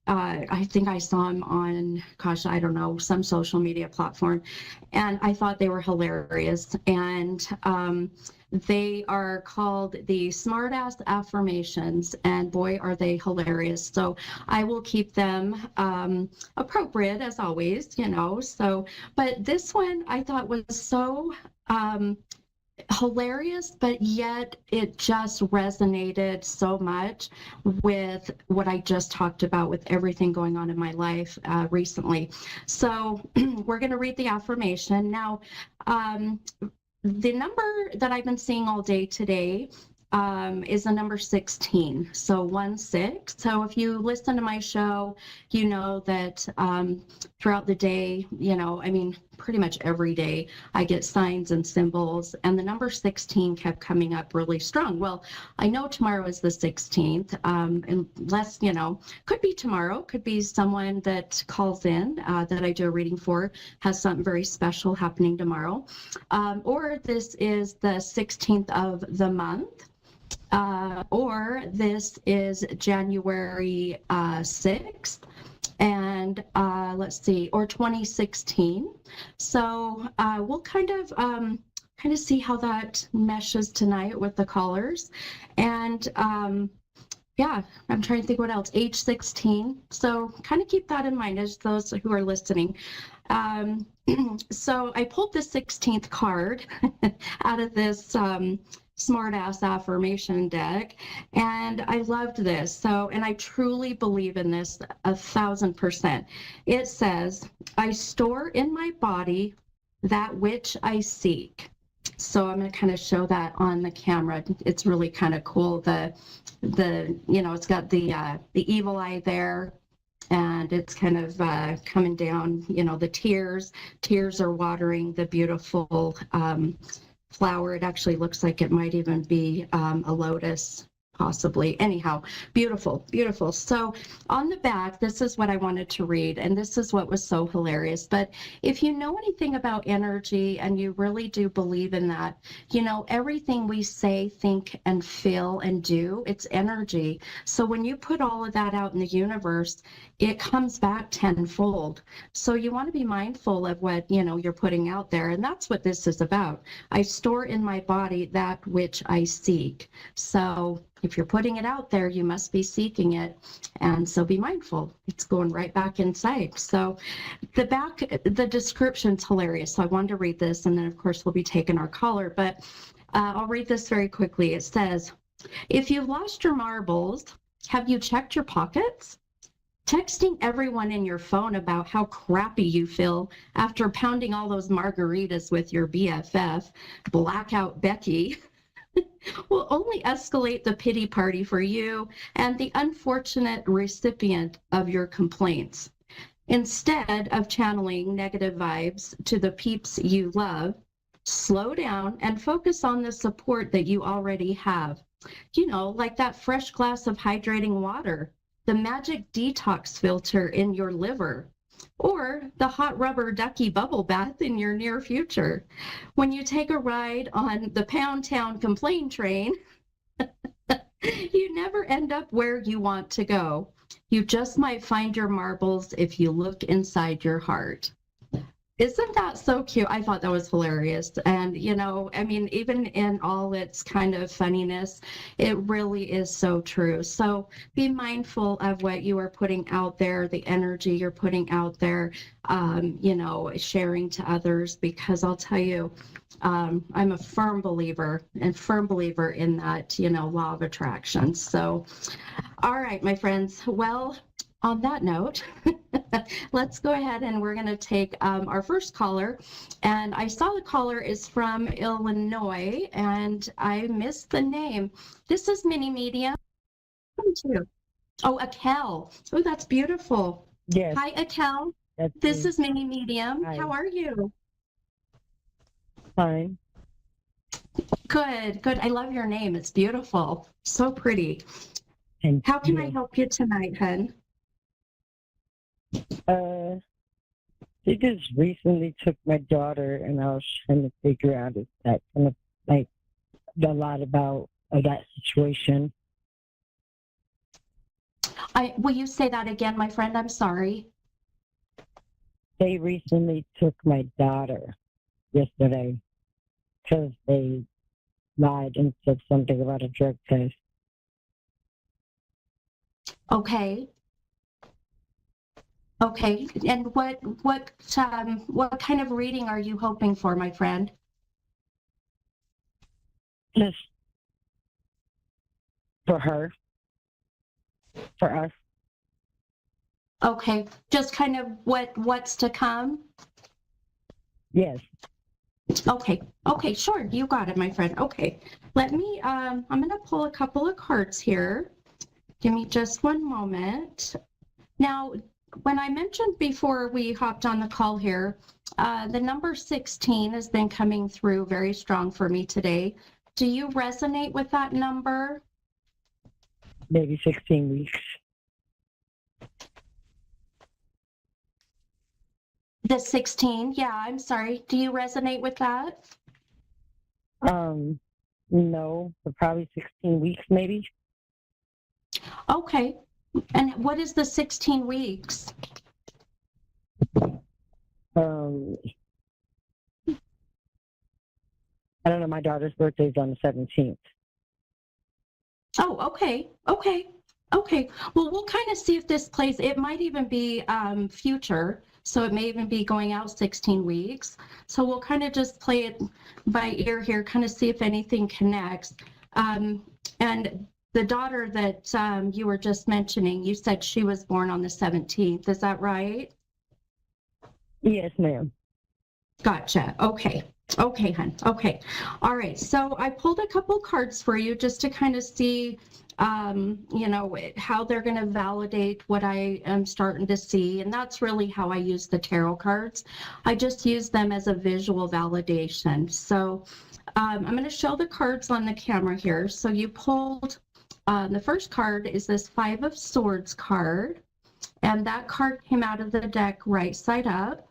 I think I saw them on, gosh, I don't know, some social media platform, and I thought they were hilarious. And they are called the Smartass Affirmations, and boy, are they hilarious. So I will keep them appropriate as always, you know. So, but this one I thought was so hilarious, but yet it just resonated so much with what I just talked about with everything going on in my life recently. So we're going to read the affirmation. Now, the number that I've been seeing all day today is the number 16, so 1-6. So if you listen to my show, you know that throughout the day, you know, I mean, pretty much every day, I get signs and symbols, and the number 16 kept coming up really strong. Well, I know tomorrow is the 16th, unless, you know, could be tomorrow, could be someone that calls in that I do a reading for, has something very special happening tomorrow, or this is the 16th of the month. Or this is January 6th, and let's see, or 2016. So we'll kind of see how that meshes tonight with the callers. And yeah, I'm trying to think what else, age 16. So kind of keep that in mind as those who are listening. So I pulled the 16th card out of this Smartass affirmation deck, and I loved this. So, and I truly believe in this 1,000%. It says, I store in my body that which I seek. So I'm going to kind of show that on the camera. It's really kind of cool. The you know, it's got the evil eye there, and it's kind of coming down, you know, the tears are watering the beautiful flower. It actually looks like it might even be a lotus, possibly. Anyhow, beautiful, beautiful. So on the back, this is what I wanted to read, and this is what was so hilarious. But if you know anything about energy and you really do believe in that, you know, everything we say, think, and feel and do, it's energy. So when you put all of that out in the universe, it comes back tenfold. So you want to be mindful of what, you know, you're putting out there. And that's what this is about. I store in my body that which I seek. So if you're putting it out there, you must be seeking it. And so be mindful. It's going right back inside. So the back, the description's hilarious. So I wanted to read this, and then of course we'll be taking our caller, but I'll read this very quickly. It says, if you've lost your marbles, have you checked your pockets? Texting everyone in your phone about how crappy you feel after pounding all those margaritas with your BFF, Blackout Becky, will only escalate the pity party for you and the unfortunate recipient of your complaints. Instead of channeling negative vibes to the peeps you love, slow down and focus on the support that you already have. You know, like that fresh glass of hydrating water, the magic detox filter in your liver, or the hot rubber ducky bubble bath in your near future. When you take a ride on the Pound Town complaint train, you never end up where you want to go. You just might find your marbles if you look inside your heart. Isn't that so cute? I thought that was hilarious. And, you know, I mean, even in all its kind of funniness, it really is so true. So be mindful of what you are putting out there, the energy you're putting out there, you know, sharing to others, because I'll tell you, I'm a firm believer in that, you know, law of attraction. So, all right, my friends. Well, on that note, let's go ahead and we're going to take our first caller. And I saw the caller is from Illinois, and I missed the name. This is Mini Medium. Oh, Akel. Oh, that's beautiful. Yes. Hi, Akel. This is Mini Medium. Hi. How are you? Fine. Good, good. I love your name. It's beautiful. So pretty. How can I help you tonight, hun? They just recently took my daughter, and I was trying to figure out if that kind of like a lot about that situation. Will you say that again, my friend? I'm sorry. They recently took my daughter yesterday because they lied and said something about a drug test. Okay. Okay. And what kind of reading are you hoping for, my friend? Just for her, for us. Okay. Just kind of what's to come? Yes. Okay. Okay, sure. You got it, my friend. Okay. Let me I'm gonna pull a couple of cards here. Give me just one moment. Now, when I mentioned before we hopped on the call here, the number 16 has been coming through very strong for me today. Do you resonate with that number? Maybe 16 weeks. The 16, yeah, I'm sorry. Do you resonate with that? No, but probably 16 weeks, maybe. Okay. And what is the 16 weeks? Um, I don't know. My daughter's birthday is on the 17th. Oh, okay. Okay. Okay. Well, we'll kind of see if this plays. It might even be future. So it may even be going out 16 weeks. So we'll kind of just play it by ear here, kind of see if anything connects. And the daughter that you were just mentioning, you said she was born on the 17th. Is that right? Yes, ma'am. Gotcha. Okay. Okay, hon. Okay. All right. So I pulled a couple cards for you just to kind of see, how they're going to validate what I am starting to see. And that's really how I use the tarot cards. I just use them as a visual validation. So I'm going to show the cards on the camera here. So you pulled, the first card is this Five of Swords card. And that card came out of the deck right side up.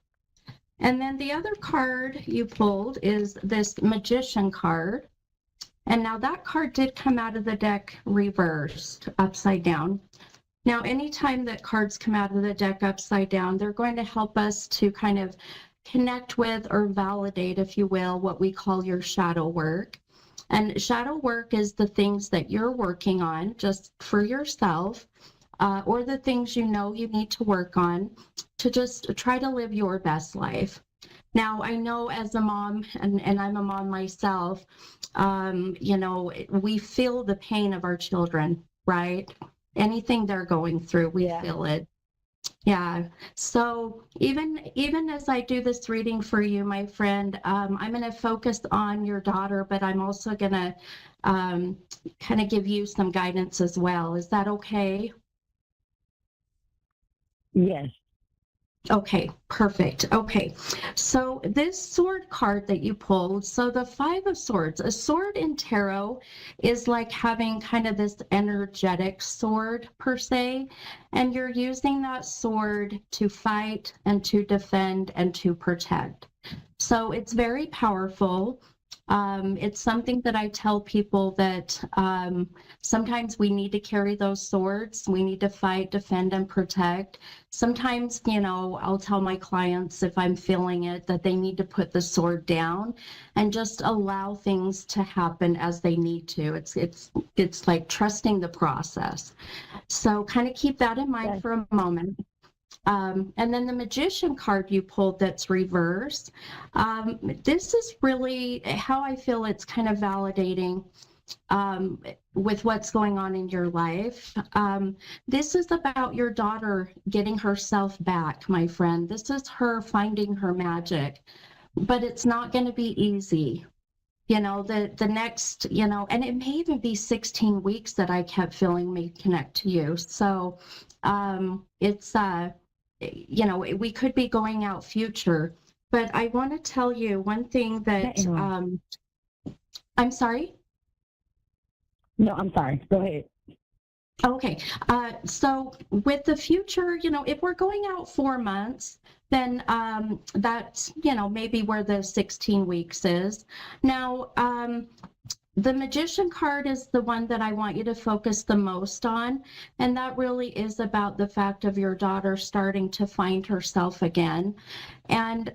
And then the other card you pulled is this Magician card. And now that card did come out of the deck reversed, upside down. Now, anytime that cards come out of the deck upside down, they're going to help us to kind of connect with or validate, if you will, what we call your shadow work. And shadow work is the things that you're working on just for yourself, or the things you know you need to work on to just try to live your best life. Now, I know as a mom, and I'm a mom myself, we feel the pain of our children, right? Anything they're going through, we feel it. Yeah. So even as I do this reading for you, my friend, I'm going to focus on your daughter, but I'm also going to kind of give you some guidance as well. Is that okay? Yes. Okay, perfect. Okay, so this sword card that you pulled, so the Five of Swords, a sword in tarot is like having kind of this energetic sword per se, and you're using that sword to fight and to defend and to protect. So it's very powerful. It's something that I tell people that sometimes we need to carry those swords. We need to fight, defend, and protect. Sometimes, I'll tell my clients if I'm feeling it that they need to put the sword down and just allow things to happen as they need to. It's like trusting the process. So kind of keep that in mind for a moment. And then the Magician card you pulled that's reversed. This is really how I feel it's kind of validating with what's going on in your life. This is about your daughter getting herself back, my friend. This is her finding her magic, but it's not going to be easy. The next, and it may even be 16 weeks that I kept feeling may connect to you. So it's, we could be going out future, but I want to tell you one thing that, I'm sorry. No, I'm sorry. Go ahead. Okay. So with the future, if we're going out 4 months, then that's, maybe where the 16 weeks is. Now, the Magician card is the one that I want you to focus the most on. And that really is about the fact of your daughter starting to find herself again. And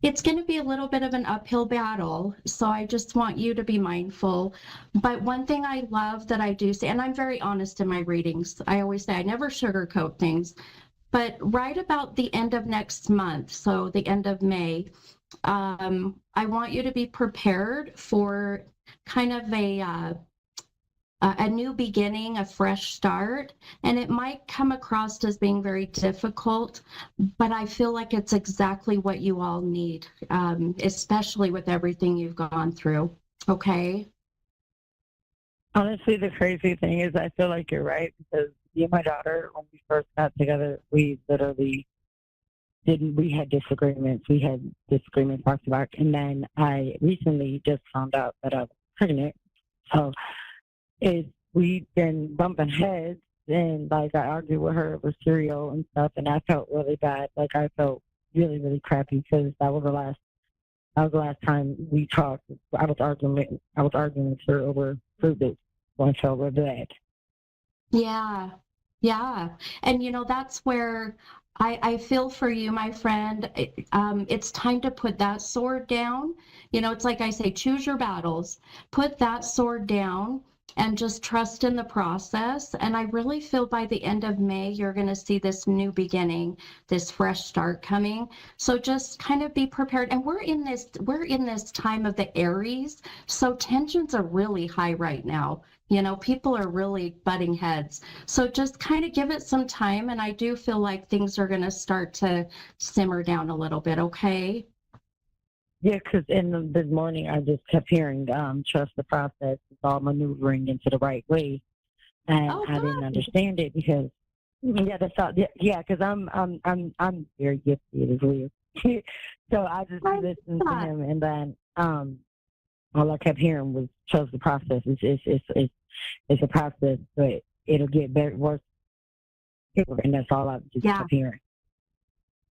it's going to be a little bit of an uphill battle. So I just want you to be mindful. But one thing I love that I do say, and I'm very honest in my readings, I always say I never sugarcoat things, but right about the end of next month, so the end of May, I want you to be prepared for kind of a new beginning, a fresh start, and it might come across as being very difficult, but I feel like it's exactly what you all need, especially with everything you've gone through. Okay. Honestly, the crazy thing is I feel like you're right because me and my daughter, when we first got together, we literally we had disagreements. We had disagreements back to back. And then I recently just found out that I was pregnant. So we've been bumping heads and like I argued with her over cereal and stuff and I felt really bad. Like I felt really, really crappy because that was the last time we talked. I was arguing with her over fruit boots. So I felt really bad. Yeah. Yeah. And that's where I feel for you, my friend. It's time to put that sword down. It's like I say, choose your battles, put that sword down and just trust in the process. And I really feel by the end of May, you're going to see this new beginning, this fresh start coming. So just kind of be prepared. And we're in this time of the Aries. So tensions are really high right now. People are really butting heads. So just kind of give it some time. And I do feel like things are going to start to simmer down a little bit. Okay. Yeah, because this morning I just kept hearing, trust the process. It's all maneuvering into the right way. And I didn't understand it because, that's all, yeah, because I'm very gifted as well. So I just listened to him and then all I kept hearing was trust the process. It's a process, but it'll get better, worse, and that's all I just kept hearing.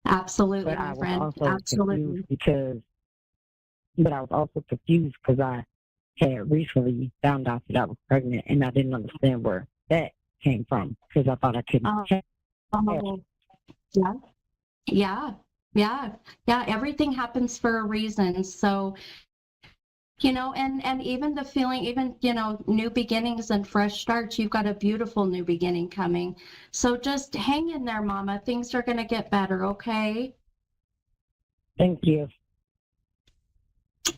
Absolutely, but my I was friend. also Absolutely. But I was also confused because I had recently found out that I was pregnant, and I didn't understand where that came from because I thought I couldn't. Yeah, yeah, yeah, yeah. Everything happens for a reason. So, and even the feeling, even, new beginnings and fresh starts, you've got a beautiful new beginning coming. So just hang in there, Mama. Things are going to get better, okay? Thank you.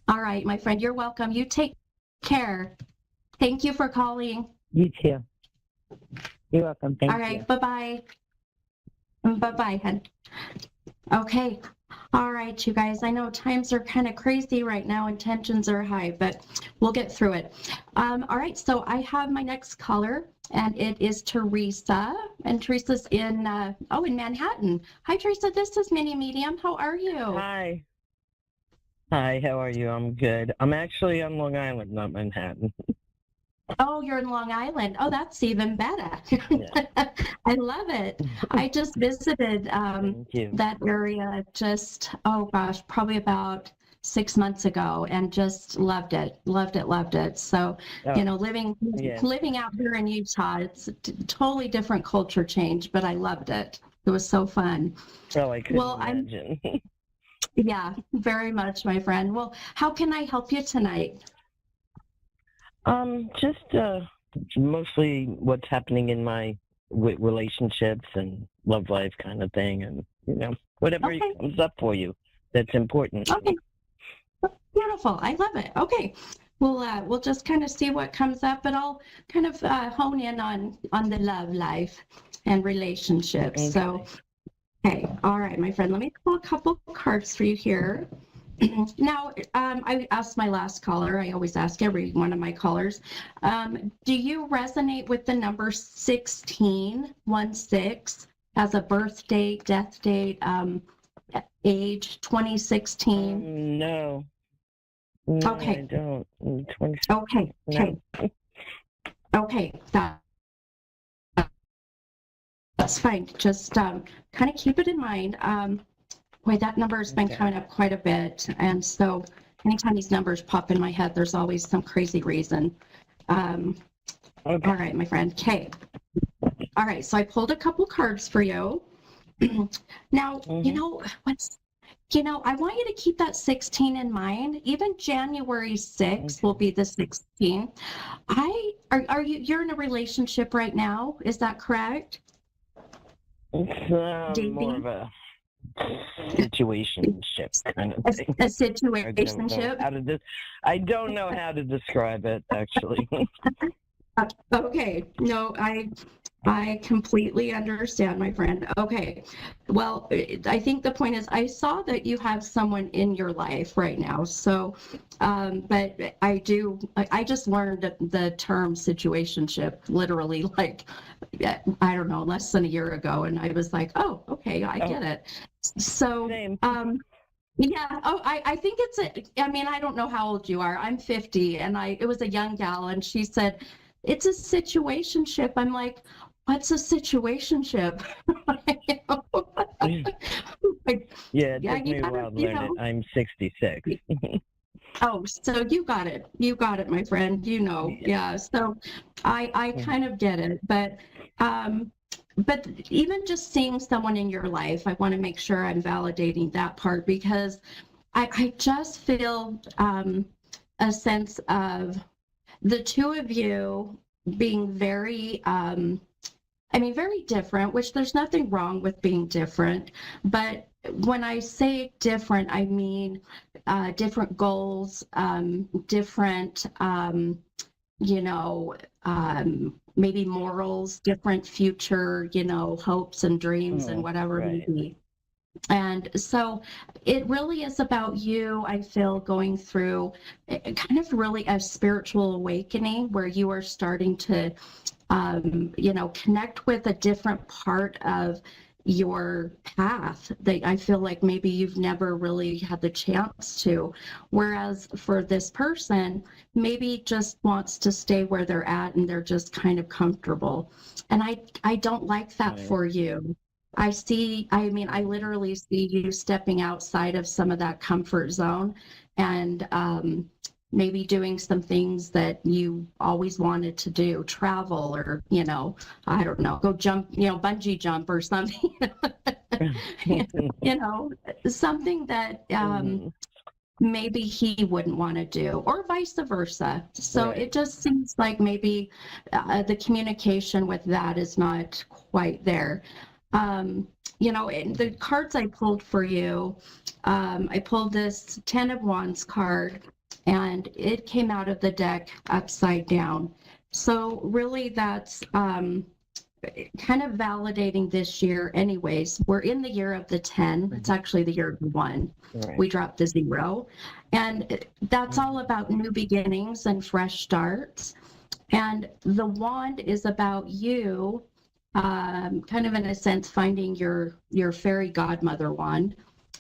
All right, my friend, you're welcome. You take care. Thank you for calling. You too. You're welcome. Thank you. All right, bye-bye. Bye-bye, hun. Okay. All right, you guys, I know times are kind of crazy right now and tensions are high, but we'll get through it. All right, so I have my next caller, and it is Teresa, and Teresa's in Manhattan. Hi, Teresa, this is Mini Medium. How are you? Hi. Hi, how are you? I'm good. I'm actually on Long Island, not Manhattan. Oh, you're in Long Island. Oh, that's even better. Yeah. I love it. I just visited Thank you. that area oh gosh, probably about 6 months ago and just loved it. So, living out here in Utah, it's a totally different culture change, but I loved it. It was so fun. Oh, I couldn't imagine. Yeah, very much, my friend. Well, how can I help you tonight? Just mostly what's happening in my relationships and love life kind of thing, and whatever comes up for you that's important. Okay, beautiful. I love it. Okay, we'll just kind of see what comes up, but I'll kind of hone in on the love life and relationships. Okay. So, okay, all right, my friend. Let me pull a couple cards for you here. Now, I asked my last caller, I always ask every one of my callers, do you resonate with the number 16 as a birth date, death date, age 2016? No, Okay. I don't. Okay. No. Okay, that's fine. Just kind of keep it in mind. Boy, that number has been coming up quite a bit. And so anytime these numbers pop in my head, there's always some crazy reason. Okay. All right, my friend. Okay. All right. So I pulled a couple cards for you. Now, you know, I want you to keep that 16 in mind. Even January 6th will be the 16th. You're in a relationship right now? Is that correct? It's more of a situationship kind of thing. A situationship? I don't know how to describe it, actually. Okay. No, I completely understand, my friend. Okay. Well, I think the point is I saw that you have someone in your life right now. So, but I just learned the term situationship literally like, I don't know, less than a year ago. And I was like, oh, okay, I get it. So, Same. yeah. Oh, I think I mean, I don't know how old you are. I'm 50 and it was a young gal and she said, it's a situationship. I'm like, what's a situationship? Yeah, it took me a while to learn it. I'm 66. Oh, so you got it. You got it, my friend. Yeah. So I kind of get it. But even just seeing someone in your life, I want to make sure I'm validating that part because I just feel a sense of the two of you being very, very different, which there's nothing wrong with being different. But when I say different, I mean different goals, different, maybe morals, different future, hopes and dreams and whatever it may be. And so it really is about you, I feel, going through kind of really a spiritual awakening where you are starting to, connect with a different part of your path that I feel like maybe you've never really had the chance to. Whereas for this person, maybe just wants to stay where they're at and they're just kind of comfortable. And I don't like that for you. I literally see you stepping outside of some of that comfort zone and maybe doing some things that you always wanted to do, travel or, I don't know, go jump, bungee jump or something, something that maybe he wouldn't want to do or vice versa. So it just seems like maybe the communication with that is not quite there. In the cards I pulled for you, I pulled this 10 of Wands card and it came out of the deck upside down. So really that's kind of validating this year anyways. We're in the year of the 10. It's actually the year of the 1. We dropped the 0. And that's all about new beginnings and fresh starts. And the wand is about you kind of in a sense finding your fairy godmother wand,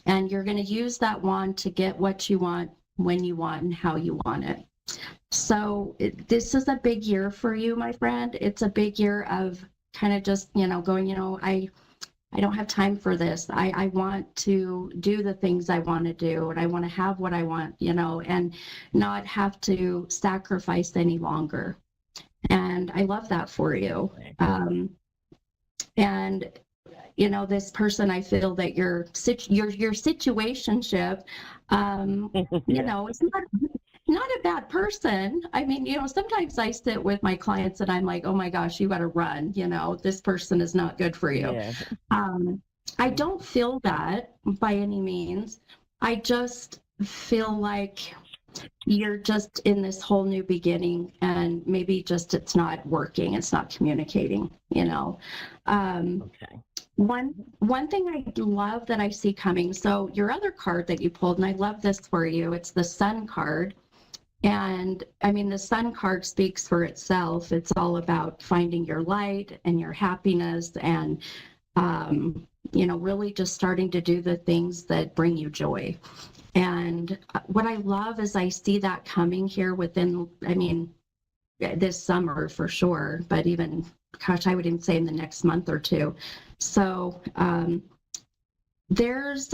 and you're going to use that wand to get what you want when you want and how you want it. So this is a big year for you, my friend. It's a big year of kind of just going, I don't have time for this. I want to do the things I want to do and I want to have what I want, and not have to sacrifice any longer. And I love that for you. And this person, I feel that your situationship, it's not a bad person. I mean, sometimes I sit with my clients and I'm like, oh my gosh, you got to run. This person is not good for you. Yeah. I don't feel that by any means. I just feel like you're just in this whole new beginning and maybe just it's not working, it's not communicating, Okay. One thing I love that I see coming, so your other card that you pulled, and I love this for you, it's the Sun card. And I mean, the Sun card speaks for itself. It's all about finding your light and your happiness and really just starting to do the things that bring you joy. And what I love is I see that coming here within, this summer for sure, but even, gosh, I would even say in the next month or two. So there's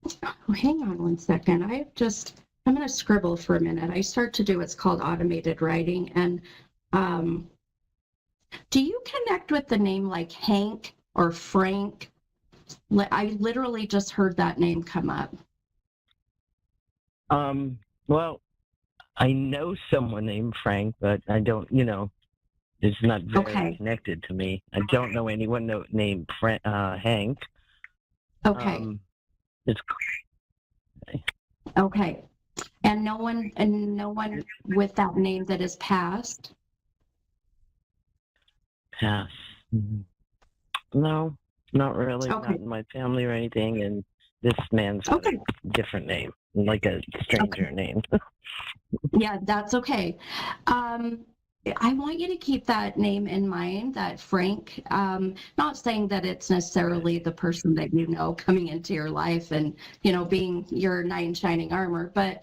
Oh, hang on one second. I'm going to scribble for a minute. I start to do what's called automated writing. And um, do you connect with the name like Hank or Frank? I literally just heard that name come up. Well, I know someone named Frank, but I don't, it's not very Okay. connected to me. I don't know anyone named Hank. Okay. It's Okay. And no one with that name that is passed? pass. No, not really. Okay. Not in my family or anything. And this man's got Okay. a different name, like a stranger name. Yeah, that's okay. I want you to keep that name in mind, that Frank. Not saying that it's necessarily the person that you know coming into your life and, being your knight in shining armor, but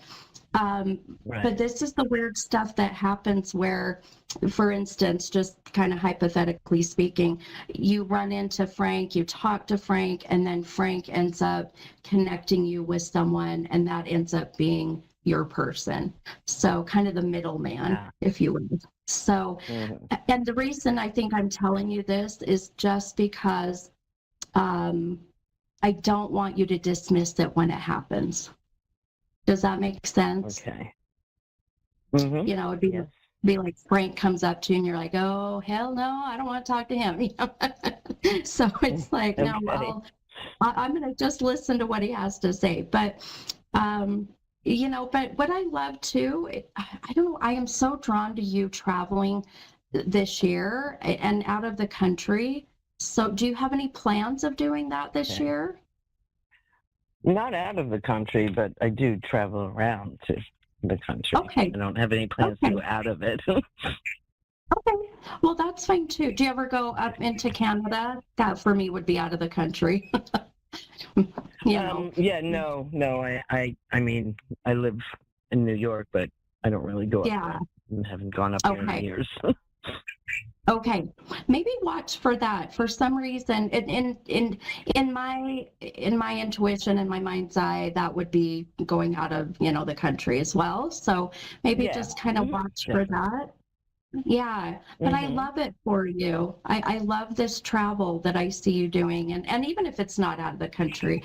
Right. but this is the weird stuff that happens where, for instance, just kind of hypothetically speaking, you run into Frank, you talk to Frank, and then Frank ends up connecting you with someone, and that ends up being your person. So kind of the middleman, Yeah. if you will. So, and the reason I think I'm telling you this is just because I don't want you to dismiss it when it happens. Does that make sense? Okay. It'd be, Yes. be like Frank comes up to you and you're like, oh, hell no, I don't want to talk to him. So it's like, no, Okay. I'm going to just listen to what he has to say. But, but what I love too, I don't know, I am so drawn to you traveling this year and out of the country. So do you have any plans of doing that this Okay. year? Not out of the country, but I do travel around to the country. Okay. I don't have any plans to go out of it. Okay, well, that's fine too. Do you ever go up into Canada? That for me would be out of the country. Yeah, no. I mean, I live in New York, but I don't really go up Yeah. there. I haven't gone up here in Okay. years. Okay, maybe watch for that. For some reason, in my intuition, in my mind's eye, that would be going out of the country as well. So maybe Yeah. just kind of watch for that. Yeah, but I love it for you. I love this travel that I see you doing, and even if it's not out of the country.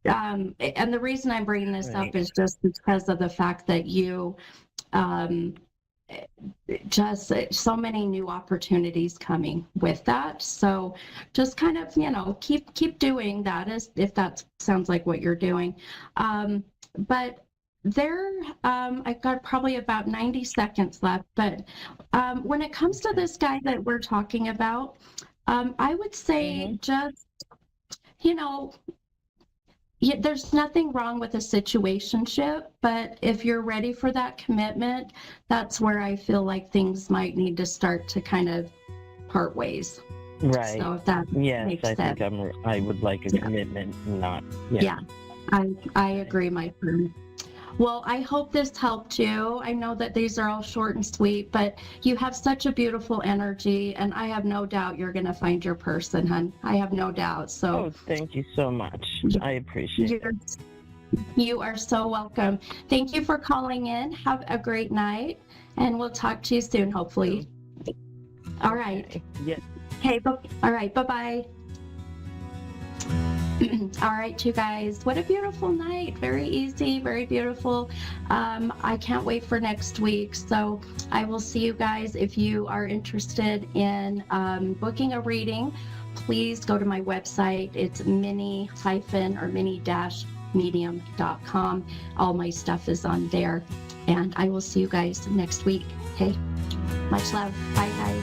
And the reason I'm bringing this Right. up is just because of the fact that you just so many new opportunities coming with that. So just kind of, keep doing that, as if that sounds like what you're doing. But I've got probably about 90 seconds left, but when it comes to this guy that we're talking about, I would say just, there's nothing wrong with a situationship, but if you're ready for that commitment, that's where I feel like things might need to start to kind of part ways. Right. So if that Yes, makes I sense. think I would like a commitment, not. Yeah, I agree, my friend. Well, I hope this helped you. I know that these are all short and sweet, but you have such a beautiful energy, and I have no doubt you're going to find your person, hon. I have no doubt. So Oh, thank you so much. I appreciate it. You are so welcome. Thank you for calling in. Have a great night, and we'll talk to you soon, hopefully. All right. Yeah. Okay. All right. Bye-bye. All right, you guys, what a beautiful night. Very easy, very beautiful. I can't wait for next week. So I will see you guys. If you are interested in booking a reading, please go to my website. It's mini-medium.com. All my stuff is on there. And I will see you guys next week. Okay. Much love. Bye, guys.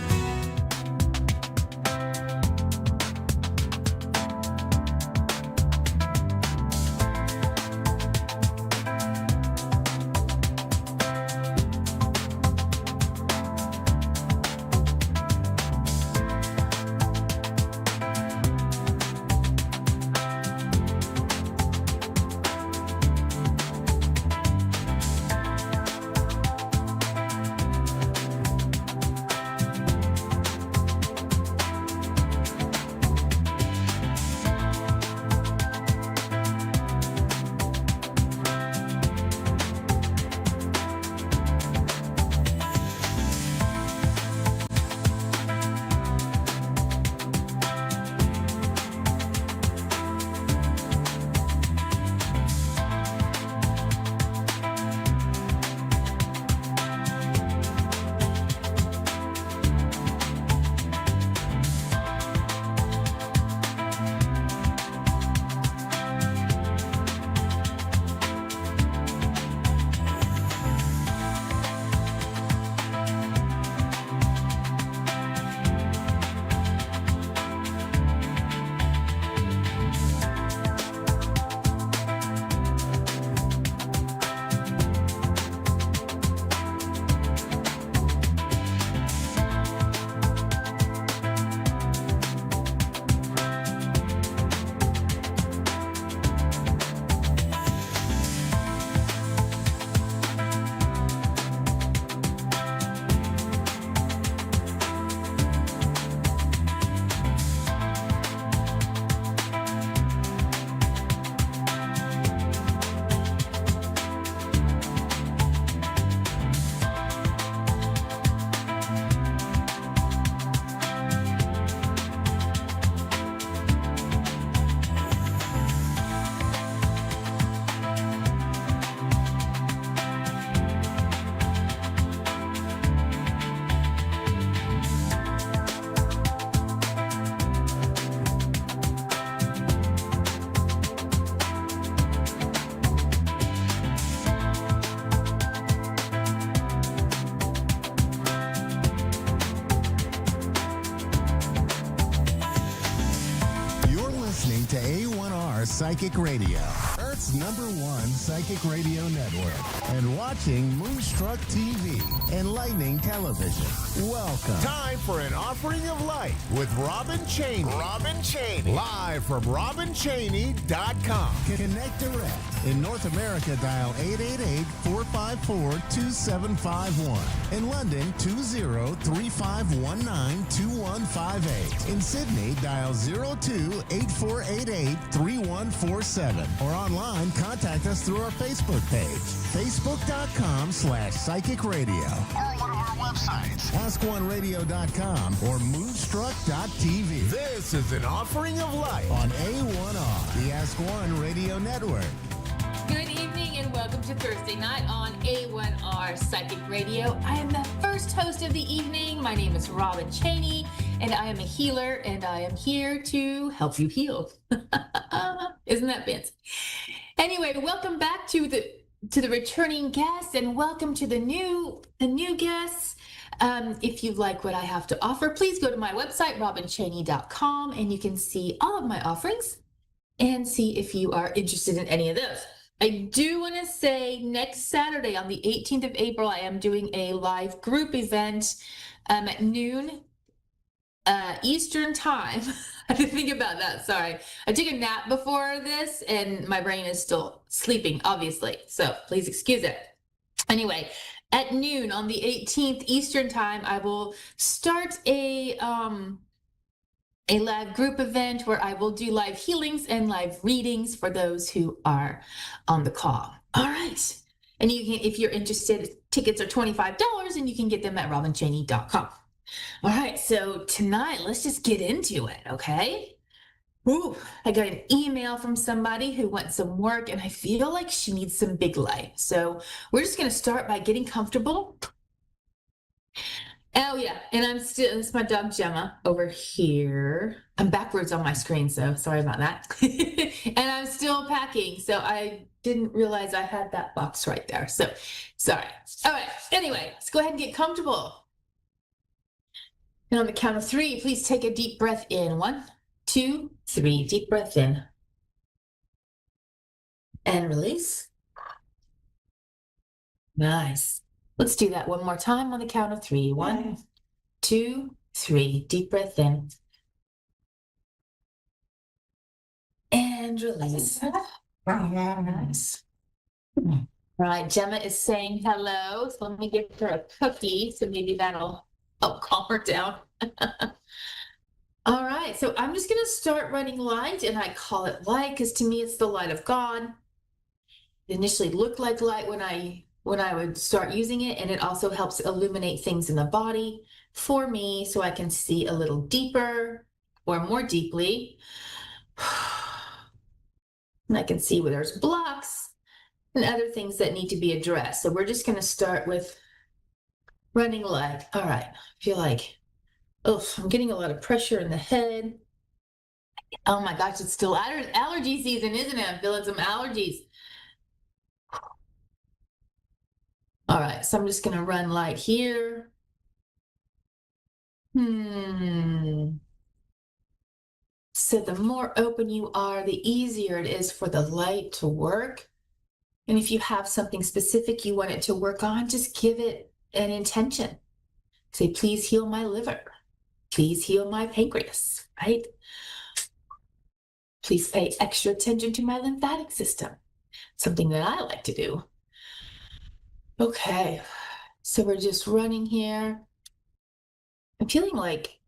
Psychic Radio, Earth's #1 psychic radio network, and watching Moonstruck TV, enlightening television. Welcome. Time for an offering of light with Robin Cheney. Robin Cheney. Live from RobinCheney.com. Connect direct. In North America, dial 888-454-2751. In London, 20-3519-2158. In Sydney, dial 02-8488-3147. Or online, contact us through our Facebook page, facebook.com/psychic radio. Or one of our websites, askoneradio.com or moonstruck.tv. This is an offering of light on A1R, the Ask One Radio Network. Good evening and welcome to Thursday night on A1R Psychic Radio. I am the first host of the evening. My name is Robin Cheney and I am a healer and I am here to help you heal. Isn't that fancy? Anyway, welcome back to the returning guests and welcome to the new guests. If you like what I have to offer, please go to my website, robincheney.com, and you can see all of my offerings and see if you are interested in any of those. I do want to say next Saturday on the 18th of April, I am doing a live group event at noon Eastern time. I had to think about that. Sorry. I took a nap before this and my brain is still sleeping, obviously. So please excuse it. Anyway, at noon on the 18th Eastern time, I will start a live group event where I will do live healings and live readings for those who are on the call. All right. And you can, if you're interested, tickets are $25 and you can get them at robincheney.com. All right. So tonight, let's just get into it. Okay. Ooh, I got an email from somebody who wants some work and I feel like she needs some big light. So we're just going to start by getting comfortable. Oh yeah, and it's my dog Gemma over here. I'm backwards on my screen, so sorry about that. And I'm still packing, so I didn't realize I had that box right there. So sorry. All right, anyway, let's go ahead and get comfortable. And on the count of 3, please take a deep breath in. 1, 2, 3, deep breath in. And release. Nice. Let's do that one more time on the count of 3. 1, 2, 3. Deep breath in. And release. Nice. All right, Gemma is saying hello. So let me give her a cookie. So maybe that'll help calm her down. All right, so I'm just going to start running light. And I call it light because to me it's the light of God. It initially looked like light when I would start using it, and it also helps illuminate things in the body for me so I can see a little deeper or more deeply. And I can see where there's blocks and other things that need to be addressed. So we're just going to start with running light. All right, I feel like, I'm getting a lot of pressure in the head. Oh my gosh, it's still allergy season, isn't it? I'm feeling some allergies. All right, so I'm just going to run light here. So the more open you are, the easier it is for the light to work. And if you have something specific you want it to work on, just give it an intention. Say, please heal my liver. Please heal my pancreas, right? Please pay extra attention to my lymphatic system. Something that I like to do. Okay, so we're just running here. I'm feeling like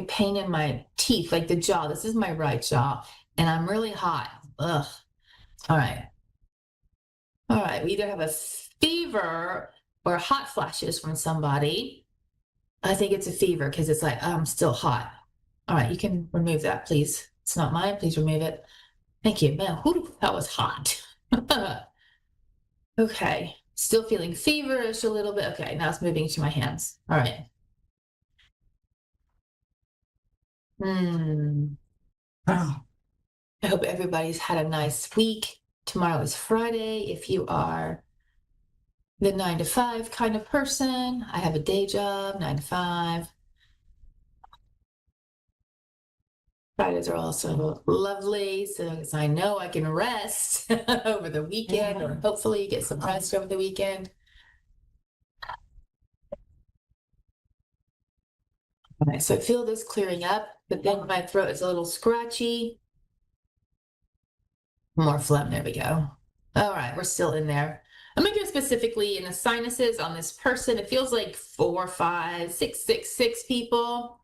pain in my teeth, like the jaw. This is my right jaw, and I'm really hot. Ugh. All right. All right, we either have a fever or hot flashes from somebody. I think it's a fever because it's like, I'm still hot. All right, you can remove that, please. It's not mine. Please remove it. Thank you. Man, whew, that was hot. Okay. Still feeling feverish a little bit. Okay, now it's moving to my hands. All right. Oh. I hope everybody's had a nice week. Tomorrow is Friday. If you are the 9 to 5 kind of person, I have a day job, 9 to 5. Fridays are also lovely, so as I know I can rest over the weekend, or hopefully get some rest over the weekend. All right, so I feel this clearing up, but then my throat is a little scratchy. More phlegm, there we go. All right, we're still in there. I'm gonna go specifically in the sinuses on this person. It feels like 4, 5, 6, 6, 6 people.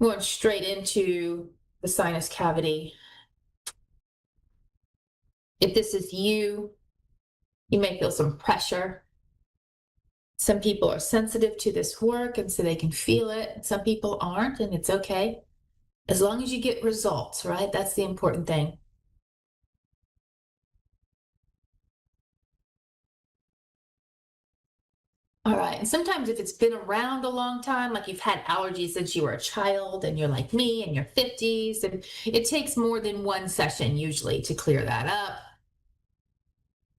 Going straight into the sinus cavity. If this is you, you may feel some pressure. Some people are sensitive to this work and so they can feel it. Some people aren't, and it's okay. As long as you get results, right? That's the important thing. All right, and sometimes if it's been around a long time, like you've had allergies since you were a child and you're like me in your 50s, and it takes more than one session usually to clear that up.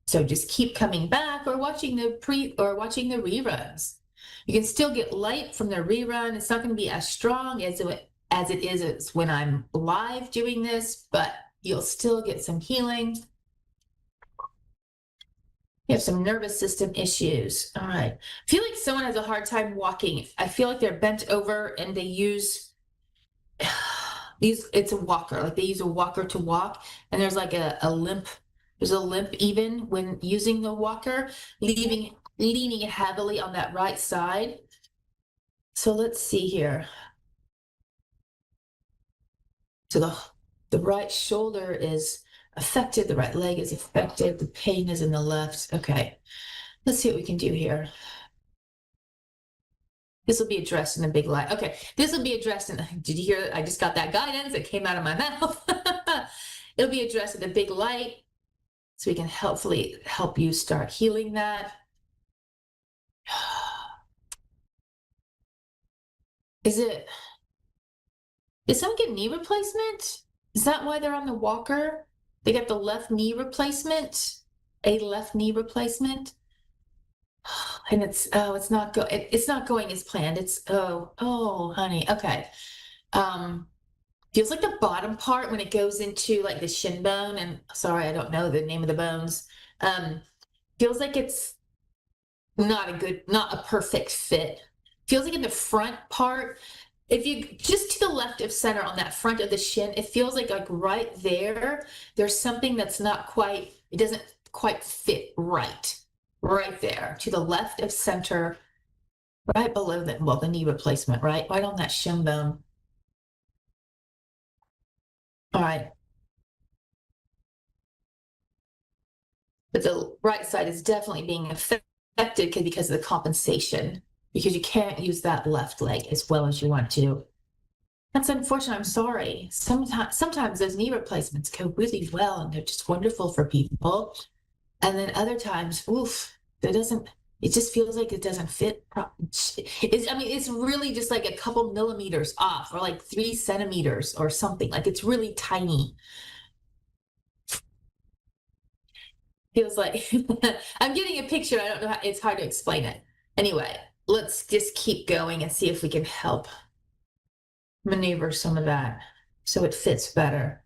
So just keep coming back or watching the reruns. You can still get light from the rerun. It's not going to be as strong as it is when I'm live doing this, but you'll still get some healing. You have some nervous system issues. All right. I feel like someone has a hard time walking. I feel like they're bent over and they use it's a walker, like they use a walker to walk, and there's like a limp. There's a limp even when using the walker, leaning heavily on that right side. So let's see here. So the right shoulder is affected, the right leg is affected, the pain is in the left. Okay, let's see what we can do here. This will be addressed in a big light. Okay, this will be addressed in, did you hear? I just got that guidance. It came out of my mouth. It'll be addressed in a big light, so we can hopefully help you start healing that. Did someone get knee replacement? Is that why they're on the walker? They got the left knee replacement, a left knee replacement. And it's not going as planned. It's honey. Okay. Feels like the bottom part when it goes into like the shin bone, and sorry, I don't know the name of the bones. Feels like it's not a perfect fit. Feels like in the front part, if you just to the left of center on that front of the shin, it feels like right there's something that's not quite, it doesn't quite fit right there to the left of center, right below the knee replacement, right on that shin bone. All right. But the right side is definitely being affected because of the compensation, because you can't use that left leg as well as you want to. That's unfortunate. I'm sorry. Sometimes those knee replacements go really well and they're just wonderful for people. And then other times, it just feels like it doesn't fit. It's really just like a couple millimeters off, or like 3 centimeters or something. Like it's really tiny. Feels like I'm getting a picture. I don't know it's hard to explain it. Anyway, let's just keep going and see if we can help maneuver some of that so it fits better.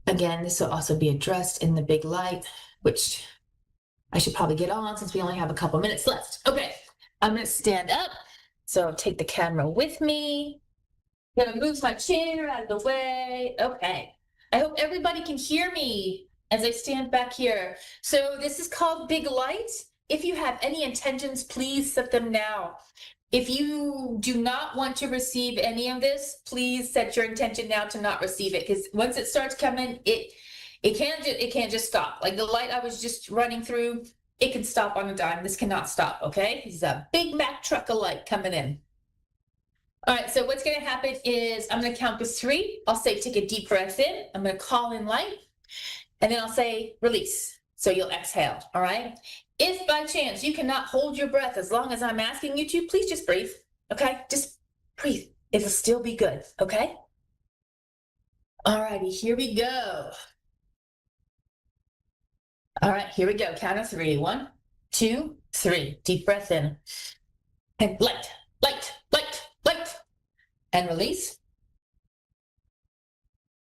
Again, this will also be addressed in the big light, which I should probably get on since we only have a couple minutes left. Okay, I'm gonna stand up. So take the camera with me. Gonna move my chair out of the way. Okay, I hope everybody can hear me as I stand back here. So this is called Big Light. If you have any intentions, please set them now. If you do not want to receive any of this, please set your intention now to not receive it, because once it starts coming, it can't just stop. Like the light I was just running through, it can stop on a dime. This cannot stop, okay? This is a Big Mac truck of light coming in. All right, so what's gonna happen is I'm gonna count to 3. I'll say take a deep breath in. I'm gonna call in light, and then I'll say release. So you'll exhale, all right? If by chance you cannot hold your breath as long as I'm asking you to, please just breathe, okay? Just breathe. It'll still be good, okay? All righty, here we go. All right, here we go. Count of 3. 1, 2, 3. Deep breath in. And light, light, light, light. And release.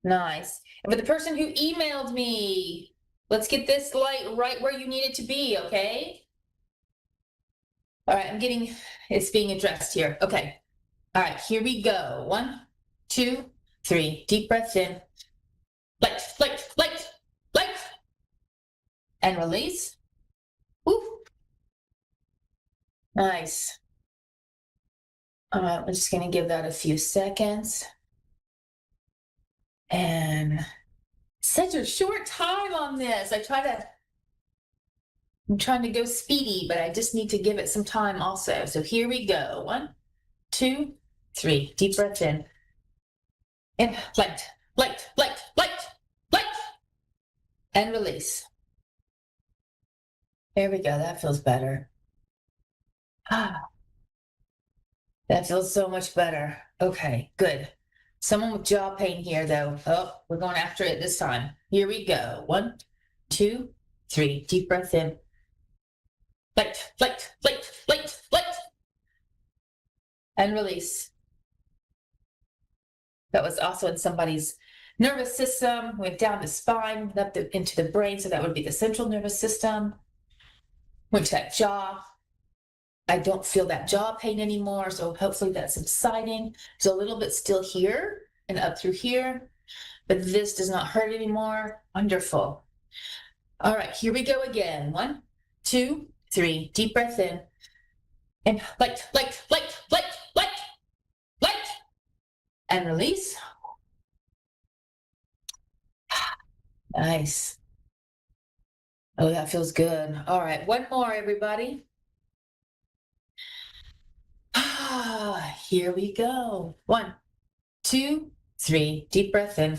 Nice. And for the person who emailed me, let's get this light right where you need it to be, okay? All right, it's being addressed here. Okay. All right, here we go. 1, 2, 3. Deep breath in. Light, light, light, light. And release. Woo. Nice. All right, we're just going to give that a few seconds. And such a short time on this. I'm trying to go speedy, but I just need to give it some time also. So here we go. 1, 2, 3. Deep breath in. And light, light, light, light, light. And release. There we go. That feels better. Ah, that feels so much better. Okay, good. Someone with jaw pain here, though. Oh, we're going after it this time. Here we go. 1, 2, 3. Deep breath in. Light, light, light, light, light. And release. That was also in somebody's nervous system, went down the spine, up into the brain, so that would be the central nervous system. Went to that jaw. I don't feel that jaw pain anymore, so hopefully that's subsiding. There's a little bit still here and up through here, but this does not hurt anymore. Wonderful. All right, here we go again. 1, 2, 3. Deep breath in. And light, light, light, light, light, light. And release. Nice. Oh, that feels good. All right, one more, everybody. Here we go. 1, 2, 3. Deep breath in.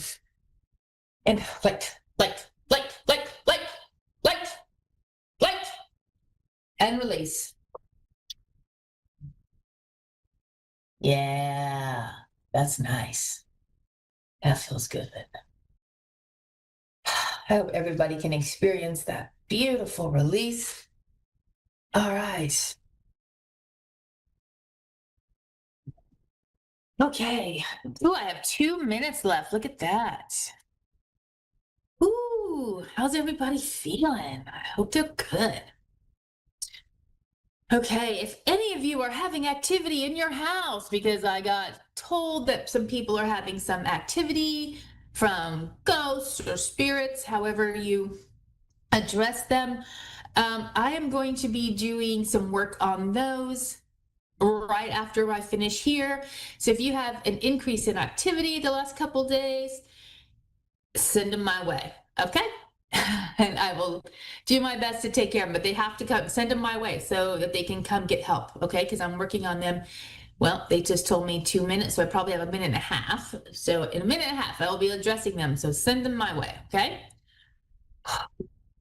And light, light, light, light, light, light, light. And release. Yeah, that's nice. That feels good. I hope everybody can experience that beautiful release. All right. Okay. Ooh, I have 2 minutes left. Look at that. Ooh, how's everybody feeling? I hope they're good. Okay, if any of you are having activity in your house, because I got told that some people are having some activity from ghosts or spirits, however you address them, I am going to be doing some work on those right after I finish here. So if you have an increase in activity the last couple days, send them my way, okay? And I will do my best to take care of them, but they have to come, send them my way so that they can come get help, okay? Because I'm working on them. Well, they just told me 2 minutes, so I probably have a minute and a half. So in a minute and a half, I will be addressing them. So send them my way, okay?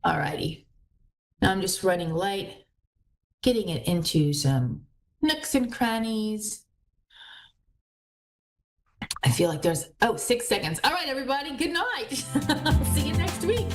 All righty. Now I'm just running light, getting it into some nooks and crannies. I feel like there's, 6 seconds. All right, everybody, good night. See you next week.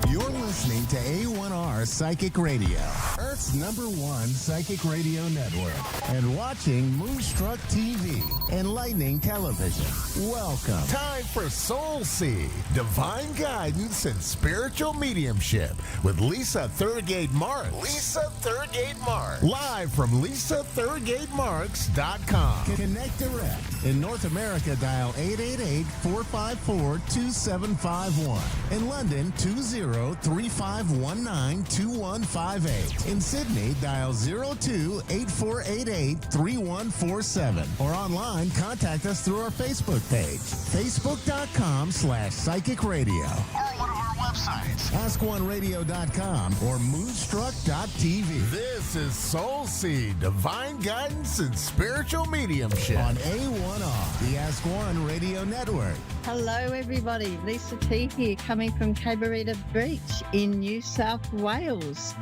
You're listening to A1R Psychic Radio, Earth's #1 psychic radio network, and watching Moonstruck TV, Enlightening Television. Welcome. Time for Soul Seed, Divine Guidance and Spiritual Mediumship with Lisa Thurgate Marks. Lisa Thurgate Marks. Live from LisaThurgateMarks.com. Connect direct. In North America, dial 888-454-2751. In London, 20-3519-2158. In Sydney, dial 02-8488-3147. Or online, contact us through our Facebook page, facebook.com/psychic radio. Or one of our websites, askoneradio.com or moonstruck.tv. This is Soul Seed, Divine Guidance and Spiritual Mediumship on A1R, the Ask One Radio Network. Hello, everybody. Lisa T here, coming from Cabarita Beach in New South Wales.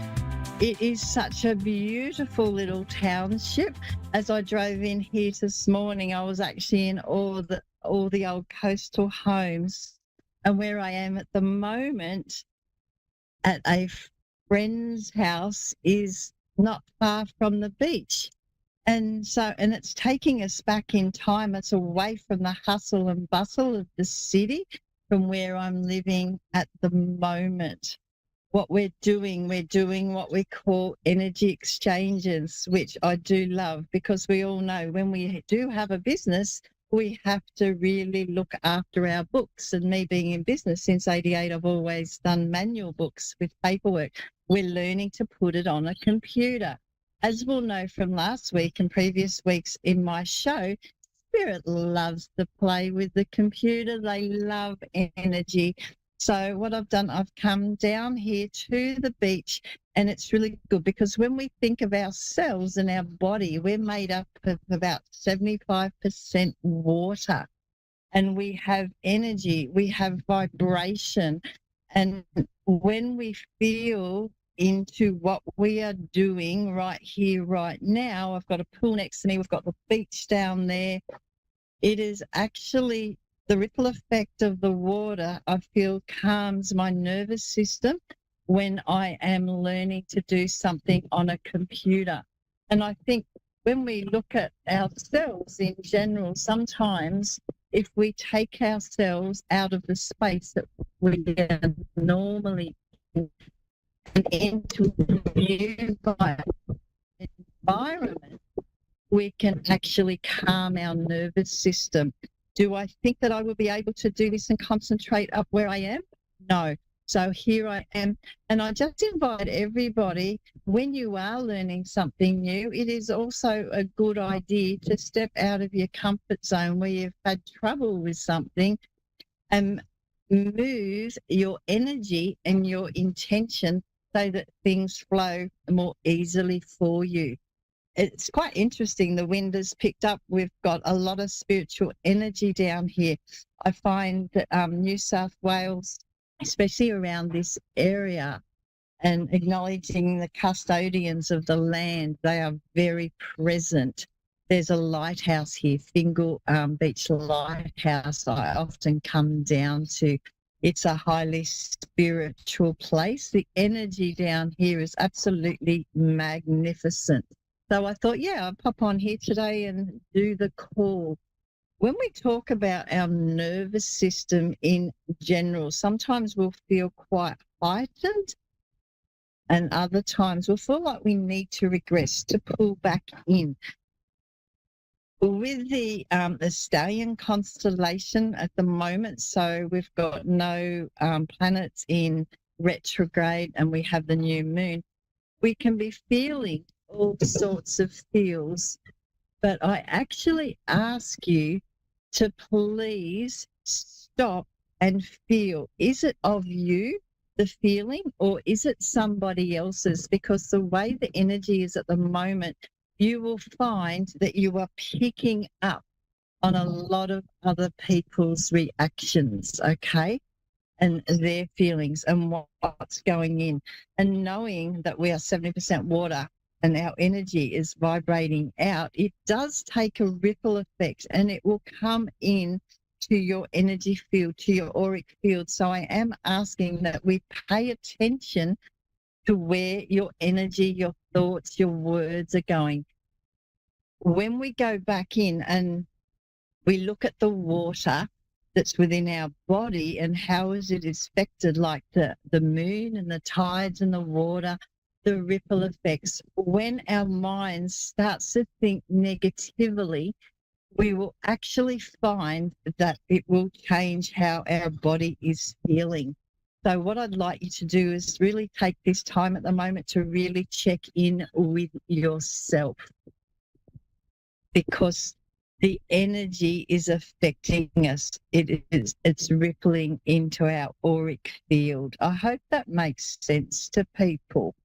It is such a beautiful little township. As I drove in here this morning, I was actually in all the old coastal homes. And where I am at the moment, at a friend's house, is not far from the beach. And it's taking us back in time. It's away from the hustle and bustle of the city, from where I'm living at the moment. What we're doing what we call energy exchanges, which I do love, because we all know when we do have a business, we have to really look after our books. And me being in business since 88, I've always done manual books with paperwork. We're learning to put it on a computer. As we'll know from last week and previous weeks in my show, Spirit loves to play with the computer. They love energy. So what I've done, I've come down here to the beach, and it's really good because when we think of ourselves and our body, we're made up of about 75% water, and we have energy, we have vibration. And when we feel into what we are doing right here, right now, I've got a pool next to me, we've got the beach down there. It is actually the ripple effect of the water, I feel, calms my nervous system when I am learning to do something on a computer. And I think when we look at ourselves in general, sometimes if we take ourselves out of the space that we are normally in and into a new environment, we can actually calm our nervous system. Do I think that I will be able to do this and concentrate up where I am? No. So here I am. And I just invite everybody, when you are learning something new, it is also a good idea to step out of your comfort zone where you've had trouble with something and move your energy and your intention so that things flow more easily for you. It's quite interesting. The wind has picked up. We've got a lot of spiritual energy down here. I find that New South Wales, especially around this area, and acknowledging the custodians of the land, they are very present. There's a lighthouse here, Fingal Beach Lighthouse, I often come down to. It's a highly spiritual place. The energy down here is absolutely magnificent. So I thought, yeah, I'll pop on here today and do the call. When we talk about our nervous system in general, sometimes we'll feel quite heightened, and other times we'll feel like we need to regress, to pull back in. With the Stallion constellation at the moment, so we've got no planets in retrograde and we have the new moon, we can be feeling all sorts of feels, but I actually ask you to please stop and feel. Is it of you, the feeling, or is it somebody else's? Because the way the energy is at the moment, you will find that you are picking up on a lot of other people's reactions, okay? And their feelings and what's going in. And knowing that we are 70% water and our energy is vibrating out, it does take a ripple effect and it will come in to your energy field, to your auric field. So I am asking that we pay attention to where your energy, your thoughts, your words are going. When we go back in and we look at the water that's within our body and how is it affected, like the moon and the tides and the water, the ripple effects. When our mind starts to think negatively, we will actually find that it will change how our body is feeling. So what I'd like you to do is really take this time at the moment to really check in with yourself, because the energy is affecting us. It's rippling into our auric field. I hope that makes sense to people.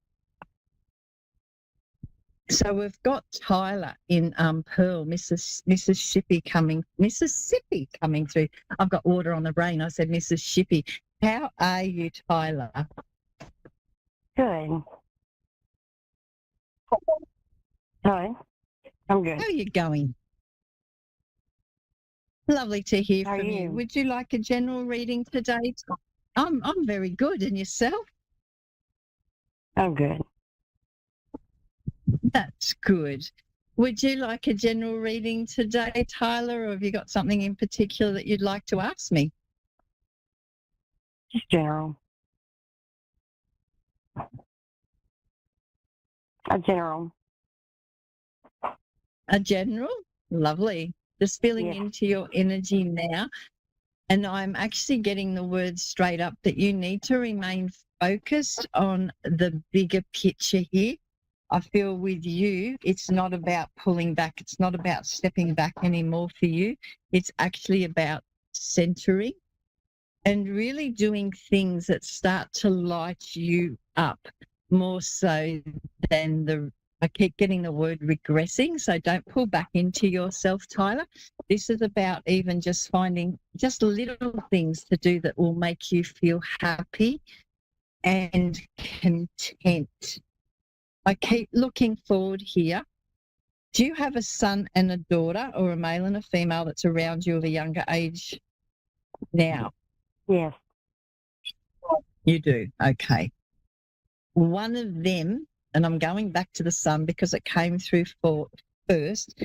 So we've got Tyler in Pearl, Mississippi coming through. I've got water on the brain. I said Mississippi. How are you, Tyler? Good. Hi. I'm good. How are you going? Lovely to hear How are from you. you? Would you like a general reading today? I'm very good. And yourself? I'm good. That's good. Would you like a general reading today, Tyler, or have you got something in particular that you'd like to ask me? Just general. A general. A general? Lovely. Just feeling Yes. into your energy now. And I'm actually getting the words straight up that you need to remain focused on the bigger picture here. I feel with you, it's not about pulling back. It's not about stepping back anymore for you. It's actually about centering and really doing things that start to light you up more so than I keep getting the word regressing. So don't pull back into yourself, Tyler. This is about even just finding just little things to do that will make you feel happy and content. I keep looking forward here. Do you have a son and a daughter, or a male and a female that's around you of a younger age now? Yes. You do. Okay. One of them, and I'm going back to the son because it came through first,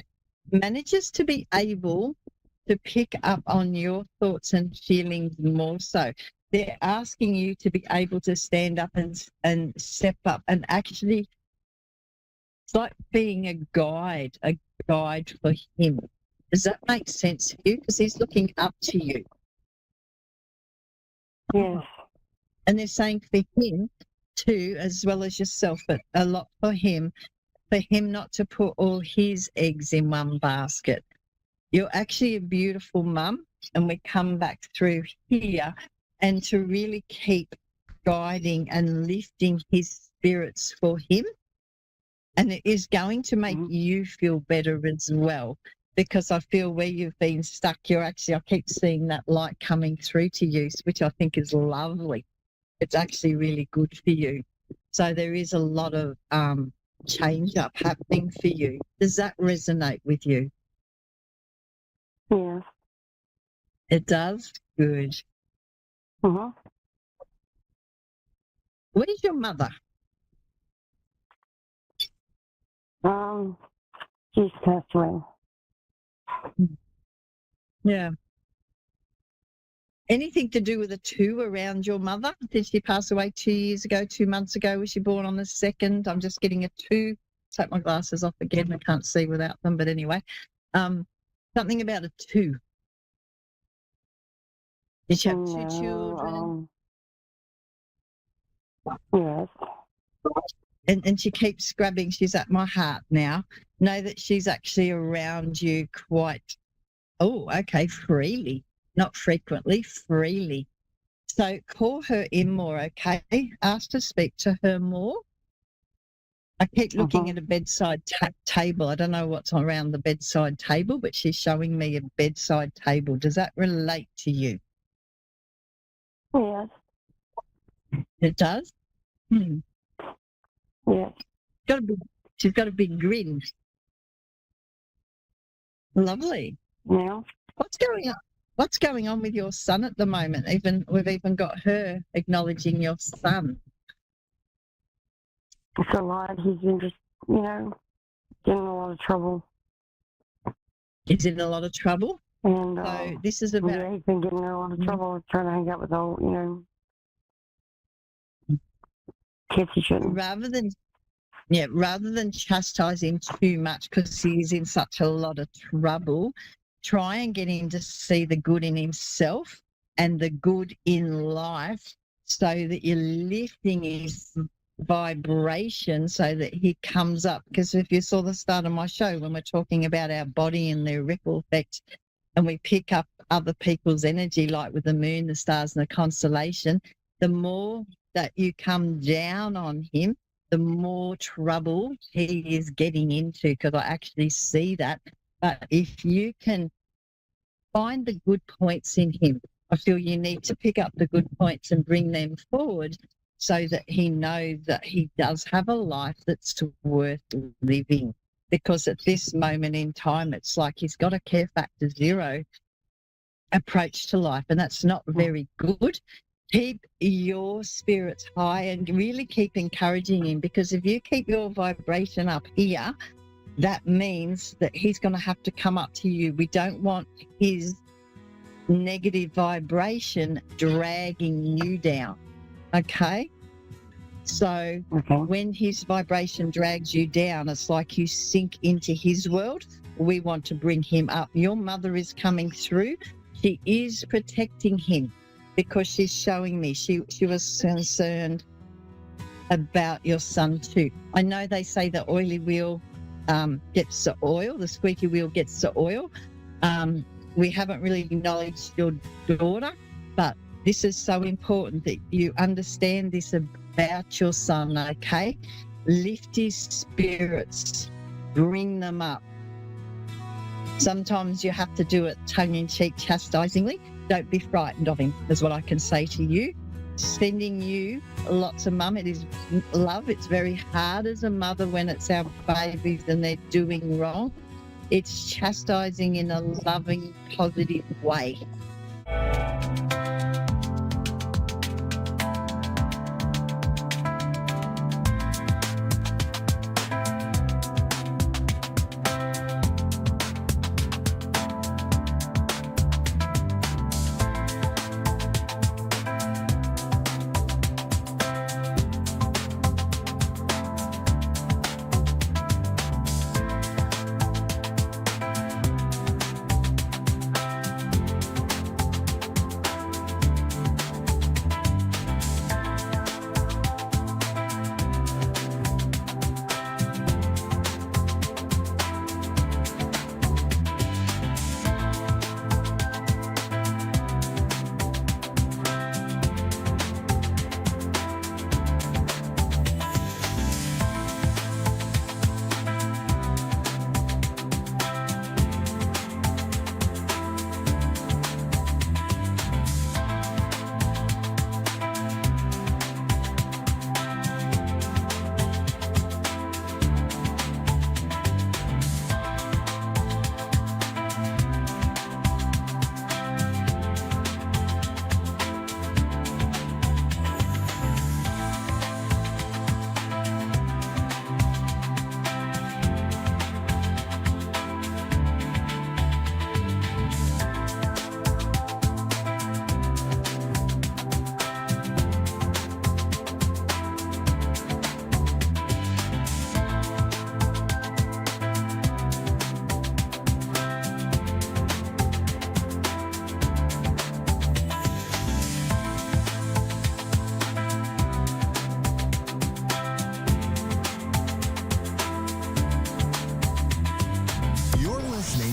manages to be able to pick up on your thoughts and feelings more so. They're asking you to be able to stand up and step up and actually, it's like being a guide for him. Does that make sense to you? Because he's looking up to you. Yes. And they're saying for him too, as well as yourself, but a lot for him not to put all his eggs in one basket. You're actually a beautiful mum, and we come back through here, and to really keep guiding and lifting his spirits for him. And it is going to make you feel better as well, because I feel where you've been stuck, I keep seeing that light coming through to you, which I think is lovely. It's actually really good for you. So there is a lot of change up happening for you. Does that resonate with you? Yes. It does? Good. Mm-hmm. Where's your mother? She's passed away. Yeah. Anything to do with a 2 around your mother? Did she pass away 2 years ago, 2 months ago? Was she born on the 2nd? I'm just getting a 2. Take my glasses off again. I can't see without them, but anyway. Something about a 2. Did she have 2 children? Yes. And she keeps scrubbing. She's at my heart now. Know that she's actually around you quite, freely. Not frequently, freely. So call her in more, okay? Ask to speak to her more. I keep looking at a bedside table. I don't know what's around the bedside table, but she's showing me a bedside table. Does that relate to you? Yes. It does? Yes. She's got a big grin. Lovely. Yeah. What's going on? What's going on with your son at the moment? We've even got her acknowledging your son. It's a lot. He's been just, getting in a lot of trouble. He's in a lot of trouble? And so this is about... Yeah, he's been getting in a lot of trouble trying to hang out with all, kids he shouldn't. Rather than chastise him too much because he's in such a lot of trouble, try and get him to see the good in himself and the good in life so that you're lifting his vibration so that he comes up. Because if you saw the start of my show, when we're talking about our body and their ripple effect, and we pick up other people's energy, like with the moon, the stars, and the constellation, the more that you come down on him, the more trouble he is getting into, because I actually see that. But if you can find the good points in him, I feel you need to pick up the good points and bring them forward so that he knows that he does have a life that's worth living. Because at this moment in time, it's like he's got a care factor 0 approach to life, and that's not very good. Keep your spirits high and really keep encouraging him, because if you keep your vibration up here, that means that he's going to have to come up to you. We don't want his negative vibration dragging you down. Okay? So Okay. when his vibration drags you down, it's like you sink into his world. We want to bring him up. Your mother is coming through. She is protecting him because she's showing me she was concerned about your son too. I know they say the oily wheel gets the oil, the squeaky wheel gets the oil. We haven't really acknowledged your daughter, but this is so important that you understand this about your son, okay? Lift his spirits, bring them up. Sometimes you have to do it tongue-in-cheek, chastisingly. Don't be frightened of him, is what I can say to you. Sending you lots of mum. It is love. It's very hard as a mother when it's our babies and they're doing wrong. It's chastising in a loving, positive way.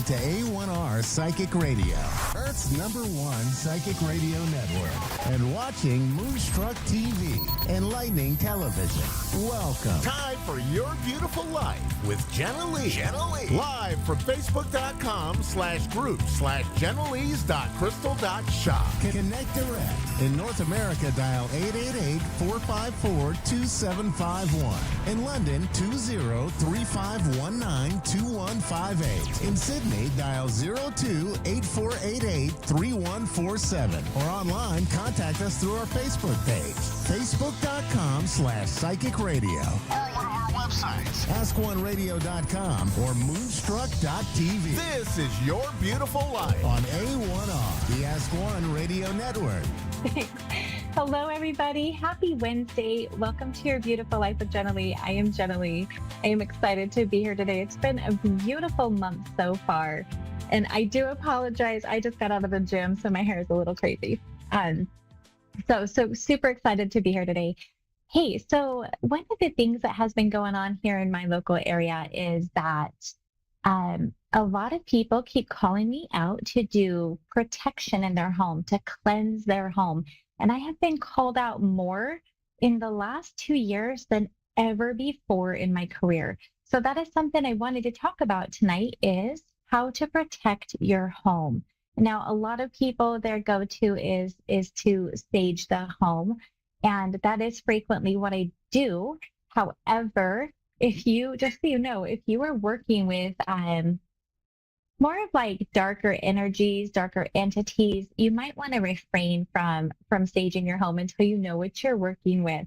To A1R Psychic Radio, Earth's #1 psychic radio network, and watching Moonstruck TV, Enlightening Television. Welcome. Time for Your Beautiful Life with Jenna Lee. Live from Facebook.com/group/JennaLee's.crystal.shop. Connect direct. In North America, dial 888-454-2751. In London, 20-3519-2158. In Sydney, dial 02-8488-3147. Or online, contact us through our Facebook page, Facebook.com/Psychic Radio. Or our websites, AskOneRadio.com or Moonstruck.tv. This is Your Beautiful Life on A1R, the Ask One Radio Network. Hello, everybody. Happy Wednesday. Welcome to Your Beautiful Life with Jenna Lee. I am Jenna Lee. I am excited to be here today. It's been a beautiful month so far. And I do apologize. I just got out of the gym, so my hair is a little crazy. So super excited to be here today. Hey, so one of the things that has been going on here in my local area is that a lot of people keep calling me out to do protection in their home, to cleanse their home. And I have been called out more in the last 2 years than ever before in my career. So that is something I wanted to talk about tonight, is how to protect your home. Now, a lot of people, their go-to is to sage the home. And that is frequently what I do. However, if you, just so you know, if you are working with more of like darker energies, darker entities, you might want to refrain from staging your home until you know what you're working with.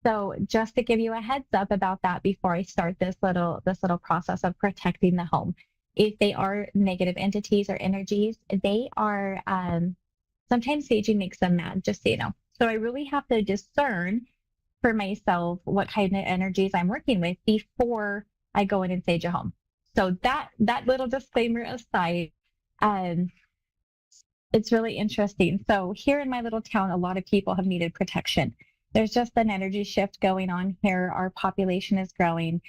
So just to give you a heads up about that before I start this little process of protecting the home, if they are negative entities or energies, they are sometimes saging makes them mad, just so you know. So I really have to discern for myself what kind of energies I'm working with before I go in and sage a home. So that little disclaimer aside, um, it's really interesting. So here in my little town, a lot of people have needed protection. There's just an energy shift going on here. Our population is growing.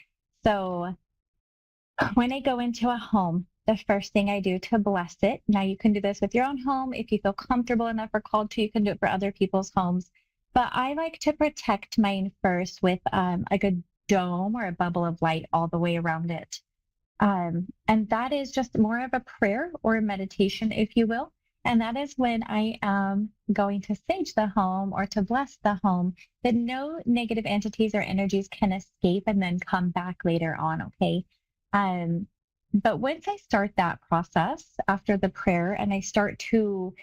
So when I go into a home, the first thing I do to bless it, now you can do this with your own home. If you feel comfortable enough or called to, you can do it for other people's homes. But I like to protect mine first with like a dome or a bubble of light all the way around it. And that is just more of a prayer or a meditation, if you will. And that is when I am going to sage the home or to bless the home, that no negative entities or energies can escape and then come back later on, okay? But once I start that process after the prayer and I start to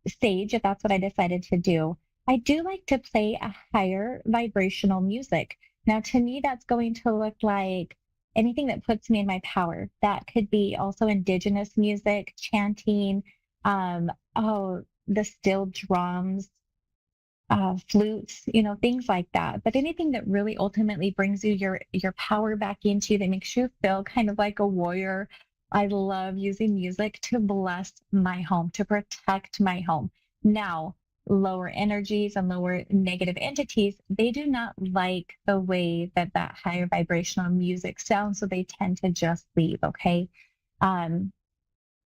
sage, if that's what I decided to do, I do like to play a higher vibrational music. Now, to me, that's going to look like anything that puts me in my power. That could be also indigenous music, chanting, the steel drums, flutes, things like that. But anything that really ultimately brings you your power back into you, that makes you feel kind of like a warrior. I love using music to bless my home, to protect my home. Now, lower energies and lower negative entities, they do not like the way that higher vibrational music sounds, so they tend to just leave, okay?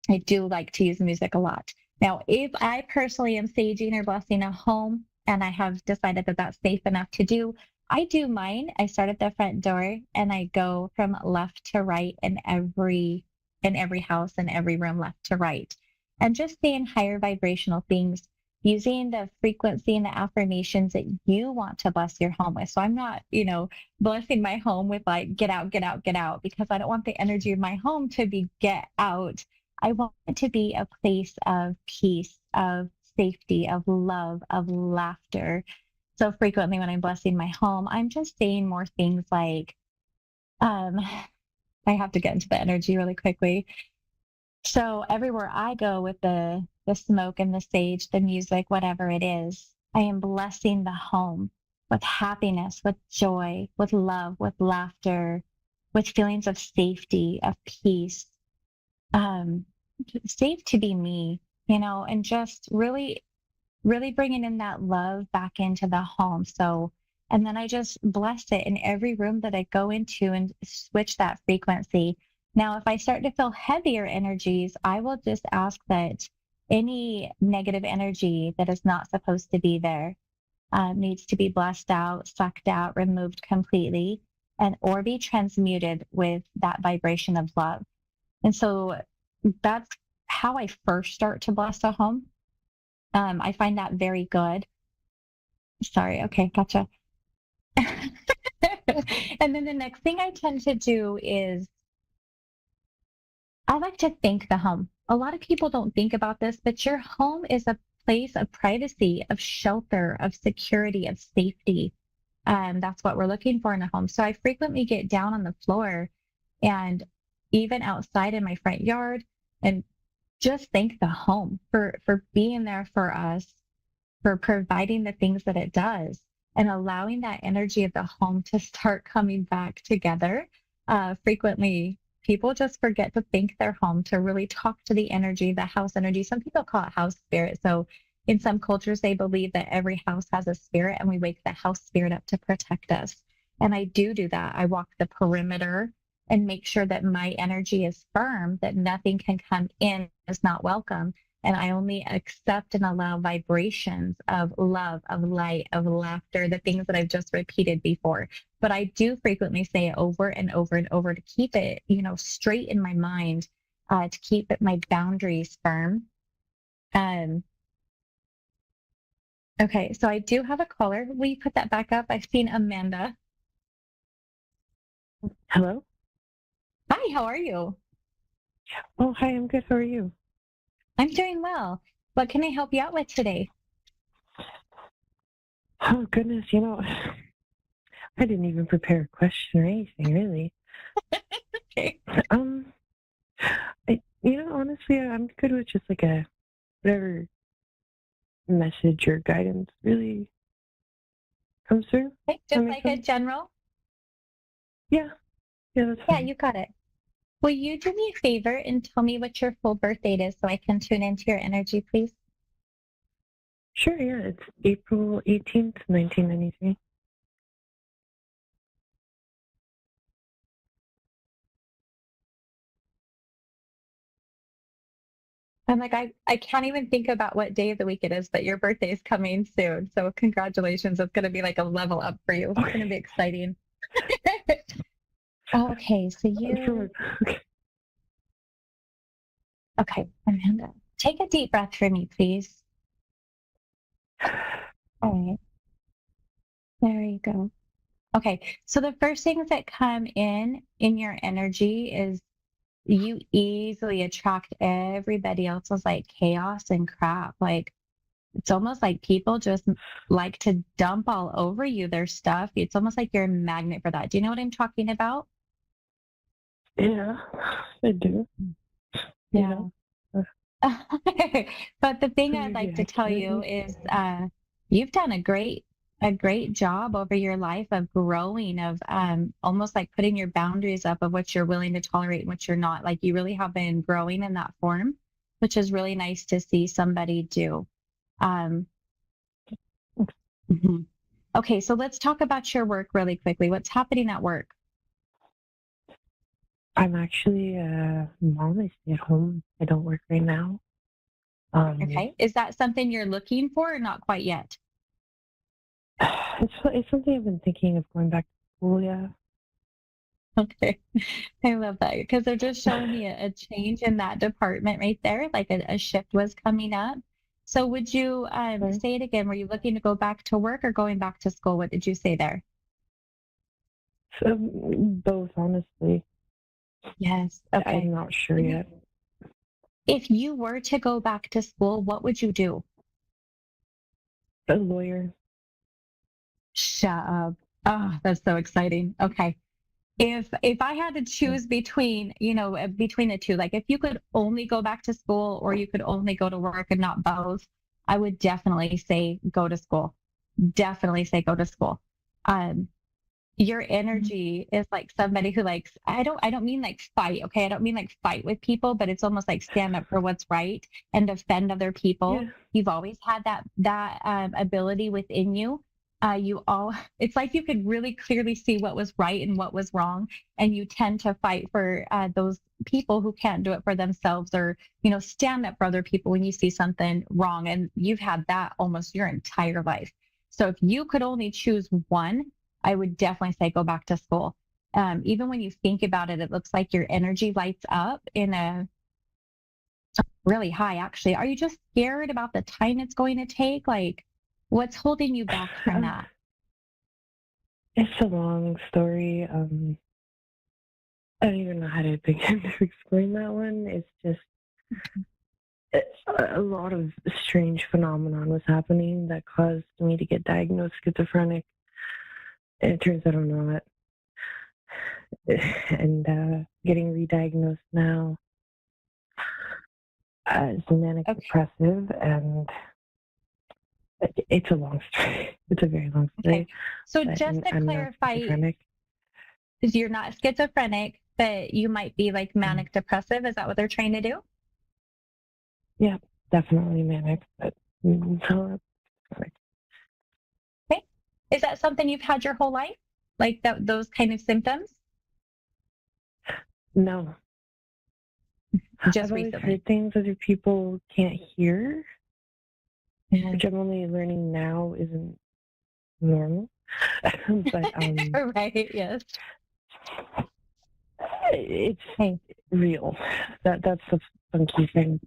I do like to use music a lot. Now, if I personally am saging or blessing a home and I have decided that that's safe enough to do, I do mine. I start at the front door and I go from left to right in every house and every room, left to right, and just saying higher vibrational things, using the frequency and the affirmations that you want to bless your home with. So I'm not, blessing my home with like, get out, get out, get out, because I don't want the energy of my home to be get out. I want it to be a place of peace, of safety, of love, of laughter. So frequently when I'm blessing my home, I'm just saying more things like, I have to get into the energy really quickly. So everywhere I go with the smoke and the sage, the music, whatever it is, I am blessing the home with happiness, with joy, with love, with laughter, with feelings of safety, of peace, safe to be me, and just really, really bringing in that love back into the home. So, and then I just bless it in every room that I go into and switch that frequency. Now, if I start to feel heavier energies, I will just ask that any negative energy that is not supposed to be there needs to be blessed out, sucked out, removed completely, or be transmuted with that vibration of love. And so that's how I first start to bless a home. I find that very good. Sorry. Okay. Gotcha. And then the next thing I tend to do is I like to thank the home. A lot of people don't think about this, but your home is a place of privacy, of shelter, of security, of safety. That's what we're looking for in a home. So I frequently get down on the floor and even outside in my front yard and just thank the home for being there for us, for providing the things that it does, and allowing that energy of the home to start coming back together. Frequently, people just forget to thank their home, to really talk to the energy, the house energy. Some people call it house spirit. So in some cultures, they believe that every house has a spirit and we wake the house spirit up to protect us. And I do that. I walk the perimeter and make sure that my energy is firm, that nothing can come in as not welcome. And I only accept and allow vibrations of love, of light, of laughter, the things that I've just repeated before. But I do frequently say it over and over and over to keep it, straight in my mind, to keep my boundaries firm. Okay, so I do have a caller. Will you put that back up? I've seen Amanda. Hello? Hi, how are you? Oh, hi, I'm good. How are you? I'm doing well. What can I help you out with today? Oh, goodness. I didn't even prepare a question or anything, really. Okay. Honestly, I'm good with just like a whatever message or guidance really comes through. Okay, just like a general. Yeah, that's Yeah, fine. you got it. Will you do me a favor and tell me what your full birth date is so I can tune into your energy, please? Sure, yeah, it's April 18th, 1993. I'm like, I can't even think about what day of the week it is, but your birthday is coming soon. So congratulations. It's going to be like a level up for you. It's going to be exciting. Okay, so you, okay, Amanda, take a deep breath for me, please. All right. There you go. Okay, so the first things that come in your energy is you easily attract everybody else's like chaos and crap. Like it's almost like people just like to dump all over you their stuff. It's almost like you're a magnet for that. Do you know what I'm talking about? Yeah, I do. Yeah. But the thing I'd Maybe like to I tell you is you've done a great job over your life of growing, of almost like putting your boundaries up of what you're willing to tolerate and what you're not. Like you really have been growing in that form, which is really nice to see somebody do. Mhm. Okay, so let's talk about your work really quickly. What's happening at work? I'm actually a mom. I stay at home. I don't work right now. Okay, is that something you're looking for or not quite yet? It's something I've been thinking of going back to school. Yeah. Okay, I love that because they're just showing me a change in that department right there, like a shift was coming up. So would you say it again? Were you looking to go back to work or going back to school? What did you say there? So, both, honestly. Yes. Okay. I'm not sure yet. If you were to go back to school, what would you do? A lawyer. Shut up. Oh, that's so exciting. Okay. If I had to choose between, between the two, like if you could only go back to school or you could only go to work and not both, I would definitely say go to school. Definitely say go to school. Your energy is like somebody who likes, I don't mean like fight, okay? I don't mean like fight with people, but it's almost like stand up for what's right and defend other people. Yeah. You've always had that ability within you. It's like you could really clearly see what was right and what was wrong, and you tend to fight for those people who can't do it for themselves, or stand up for other people when you see something wrong. And you've had that almost your entire life. So if you could only choose one, I would definitely say go back to school. Even when you think about it, it looks like your energy lights up in a really high. Actually, are you just scared about the time it's going to take? Like, what's holding you back from that? It's a long story. I don't even know how to begin to explain that one. It's just a lot of strange phenomenon was happening that caused me to get diagnosed schizophrenic. And it turns out I'm not. And getting re-diagnosed now as manic depressive, and it's a long story. It's a very long story. Okay. So just to clarify, you're not schizophrenic, but you might be like manic depressive. Is that what they're trying to do? Yeah, definitely manic, but not schizophrenic. Okay. Is that something you've had your whole life? Like those kind of symptoms? No. Just I've always recently. heard things other people can't hear, Yeah. which I'm only learning now isn't normal. But right, yes. It's real. That's the funky thing.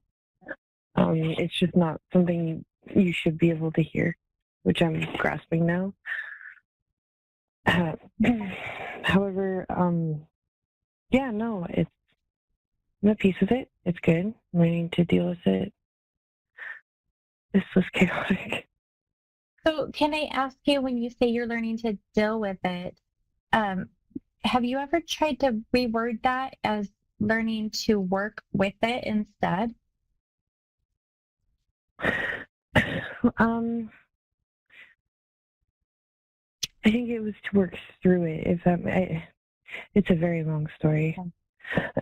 It's just not something you should be able to hear, which I'm grasping now. However, yeah, no, I'm at peace with it. It's good. I'm learning to deal with it. This was chaotic. So can I ask you, when you say you're learning to deal with it, um, have you ever tried to reword that as learning to work with it instead? I think it was to work through it. It's a very long story.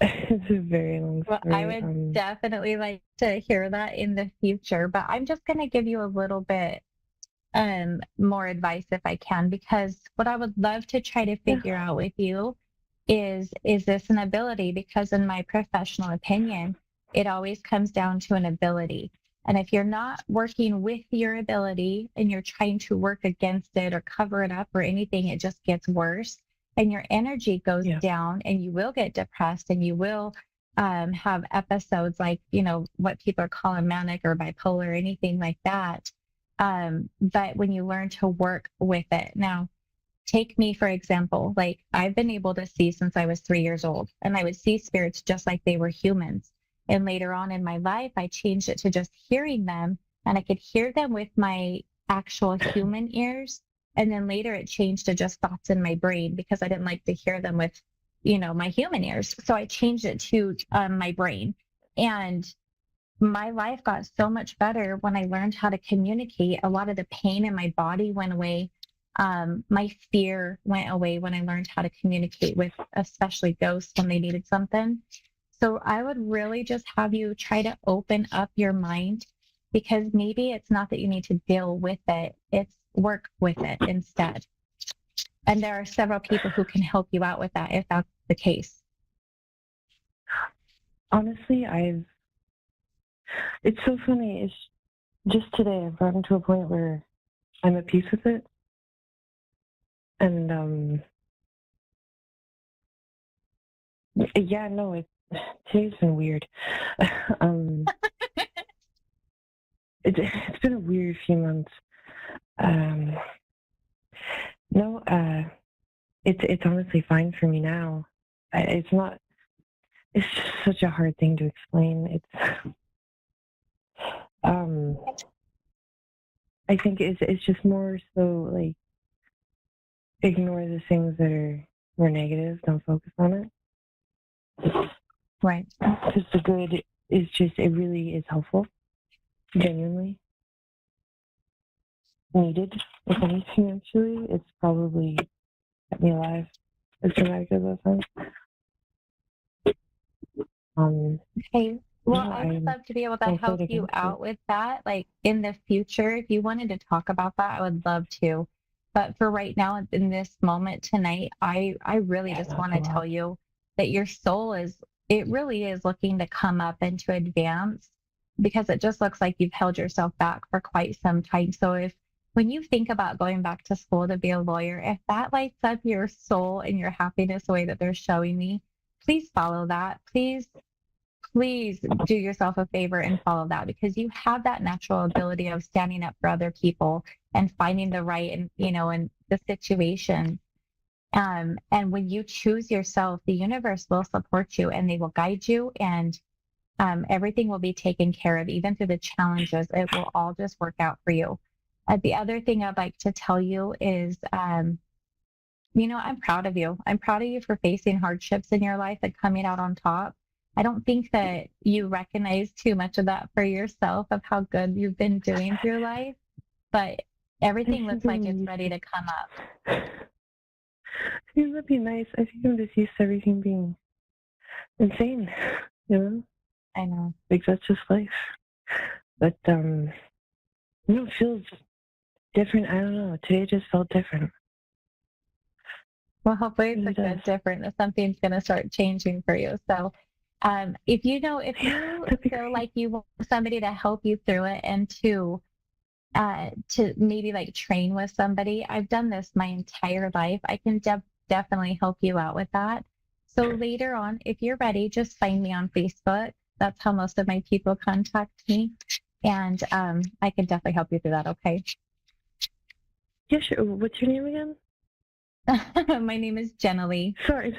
It's a very long Well, story. I would definitely like to hear that in the future, but I'm just going to give you a little bit more advice if I can, because what I would love to try to figure out with you is this an ability? Because in my professional opinion, it always comes down to an ability. And if you're not working with your ability and you're trying to work against it or cover it up or anything, it just gets worse and your energy goes down and you will get depressed and you will have episodes like, you know, what people are calling manic or bipolar or anything like that. But when you learn to work with it. Now, take me, for example, like I've been able to see since I was 3 years old, and I would see spirits just like they were humans. And later on in my life, I changed it to just hearing them, and I could hear them with my actual human ears. And then later it changed to just thoughts in my brain because I didn't like to hear them with, you know, my human ears. So I changed it to my brain. And my life got so much better when I learned how to communicate. A lot of the pain in my body went away. My fear went away when I learned how to communicate with especially ghosts when they needed something. So I would really just have you try to open up your mind, because maybe it's not that you need to deal with it, it's work with it instead. And there are several people who can help you out with that if that's the case. Honestly, it's so funny. It's just today I've gotten to a point where I'm at peace with it. And yeah, no, today's been weird. It's been a weird few months. No, it's honestly fine for me now. It's not. It's just such a hard thing to explain. I think it's just more so like ignore the things that were negative. Don't focus on it. Right. Because the good is just, it really is helpful. Genuinely needed. If anything, actually, it's probably kept me alive. As dramatic as that sounds. Okay. Well, no, I would love to be able to help you out with that. Like in the future, if you wanted to talk about that, I would love to. But for right now, in this moment tonight, I really just want to tell you that your soul it really is looking to come up and to advance, because it just looks like you've held yourself back for quite some time. So when you think about going back to school to be a lawyer, if that lights up your soul and your happiness the way that they're showing me, please follow that. Please do yourself a favor and follow that, because you have that natural ability of standing up for other people and finding the right and, you know, in the situation. And when you choose yourself, the universe will support you and they will guide you, and everything will be taken care of, even through the challenges. It will all just work out for you. The other thing I'd like to tell you is, you know, I'm proud of you. I'm proud of you for facing hardships in your life and coming out on top. I don't think that you recognize too much of that for yourself, of how good you've been doing through life, but everything looks like it's ready to come up. That'd be nice. I think I'm just used to everything being insane, you know? I know. Like, that's just life. But, you know, it feels different. I don't know. Today just felt different. Well, hopefully it's a good different, that something's going to start changing for you. So if you feel like you want somebody to help you through it, and to maybe like train with somebody, I've done this my entire life. I can definitely help you out with that. So later on, if you're ready, just find me on Facebook. That's how most of my people contact me. And I can definitely help you through that, okay? Yeah, sure. What's your name again? My name is Jenna Lee. Sorry.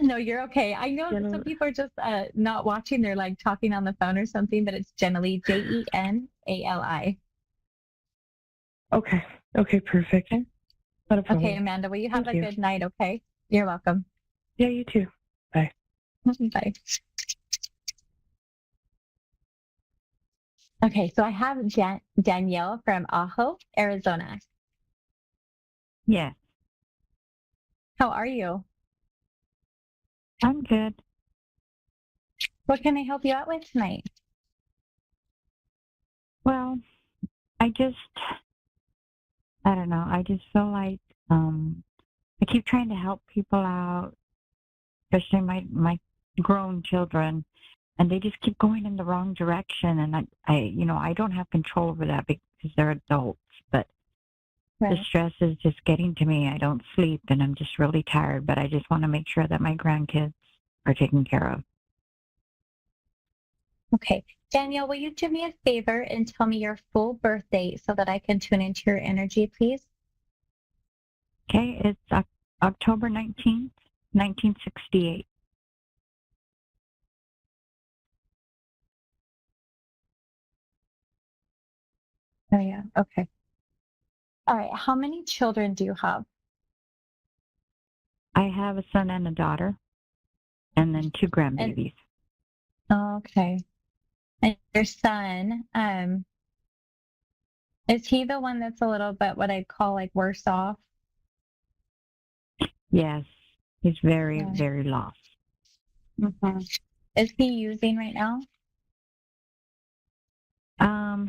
No, you're okay. I know some people are just not watching. They're like talking on the phone or something, but it's Jenna Lee, Jenali. Okay. Okay, perfect. Okay. Not a problem. Okay, Amanda, will you have Thank a you. good night, okay? You're welcome. Yeah, you too. Bye. Bye. Okay, so I have Danielle from Ajo, Arizona. Yes, How are you? I'm good. What can I help you out with tonight? Well, I don't know. I just feel like I keep trying to help people out, especially my grown children, and they just keep going in the wrong direction. And I don't have control over that because they're adults, but the Right. stress is just getting to me. I don't sleep, and I'm just really tired. But I just want to make sure that my grandkids are taken care of. Okay. Danielle, will you do me a favor and tell me your full birth date so that I can tune into your energy, please? Okay, it's October 19th, 1968. Oh, yeah. Okay. All right. How many children do you have? I have a son and a daughter, and then 2 grandbabies. Okay. And your son, is he the one that's a little bit what I'd call like worse off? Yes, he's very, Yeah. very lost. Mm-hmm. Is he using right now?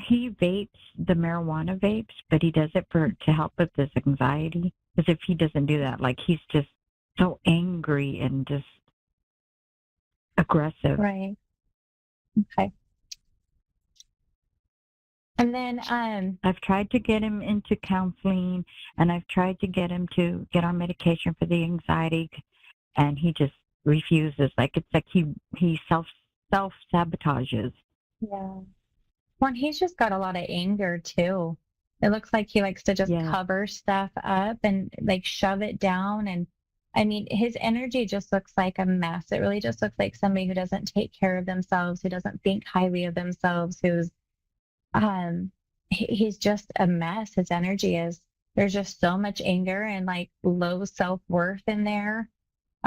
He vapes the marijuana vapes, but he does it to help with his anxiety. Because if he doesn't do that, like he's just so angry and just aggressive. Right. Okay. And then, I've tried to get him into counseling, and I've tried to get him to get on medication for the anxiety, and he just refuses. Like it's like he self sabotages. yeah. Well, and he's just got a lot of anger too. It looks like he likes to just Yeah. cover stuff up and like shove it down. And I mean, his energy just looks like a mess. It really just looks like somebody who doesn't take care of themselves, who doesn't think highly of themselves, who's he's just a mess. His energy is there's just so much anger and like low self-worth in there.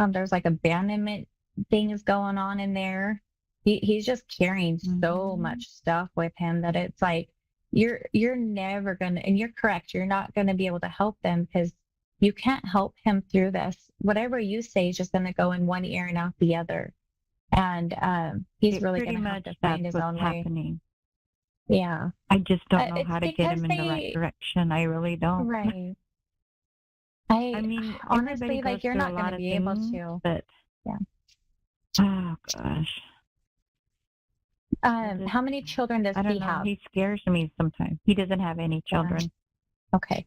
There's like abandonment things going on in there. He's just carrying so much stuff with him that it's like you're never gonna, and you're correct, you're not gonna be able to help them because you can't help him through this. Whatever you say is just gonna go in one ear and out the other. And he's really Pretty gonna have much to that's find his what's own way. happening. Yeah. I just don't know It's how to get him because in the right direction. I really don't. right. I mean, honestly, everybody like goes you're through not a going lot to of be able things, to. but Yeah. oh gosh, How many children does I don't he know. have? He scares me sometimes. He doesn't have any children, Okay.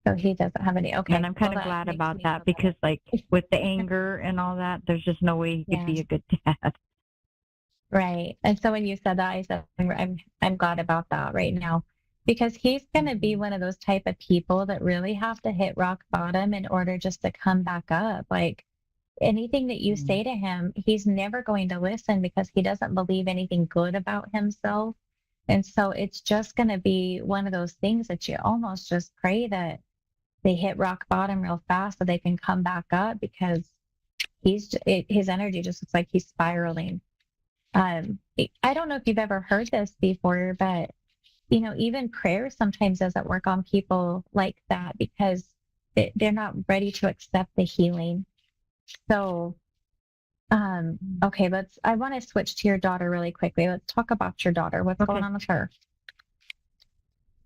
So he doesn't have any. Okay. and I'm kind Well, of that glad makes about me that feel better. because, like, with the anger and all that, there's just no way he could Yeah. be a good dad. Right. And so when you said that, I said I'm glad about that right now because he's going to be one of those type of people that really have to hit rock bottom in order just to come back up. Like anything that you say to him, he's never going to listen because he doesn't believe anything good about himself. And so it's just going to be one of those things that you almost just pray that they hit rock bottom real fast so they can come back up because his energy just looks like he's spiraling. I don't know if you've ever heard this before, but even prayer sometimes doesn't work on people like that because they're not ready to accept the healing. So, okay, I want to switch to your daughter really quickly. Let's talk about your daughter. What's going on with her?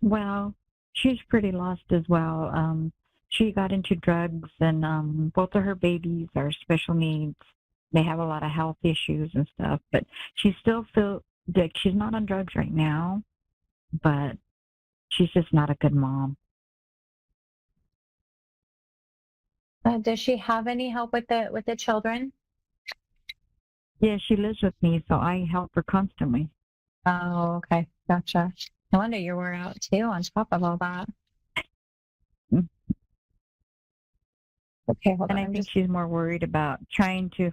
Well, she's pretty lost as well. She got into drugs, and both of her babies are special needs. They have a lot of health issues and stuff, but she still feels like she's not on drugs right now, but she's just not a good mom. Does she have any help with the children? Yeah, she lives with me, so I help her constantly. Oh, okay, gotcha. No wonder you were out too on top of all that. Okay, hold on. And I think she's more worried about trying to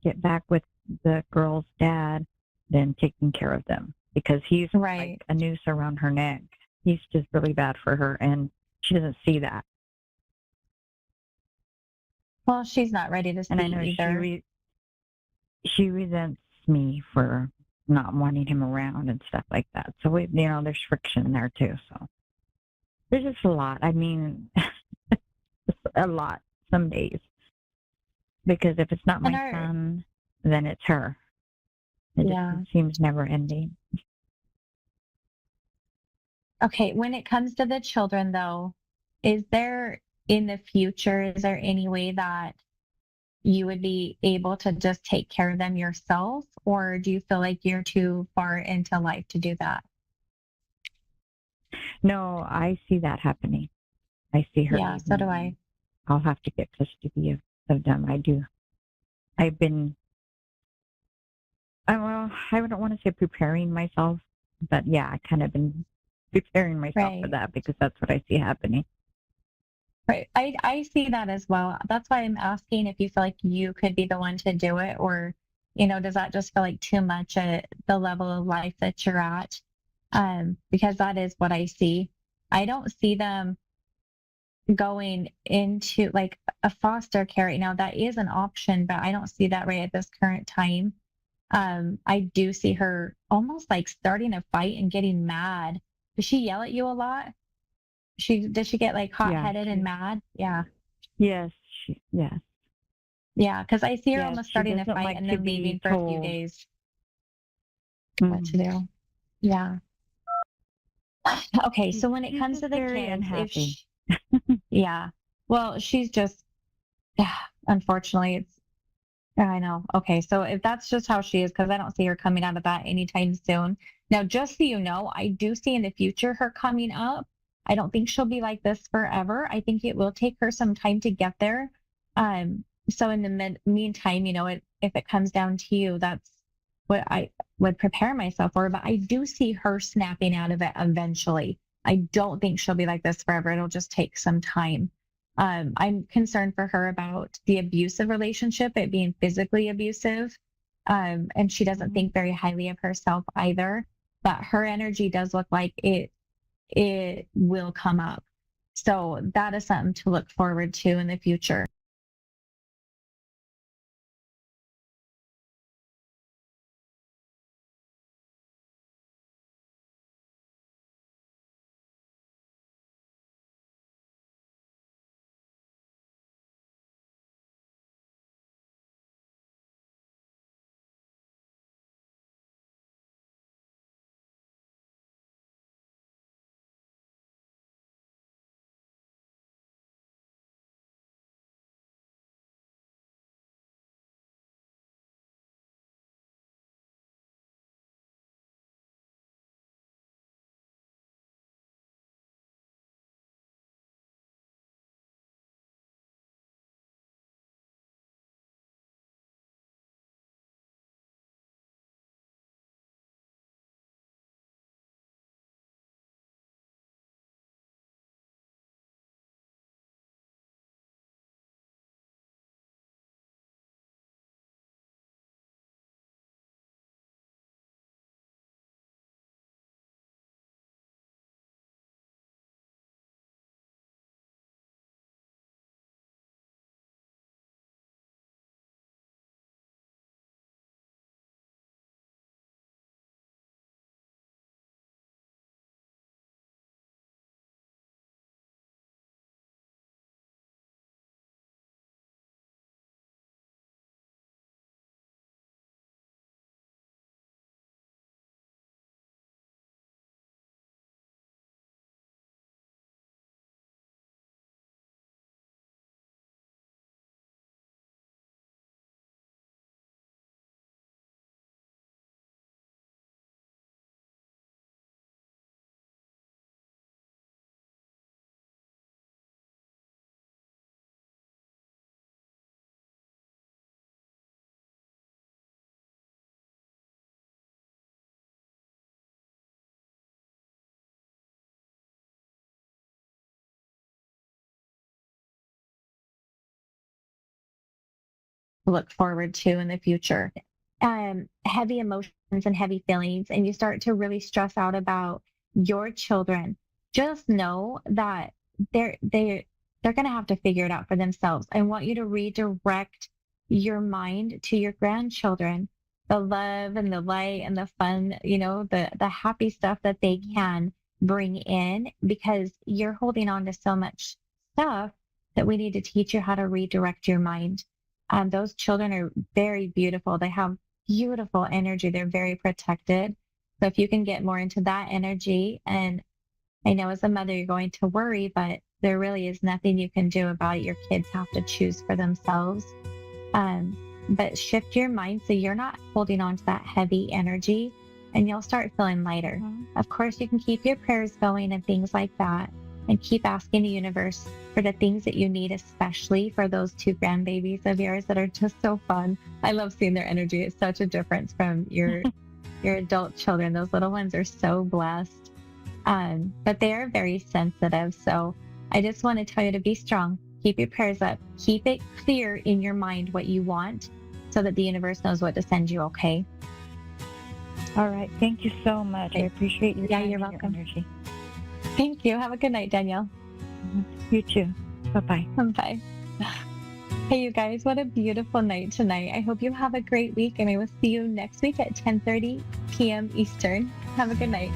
get back with the girl's dad than taking care of them because he's right. like a noose around her neck. he's just really bad for her, and she doesn't see that. Well, she's not ready to see And I know either. she resents me for not wanting him around and stuff like that. So there's friction there too. So there's just a lot. I mean, a lot some days. Because if it's not my son, then it's her. It just seems never ending. Okay, when it comes to the children, though, is there in the future, is there any way that you would be able to just take care of them yourself? Or do you feel like you're too far into life to do that? No, I see that happening. I see her. Yeah, so do I. I'll have to get custody of them. I do. I've been, well, I don't want to say preparing myself, but yeah, I kind of been preparing myself for that because that's what I see happening. Right. I see that as well. That's why I'm asking if you feel like you could be the one to do it, or, does that just feel like too much at the level of life that you're at? Because that is what I see. I don't see them going into like a foster care right now. That is an option, but I don't see that right at this current time. I do see her almost like starting a fight and getting mad. Does she yell at you a lot? Does she get like hot-headed and mad? Yeah. Yes. Yes. Yeah, because I see her almost starting a fight and then leaving for a few days. What to do? Yeah. Okay, so when it comes to the kids, yeah. Well, she's just, unfortunately, I know. Okay, so if that's just how she is, because I don't see her coming out of that anytime soon. Now, just so you know, I do see in the future her coming up. I don't think she'll be like this forever. I think it will take her some time to get there. So in the meantime, if it comes down to you, that's what I would prepare myself for. But I do see her snapping out of it eventually. I don't think she'll be like this forever. It'll just take some time. I'm concerned for her about the abusive relationship, it being physically abusive. And she doesn't think very highly of herself either. But her energy does look like it will come up. So that is something to look forward to in the future. Look forward to in the future. Heavy emotions and heavy feelings, and you start to really stress out about your children. just know that they're going to have to figure it out for themselves. I want you to redirect your mind to your grandchildren, the love and the light and the fun, the happy stuff that they can bring in, because you're holding on to so much stuff that we need to teach you how to redirect your mind. Those children are very beautiful. They have beautiful energy. They're very protected. So if you can get more into that energy, and I know as a mother, you're going to worry, but there really is nothing you can do about it. Your kids have to choose for themselves. But shift your mind so you're not holding on to that heavy energy, and you'll start feeling lighter. Of course, you can keep your prayers going and things like that, and keep asking the universe for the things that you need, especially for those 2 grandbabies of yours that are just so fun. I love seeing their energy. It's such a difference from your adult children. Those little ones are so blessed. But they are very sensitive. So I just want to tell you to be strong. Keep your prayers up. Keep it clear in your mind what you want, so that the universe knows what to send you, okay? All right. Thank you so much. I appreciate your time you're and welcome. your energy. Thank you. Have a good night, Danielle. You too. Bye-bye. Bye. Hey, you guys, what a beautiful night tonight. I hope you have a great week, and I will see you next week at 10:30 p.m. Eastern. Have a good night.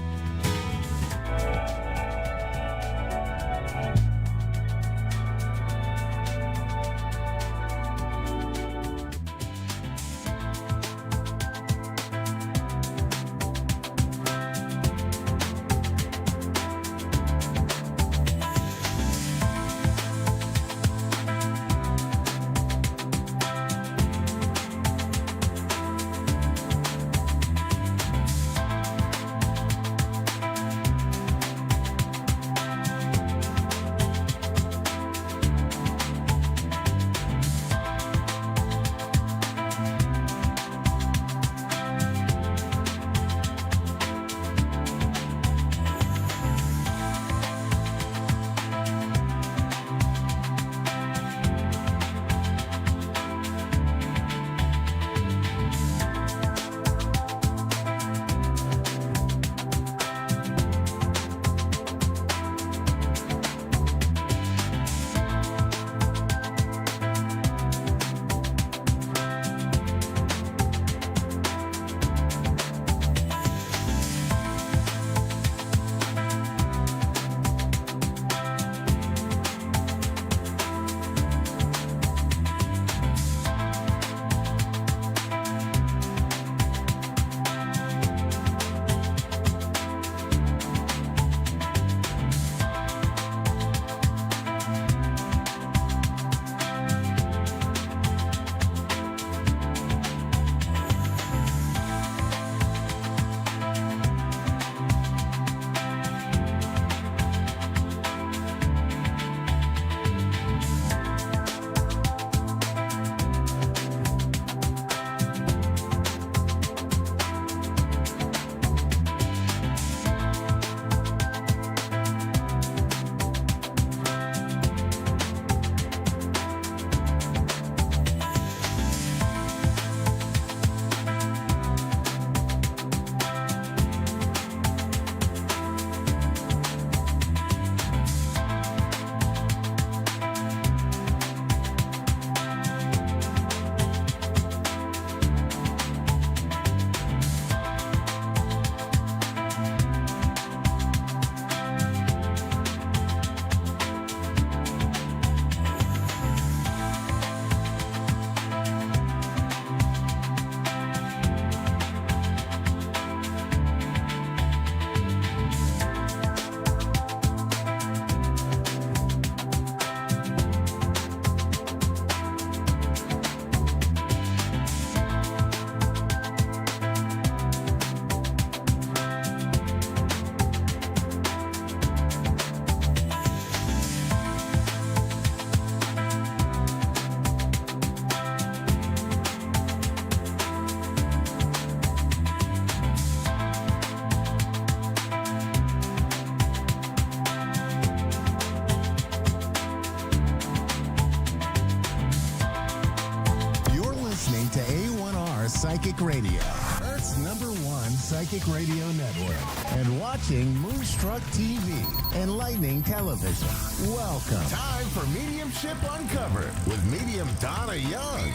Psychic Radio. Earth's #1 psychic radio network, and watching Moonstruck TV and Lightning Television. Welcome. Time for Mediumship Uncovered with Medium Donna Young.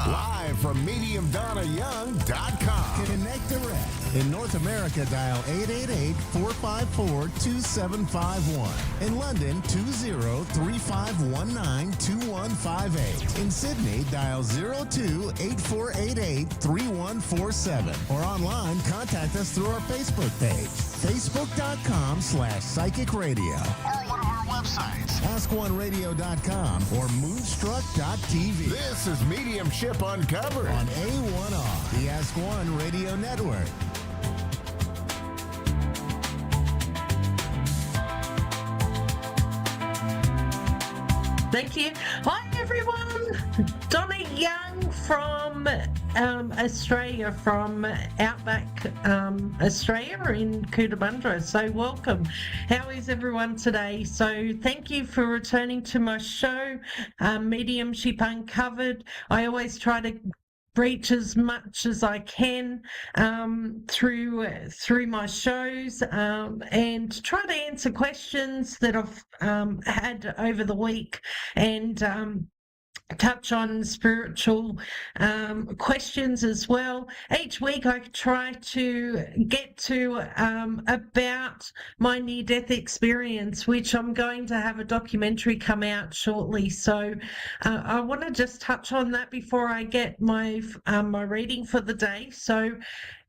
Live from MediumDonnaYoung.com. Connect direct. In North America, dial 888-454-2751. In London, 20-3519-2158. In Sydney, dial 02-8488-3147. Or online, contact us through our Facebook page, facebook.com/psychic radio. Or one of our websites, askoneradio.com or moonstruck.tv. This is Mediumship Uncovered on A1R, the Ask One Radio Network. Thank you. Hi, everyone. Donna Young from Australia, from Outback Australia in Cootabundra. So welcome. How is everyone today? So thank you for returning to my show, Mediumship Uncovered. I always try to reach as much as I can through my shows and try to answer questions that I've had over the week and touch on spiritual questions as well. Each week I try to get to about my near-death experience, which I'm going to have a documentary come out shortly. So I want to just touch on that before I get my my reading for the day. So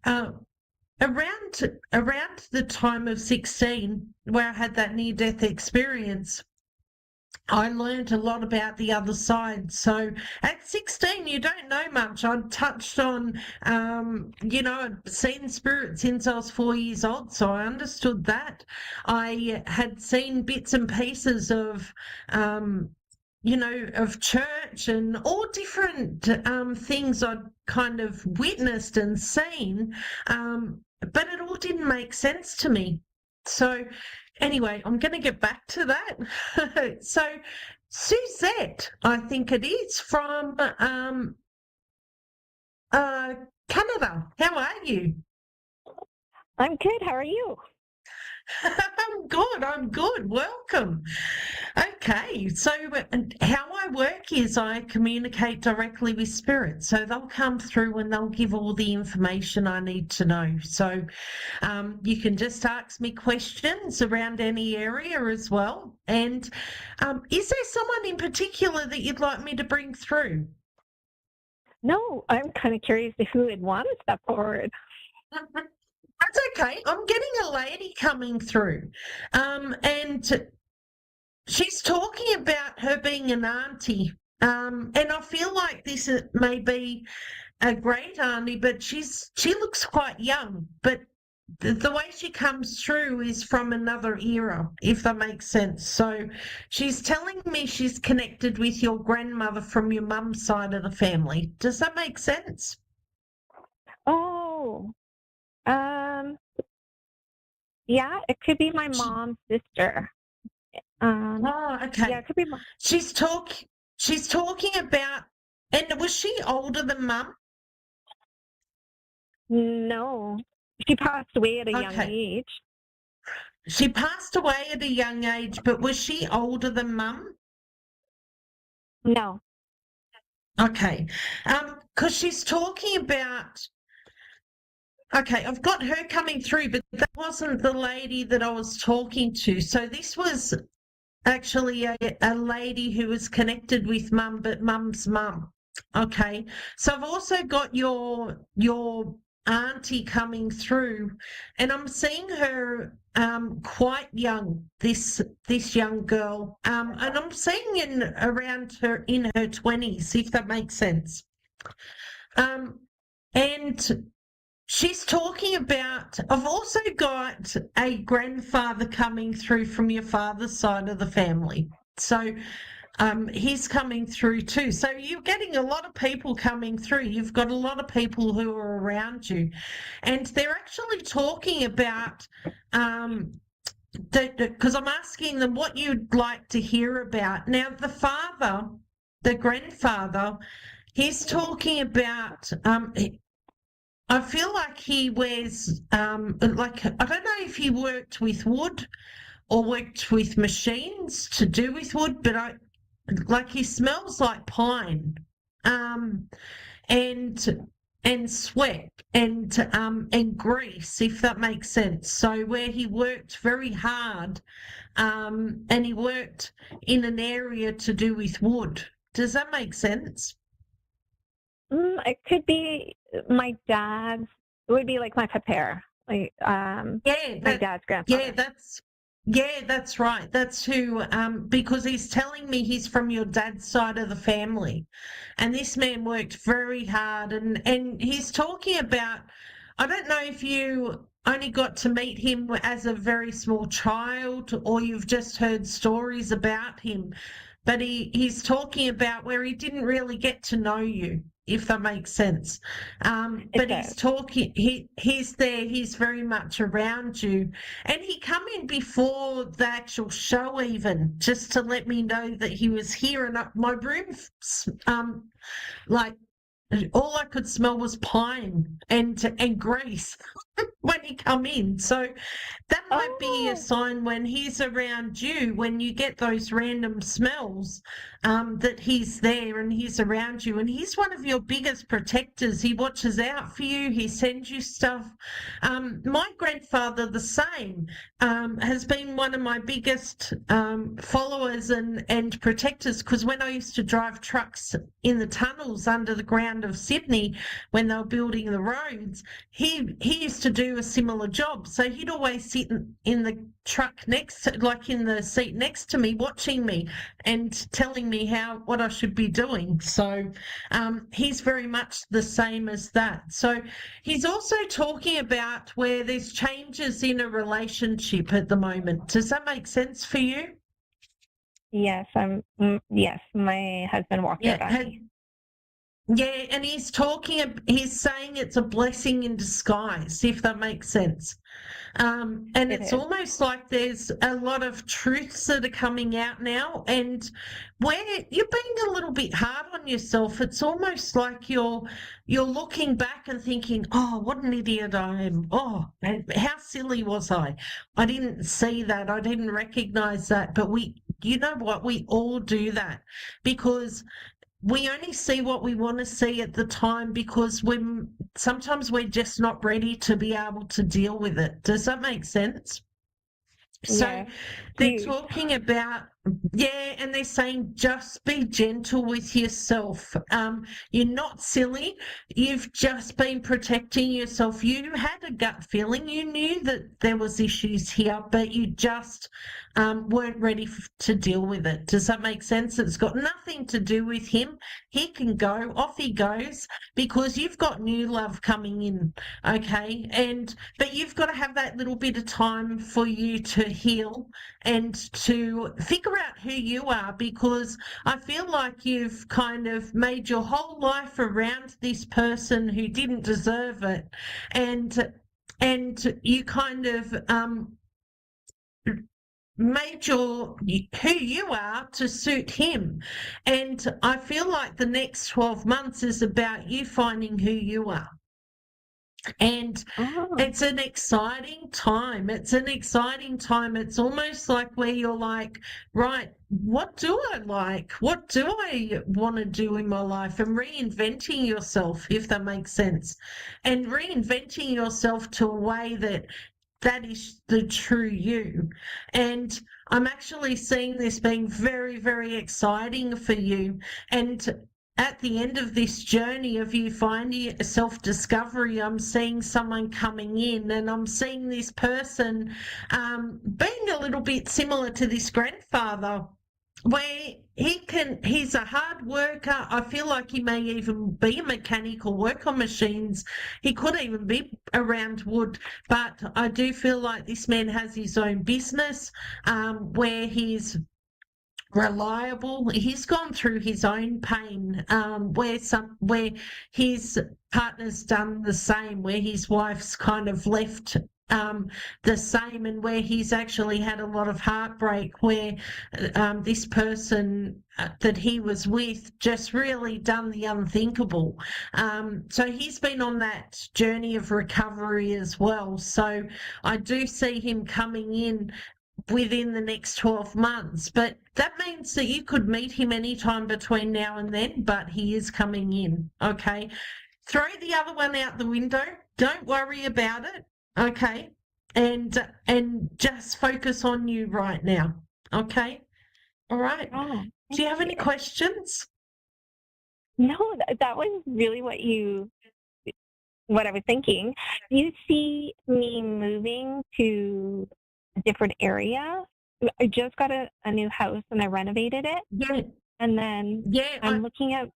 around the time of 16, where I had that near-death experience, I learned a lot about the other side. So at 16, you don't know much. I'd touched on, I'd seen spirit since I was 4 years old, so I understood that. I had seen bits and pieces of, of church and all different things I'd kind of witnessed and seen, but it all didn't make sense to me. So anyway, I'm going to get back to that. So Suzette, I think it is, from Canada. How are you? I'm good. How are you? I'm good. Welcome. Okay, so how I work is I communicate directly with spirit. So they'll come through and they'll give all the information I need to know. So you can just ask me questions around any area as well. And is there someone in particular that you'd like me to bring through? No, I'm kind of curious to who would want to step forward. That's okay. I'm getting a lady coming through, and she's talking about her being an auntie, and I feel like this may be a great auntie, but she looks quite young, but the way she comes through is from another era, if that makes sense. So she's telling me she's connected with your grandmother from your mum's side of the family. Does that make sense? Oh, yeah, it could be my mom's sister. Okay. Yeah, it could be my... She's talking about, and was she older than Mum? No, she passed away at a young age. She passed away at a young age, but was she older than Mum? No. Okay, because she's talking about. Okay, I've got her coming through, but that wasn't the lady that I was talking to. So this was actually a lady who was connected with Mum, but Mum's mum. Okay, so I've also got your auntie coming through, and I'm seeing her quite young. This young girl, and I'm seeing in her 20s, if that makes sense. And she's talking about, I've also got a grandfather coming through from your father's side of the family. So he's coming through too. So you're getting a lot of people coming through. You've got a lot of people who are around you. And they're actually talking about, because I'm asking them what you'd like to hear about. Now, the grandfather, he's talking about, I feel like he wears, like, I don't know if he worked with wood or worked with machines to do with wood, but like he smells like pine, um, and sweat and grease, if that makes sense. So where he worked very hard, and he worked in an area to do with wood. Does that make sense? It could be my dad's. It would be like my papa, like Yeah, my dad's grandfather. that's right. That's who, because he's telling me he's from your dad's side of the family, and this man worked very hard, and he's talking about. I don't know if you only got to meet him as a very small child, or you've just heard stories about him, but he's talking about where he didn't really get to know you, if that makes sense. But he's talking, he's there, he's very much around you. And he come in before the actual show even, just to let me know that he was here. And my room, like, all I could smell was pine and grease when he come in. So that might be a sign when he's around you, when you get those random smells, that he's there and he's around you. And he's one of your biggest protectors. He watches out for you. He sends you stuff. My grandfather, the same, has been one of my biggest followers and protectors, because when I used to drive trucks in the tunnels under the ground of Sydney when they were building the roads, he used to do a similar job. So he'd always sit in the truck like in the seat next to me, watching me and telling me what I should be doing. So he's very much the same as that. So he's also talking about where there's changes in a relationship at the moment. Does that make sense for you? Yes, yes, my husband walked out on me. Yeah, and he's saying it's a blessing in disguise, if that makes sense. And it's almost like there's a lot of truths that are coming out now, and where you're being a little bit hard on yourself, it's almost like you're looking back and thinking, oh, what an idiot I am. Oh, how silly was I? I didn't see that. I didn't recognize that. But you know what? We all do that, because we only see what we want to see at the time, because sometimes we're just not ready to be able to deal with it. Does that make sense? So they're talking about, and they're saying just be gentle with yourself. You're not silly. You've just been protecting yourself. You had a gut feeling. You knew that there was issues here, but you just weren't ready to deal with it. Does that make sense? It's got nothing to do with him. He can go, off he goes, because you've got new love coming in, okay? But you've got to have that little bit of time for you to heal and to figure out who you are, because I feel like you've kind of made your whole life around this person who didn't deserve it, and you kind of made who you are to suit him. And I feel like the next 12 months is about you finding who you are. And it's an exciting time. It's an exciting time. It's almost like where you're like, right, what do I like? What do I want to do in my life? And reinventing yourself, if that makes sense. And reinventing yourself to a way that is the true you. And I'm actually seeing this being very, very exciting for you. And at the end of this journey of you finding self-discovery, I'm seeing someone coming in, and I'm seeing this person being a little bit similar to this grandfather, where he's a hard worker. I feel like he may even be a mechanic or work on machines. He could even be around wood, but I do feel like this man has his own business, where he's reliable. He's gone through his own pain, where his partner's done the same, where his wife's kind of left the same, and where he's actually had a lot of heartbreak, where this person that he was with just really done the unthinkable. So he's been on that journey of recovery as well. So I do see him coming in within the next 12 months, but that means that you could meet him anytime between now and then, but he is coming in. Okay, throw the other one out the window, don't worry about it. Okay, and just focus on you right now. Okay, all right. Oh, Do you have any questions? no, that was really what I was thinking. Do you see me moving to a different area? I just got a new house and I renovated it. Yeah, And then yeah, I'm looking at,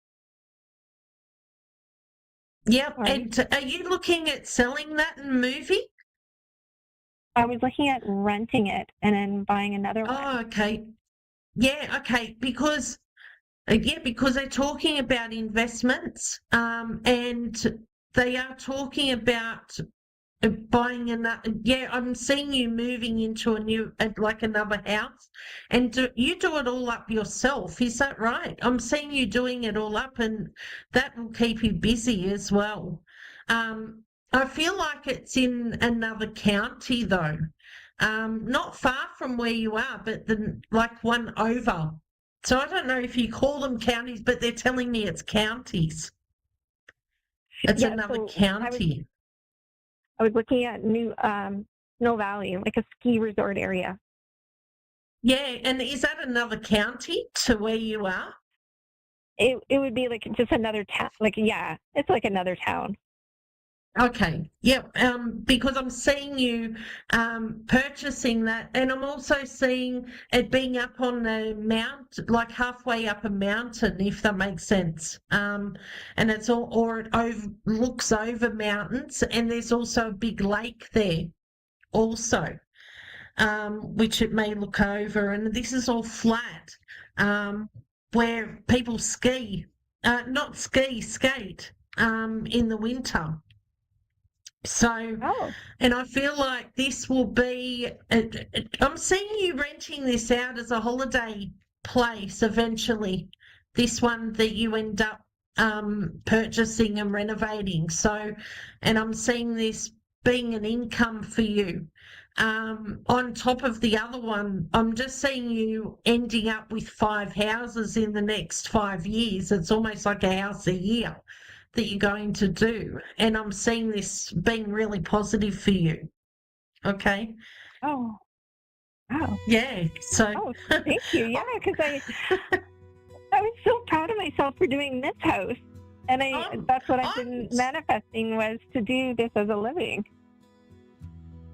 yeah. sorry. And are you looking at selling that and moving? I was looking at renting it and then buying another one. Oh, okay. Yeah, okay. Because they're talking about investments, and they are talking about buying another. Yeah, I'm seeing you moving into a new, like another house, and you do it all up yourself. Is that right? I'm seeing you doing it all up, and that will keep you busy as well. I feel like it's in another county though, not far from where you are, but like one over. So I don't know if you call them counties, but they're telling me it's counties. It's Yeah, another so county. I was looking at new Snow Valley, like a ski resort area. Yeah, and is that another county to where you are? It would be like just another town. Like, yeah, it's like another town. Okay, yep. Because I'm seeing you purchasing that, and I'm also seeing it being up on the mount, like halfway up a mountain, if that makes sense. And it's all, or it looks over mountains, and there's also a big lake there, also, which it may look over, and this is all flat, where people ski, not ski, skate, in the winter. So, and I feel like this will be, I'm seeing you renting this out as a holiday place eventually, this one that you end up purchasing and renovating. So, and I'm seeing this being an income for you. On top of the other one, I'm just seeing you ending up with 5 houses in the next 5 years. It's almost like a house a year that you're going to do, and I'm seeing this being really positive for you. Okay. Oh, wow. Yeah. So. Oh, thank you. Yeah, because I was so proud of myself for doing this house, and that's what I've been manifesting, was to do this as a living.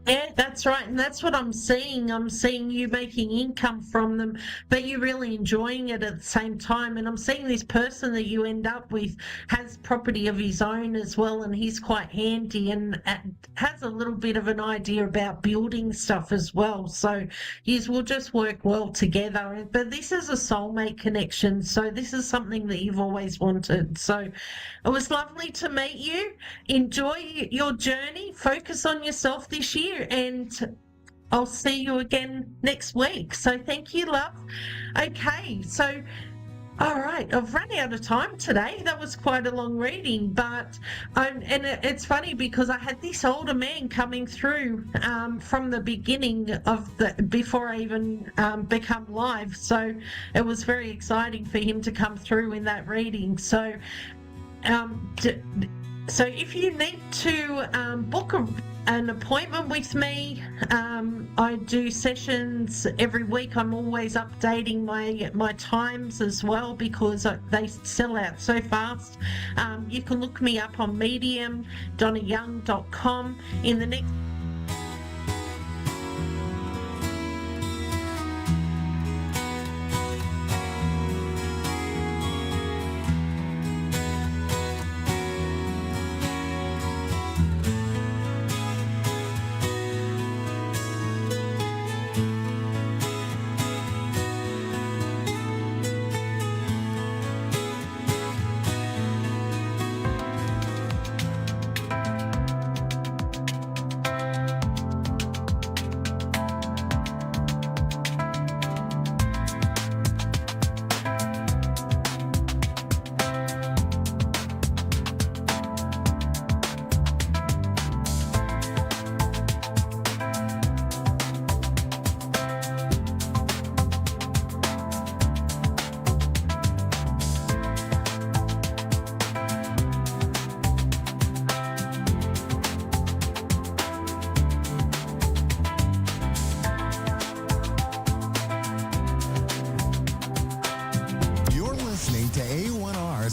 Yeah, that's right. And that's what I'm seeing. I'm seeing you making income from them, but you're really enjoying it at the same time. And I'm seeing this person that you end up with has property of his own as well, and he's quite handy and has a little bit of an idea about building stuff as well. So you will just work well together. But this is a soulmate connection. So this is something that you've always wanted. So it was lovely to meet you. Enjoy your journey. Focus on yourself this year. And I'll see you again next week. So thank you, love. Okay, so all right, I've run out of time today. That was quite a long reading, but it's funny because I had this older man coming through from the beginning of before I even become live. So it was very exciting for him to come through in that reading. So so if you need to book an appointment with me, I do sessions every week. I'm always updating my times as well because they sell out so fast. You can look me up on Medium, donnayoung.com. In the next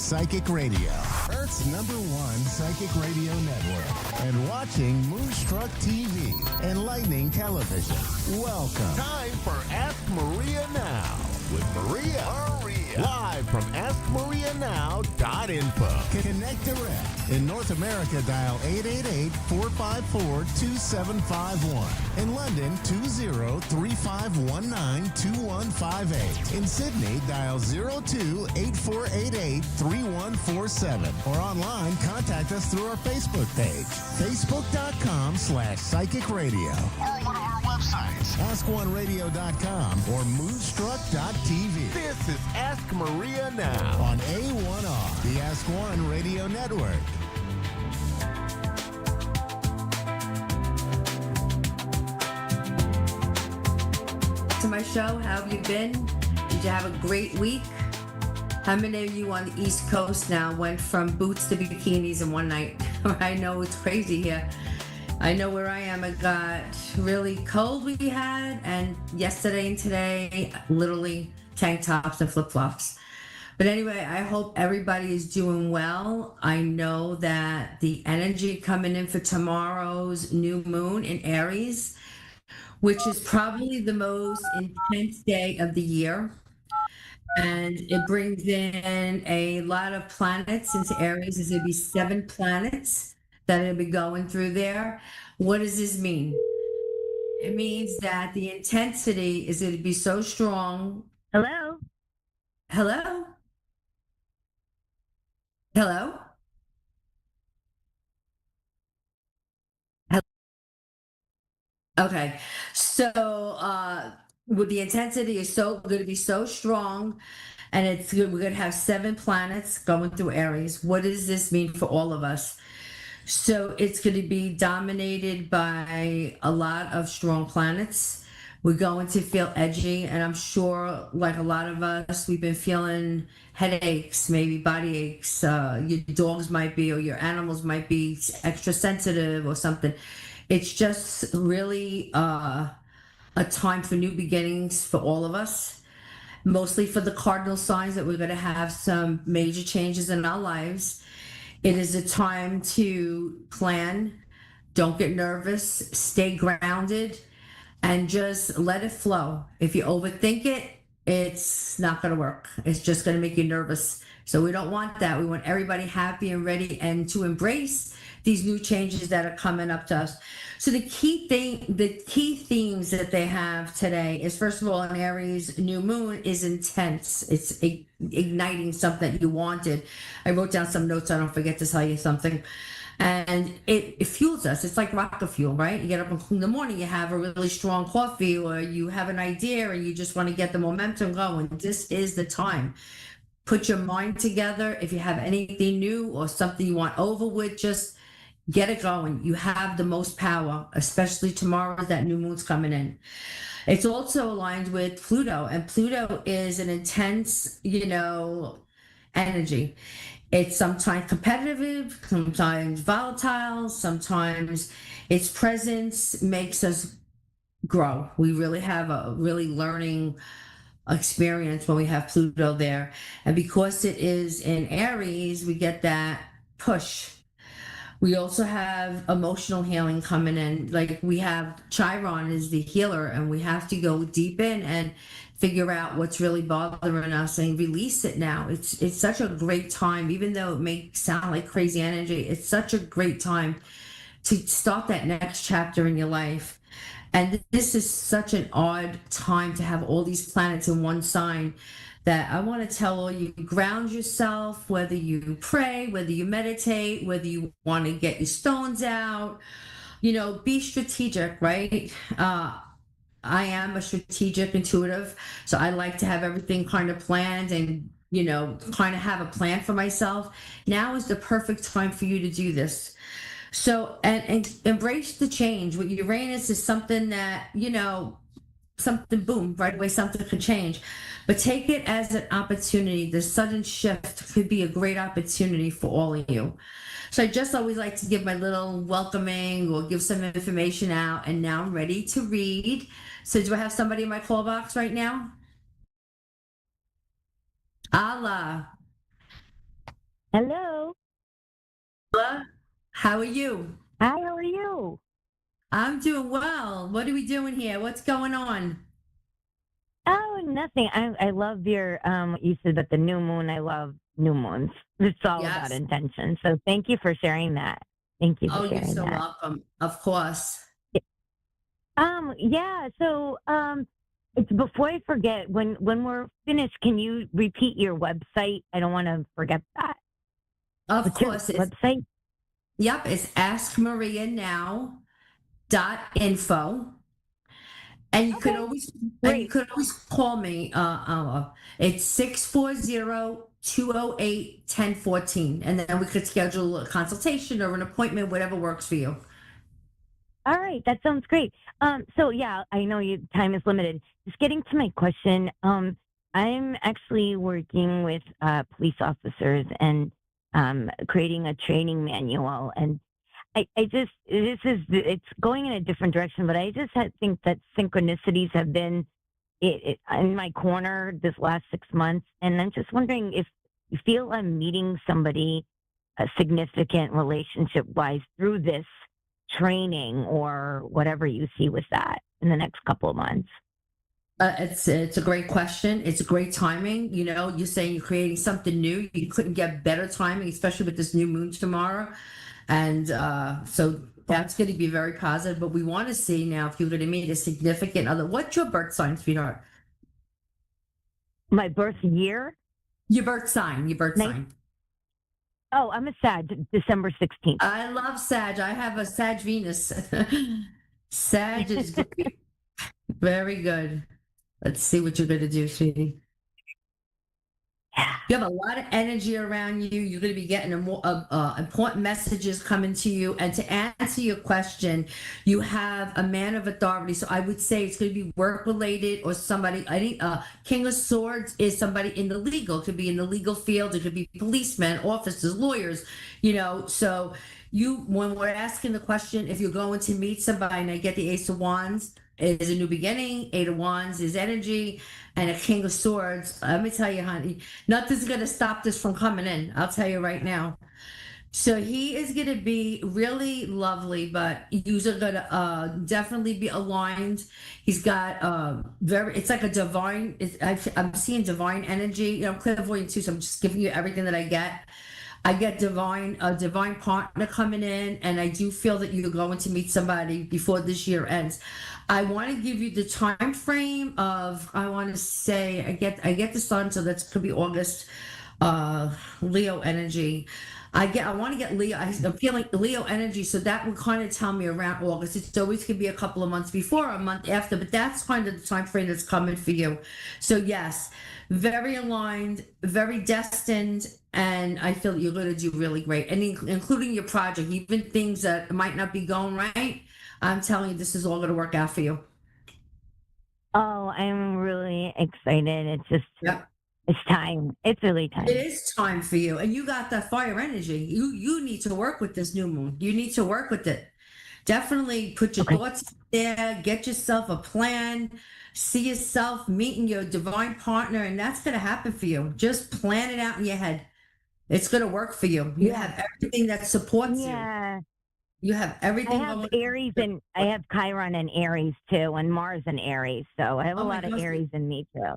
Psychic Radio, Earth's #1 psychic radio network, and watching Moonstruck TV and Lightning Television. Welcome. Time for Ask Maria Now with Maria. Live from AskMariaNow.info. Connect direct. In North America, dial 888-454-2751. In London, 20-3519-2158. In Sydney, dial 02-8488-3147. Or online, contact us through our Facebook page, facebook.com/Psychic Radio. Or one of our websites, AskOneRadio.com or Moonstruck.tv. This is Ask Maria Now on A1R, the Ask One Radio Network. To my show, how have you been? Did you have a great week? How many of you on the East Coast now went from boots to bikinis in one night? I know it's crazy here. I know where I am, it got really cold we had, and yesterday and today, literally tank tops and flip-flops. But anyway, I hope everybody is doing well. I know that the energy coming in for tomorrow's new moon in Aries, which is probably the most intense day of the year. And it brings in a lot of planets into Aries. There's going to be 7 planets that will be going through there. What does this mean? It means that the intensity is going to be so strong. Hello? Hello? Hello? Okay, so with the intensity is so going to be so strong, and we're going to have 7 planets going through Aries. What does this mean for all of us? So it's going to be dominated by a lot of strong planets. We're going to feel edgy, and I'm sure, like a lot of us, we've been feeling headaches, maybe body aches. Your dogs might be, or your animals might be extra sensitive or something. It's just really a time for new beginnings for all of us, mostly for the cardinal signs that we're going to have some major changes in our lives. It is a time to plan, don't get nervous, stay grounded, and just let it flow. If you overthink it, it's not going to work. It's just going to make you nervous. So we don't want that. We want everybody happy and ready and to embrace these new changes that are coming up to us. So the key themes that they have today is, first of all, in Aries, new moon is intense. It's igniting something that you wanted. I wrote down some notes so I don't forget to tell you something. And it fuels us. It's like rocket fuel, right? You get up in the morning, you have a really strong coffee, or you have an idea and you just want to get the momentum going. This is the time. Put your mind together. If you have anything new or something you want over with, just get it going. You have the most power, especially tomorrow that new moon's coming in. It's also aligned with Pluto, and Pluto is an intense, energy. It's sometimes competitive, sometimes volatile, sometimes its presence makes us grow. We really have a really learning experience when we have Pluto there. And because it is in Aries, we get that push. We also have emotional healing coming in. Like we have Chiron is the healer, and we have to go deep in and figure out what's really bothering us and release it now. It's such a great time, even though it may sound like crazy energy. It's such a great time to start that next chapter in your life. And this is such an odd time to have all these planets in one sign, that I want to tell all you, ground yourself, whether you pray, whether you meditate, whether you want to get your stones out, be strategic, right? I am a strategic intuitive, so I like to have everything kind of planned and, kind of have a plan for myself. Now is the perfect time for you to do this. So, and embrace the change. With Uranus is something that, something, boom, right away, something could change. But take it as an opportunity. The sudden shift could be a great opportunity for all of you. So I just always like to give my little welcoming or give some information out. And now I'm ready to read. So do I have somebody in my call box right now? Allah. Hello. Hello. How are you? Hi, how are you? I'm doing well. What are we doing here? What's going on? Oh, nothing. I love your what you said about the new moon. I love new moons. It's all about Yes. intention. So thank you for sharing that. Thank you for Oh, you're sharing so that. welcome. Of course. Yeah, so it's before I forget, when we're finished, can you repeat your website? I don't want to forget that. Of What's your course. website? Yep, it's askmarianow.info. And you could Okay, always great. call me. It's 640-208-1014. And then we could schedule a consultation or an appointment, whatever works for you. All right, that sounds great. So yeah, I know you time is limited. Just getting to my question. I'm actually working with police officers and creating a training manual, and I just it's going in a different direction, but I just think that synchronicities have been in my corner this last 6 months, and I'm just wondering if you feel I'm meeting somebody significant relationship wise through this training or whatever you see with that in the next couple of months. It's a great question. It's a great timing. You know, you're saying you're creating something new. You couldn't get better timing, especially with this new moon tomorrow. And so that's going to be very positive. But we want to see now if you're going to meet a significant other. What's your birth sign, sweetheart? My birth year? Your birth sign. Your birth sign. Oh, I'm a Sag, December 16th. I love Sag. I have a Sag Venus. Sag is great. Very good. Let's see what you're going to do, sweetie. You have a lot of energy around you. You're going to be getting important messages coming to you. And to answer your question, you have a man of authority. So I would say it's going to be work related or somebody. I think King of Swords is somebody in the legal. It could be in the legal field. It could be policemen, officers, lawyers. You know, so when we're asking the question, if you're going to meet somebody, and I get the Ace of Wands is a new beginning, Eight of Wands is energy, and a King of Swords. Let me tell you, honey, nothing's going to stop this from coming in. I'll tell you right now. So he is going to be really lovely, but you are going to definitely be aligned. He's got it's like a divine, I'm seeing divine energy. You know, I'm clairvoyant too, so I'm just giving you everything that I get. I get a divine partner coming in, and I do feel that you're going to meet somebody before this year ends. I want to give you the time frame of, I want to say, I get the sun, so that's could be August, Leo energy. I want to get Leo. I'm feeling Leo energy, so that would kind of tell me around August. It's always could be a couple of months before, a month after, but that's kind of the time frame that's coming for you. So yes, very aligned, very destined, and I feel you're going to do really great, and including your project, even things that might not be going right. I'm telling you, this is all going to work out for you. Oh, I'm really excited. It's just, Yep. It's time. It's really time. It is time for you, and you got that fire energy. You need to work with this new moon. You need to work with it. Definitely put your thoughts there. Get yourself a plan. See yourself meeting your divine partner, and that's going to happen for you. Just plan it out in your head. It's going to work for you. You have everything that supports you. You have everything. I have Aries and I have Chiron and Aries too, and Mars and Aries. So I have a lot of Aries in me too.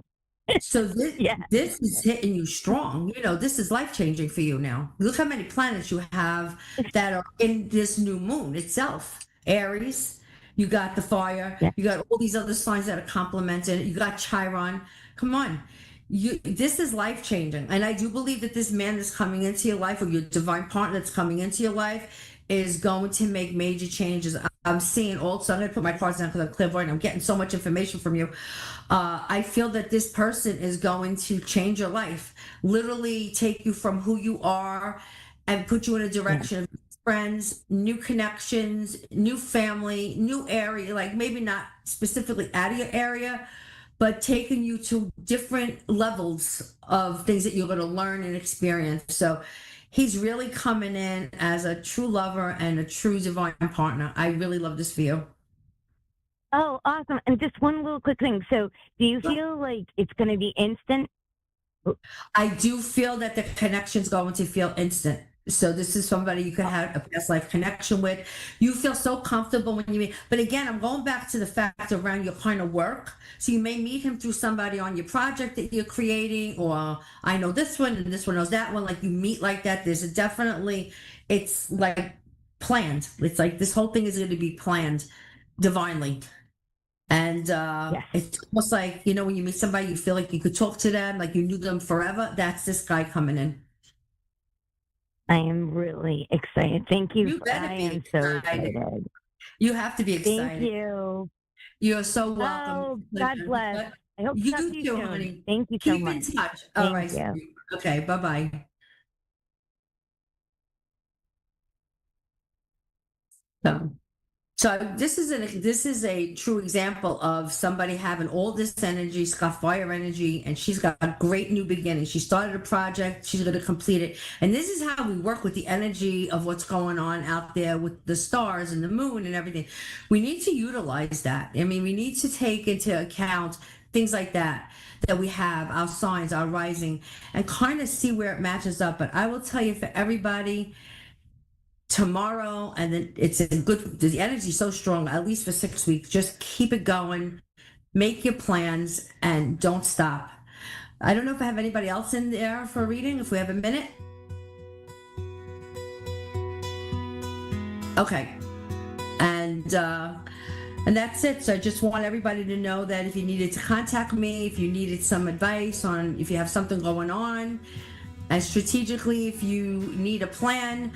So this is hitting you strong. You know, this is life changing for you now. Look how many planets you have that are in this new moon itself. Aries, you got the fire. You got all these other signs that are complemented. You got Chiron. Come on. This is life changing. And I do believe that this man that's coming into your life, or your divine partner that's coming into your life, is going to make major changes. I'm seeing also, I'm going to put my cards down because I'm clairvoyant. I'm getting so much information from you. I feel that this person is going to change your life, literally take you from who you are and put you in a direction of friends, new connections, new family, new area, like maybe not specifically out of your area, but taking you to different levels of things that you're going to learn and experience. So he's really coming in as a true lover and a true divine partner. I really love this for you. Oh, awesome. And just one little quick thing. So do you feel like it's going to be instant? I do feel that the connection's going to feel instant. So this is somebody you could have a past life connection with. You feel so comfortable when you meet. But again, I'm going back to the fact around your kind of work. So you may meet him through somebody on your project that you're creating, or I know this one and this one knows that one. Like you meet like that. There's a definitely, it's like planned. It's like this whole thing is going to be planned divinely. And it's almost like, you know, when you meet somebody, you feel like you could talk to them, like you knew them forever. That's this guy coming in. I am really excited. Thank you. You better I be am so excited. excited. You have to be excited. Thank you. You're so welcome. Oh, God bless. I hope to You talk to too, you soon. honey. Thank you so Keep in much. touch. All right. Thank you. sweetie. Okay. Bye-bye. So this is a true example of somebody having all this energy. She's got fire energy, and she's got a great new beginning. She started a project. She's going to complete it. And this is how we work with the energy of what's going on out there with the stars and the moon and everything. We need to utilize that. I mean, we need to take into account things like that we have, our signs, our rising, and kind of see where it matches up. But I will tell you, for everybody, tomorrow, and then it's a good, the energy is so strong, at least for 6 weeks. Just keep it going, make your plans, and don't stop. I don't know if I have anybody else in there for a reading, if we have a minute. Okay. And that's it. So I just want everybody to know that if you needed to contact me, if you needed some advice on if you have something going on, and strategically, if you need a plan,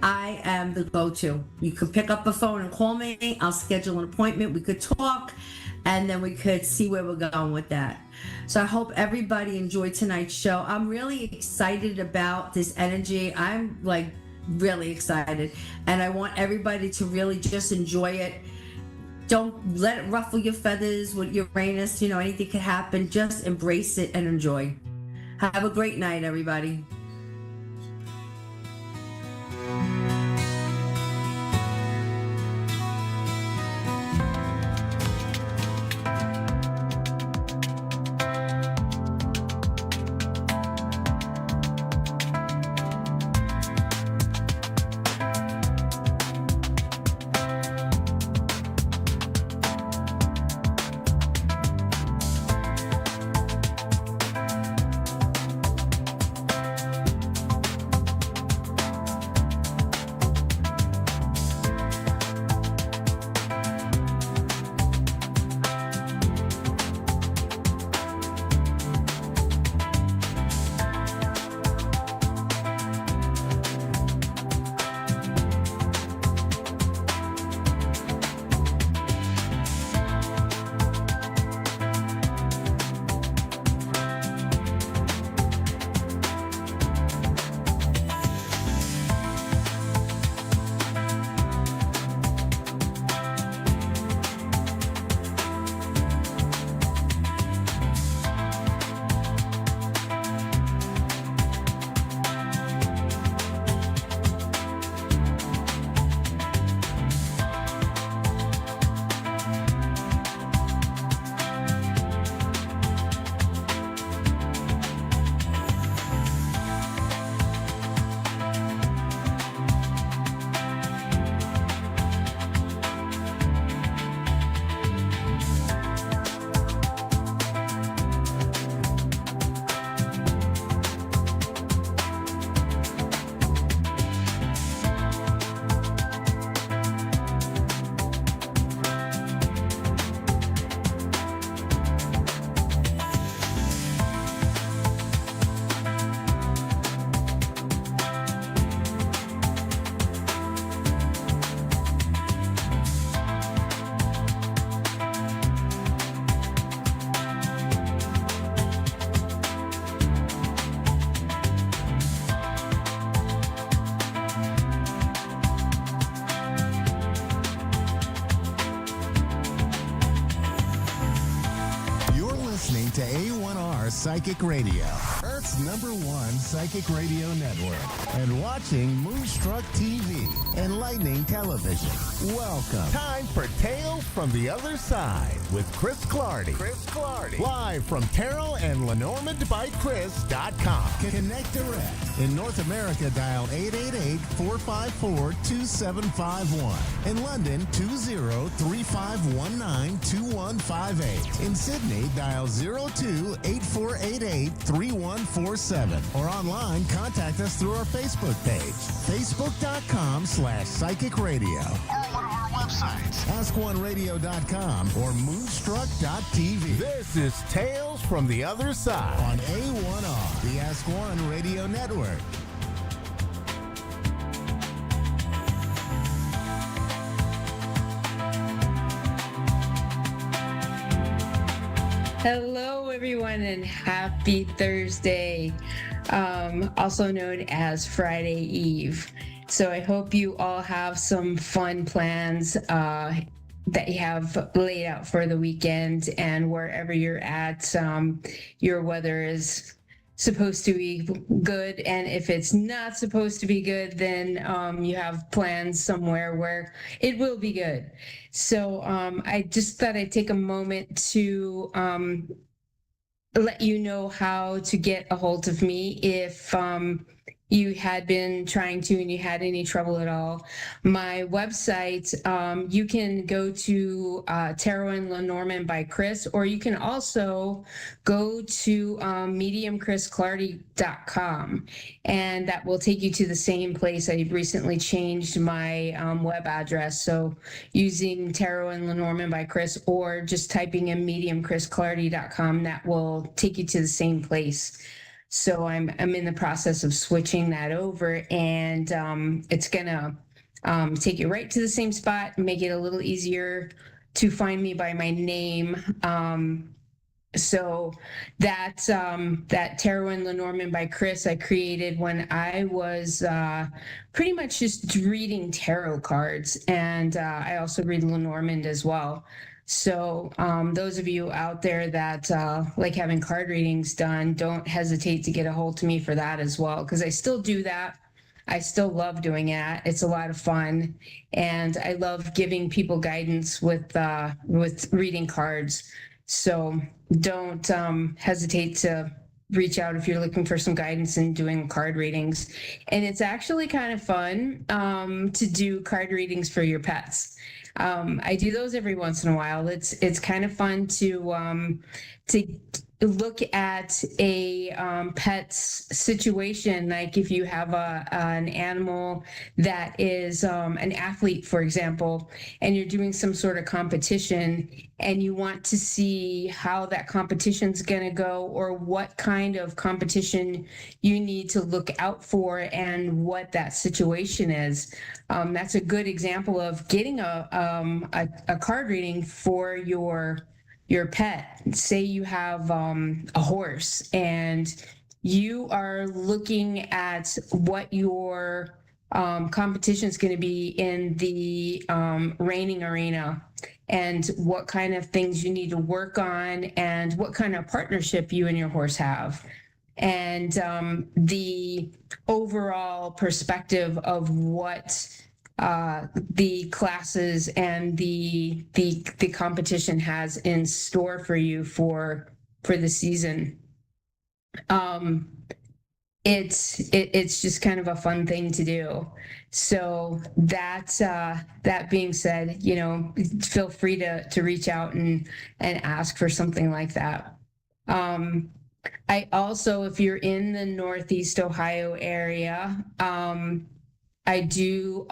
I am the go-to. You could pick up the phone and call me. I'll schedule an appointment. We could talk, and then we could see where we're going with that. So I hope everybody enjoyed tonight's show. I'm really excited about this energy. I'm like really excited, and I want everybody to really just enjoy it. Don't let it ruffle your feathers with Uranus. You know, anything could happen. Just embrace it and enjoy. Have a great night, everybody. To A1R Psychic Radio, Earth's Earth's #1 psychic radio network, and watching Moonstruck TV and Lightning Television. Welcome. Time for Tales from the Other Side with Chris Clardy. Live from Terrell and LenormandByChris.com. Connect direct. In North America, dial 888-454-2751. In London, 20-3519-2158. In Sydney, dial 02-8488-3147. Or online, contact us through our Facebook page, facebook.com/psychic radio. Or one of our websites, askoneradio.com or moonstruck.tv. This is Tales from the Other Side on A1R, the Ask One Radio Network. Hello, everyone, and happy Thursday, also known as Friday Eve. So I hope you all have some fun plans that you have laid out for the weekend, and wherever you're at, your weather is supposed to be good, and if it's not supposed to be good, then you have plans somewhere where it will be good. So I just thought I'd take a moment to let you know how to get a hold of me if you had been trying to and you had any trouble at all. My website, you can go to Tarot and Lenormand by Chris, or you can also go to mediumchrisclardy.com, and that will take you to the same place. I recently changed my web address, so using Tarot and Lenormand by Chris, or just typing in mediumchrisclardy.com, that will take you to the same place. So I'm in the process of switching that over, and it's gonna take you right to the same spot and make it a little easier to find me by my name. So that Tarot and Lenormand by Chris I created when I was pretty much just reading tarot cards, and I also read Lenormand as well. So those of you out there that like having card readings done, don't hesitate to get a hold of me for that as well, because I still do that. I still love doing it. It's a lot of fun, and I love giving people guidance with reading cards. So don't hesitate to reach out if you're looking for some guidance in doing card readings. And it's actually kind of fun to do card readings for your pets. I do those every once in a while. It's kind of fun to look at a pet's situation, like if you have an animal that is an athlete, for example, and you're doing some sort of competition, and you want to see how that competition's going to go, or what kind of competition you need to look out for, and what that situation is. That's a good example of getting a card reading for your pet. Say you have a horse, and you are looking at what your competition is going to be in the reining arena, and what kind of things you need to work on, and what kind of partnership you and your horse have, and the overall perspective of what the classes and the competition has in store for you for the season. It's just kind of a fun thing to do. So that being said, feel free to reach out and ask for something like that. I also, if you're in the Northeast Ohio area, I do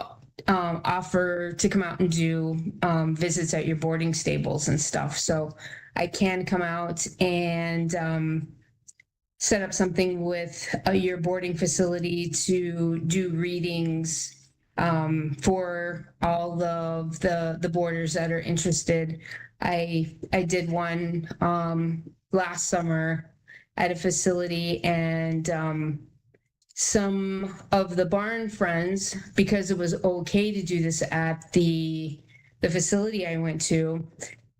offer to come out and do visits at your boarding stables and stuff. So I can come out and set up something with your boarding facility to do readings for all of the boarders that are interested. I did one last summer at a facility, and some of the barn friends, because it was okay to do this at the facility I went to,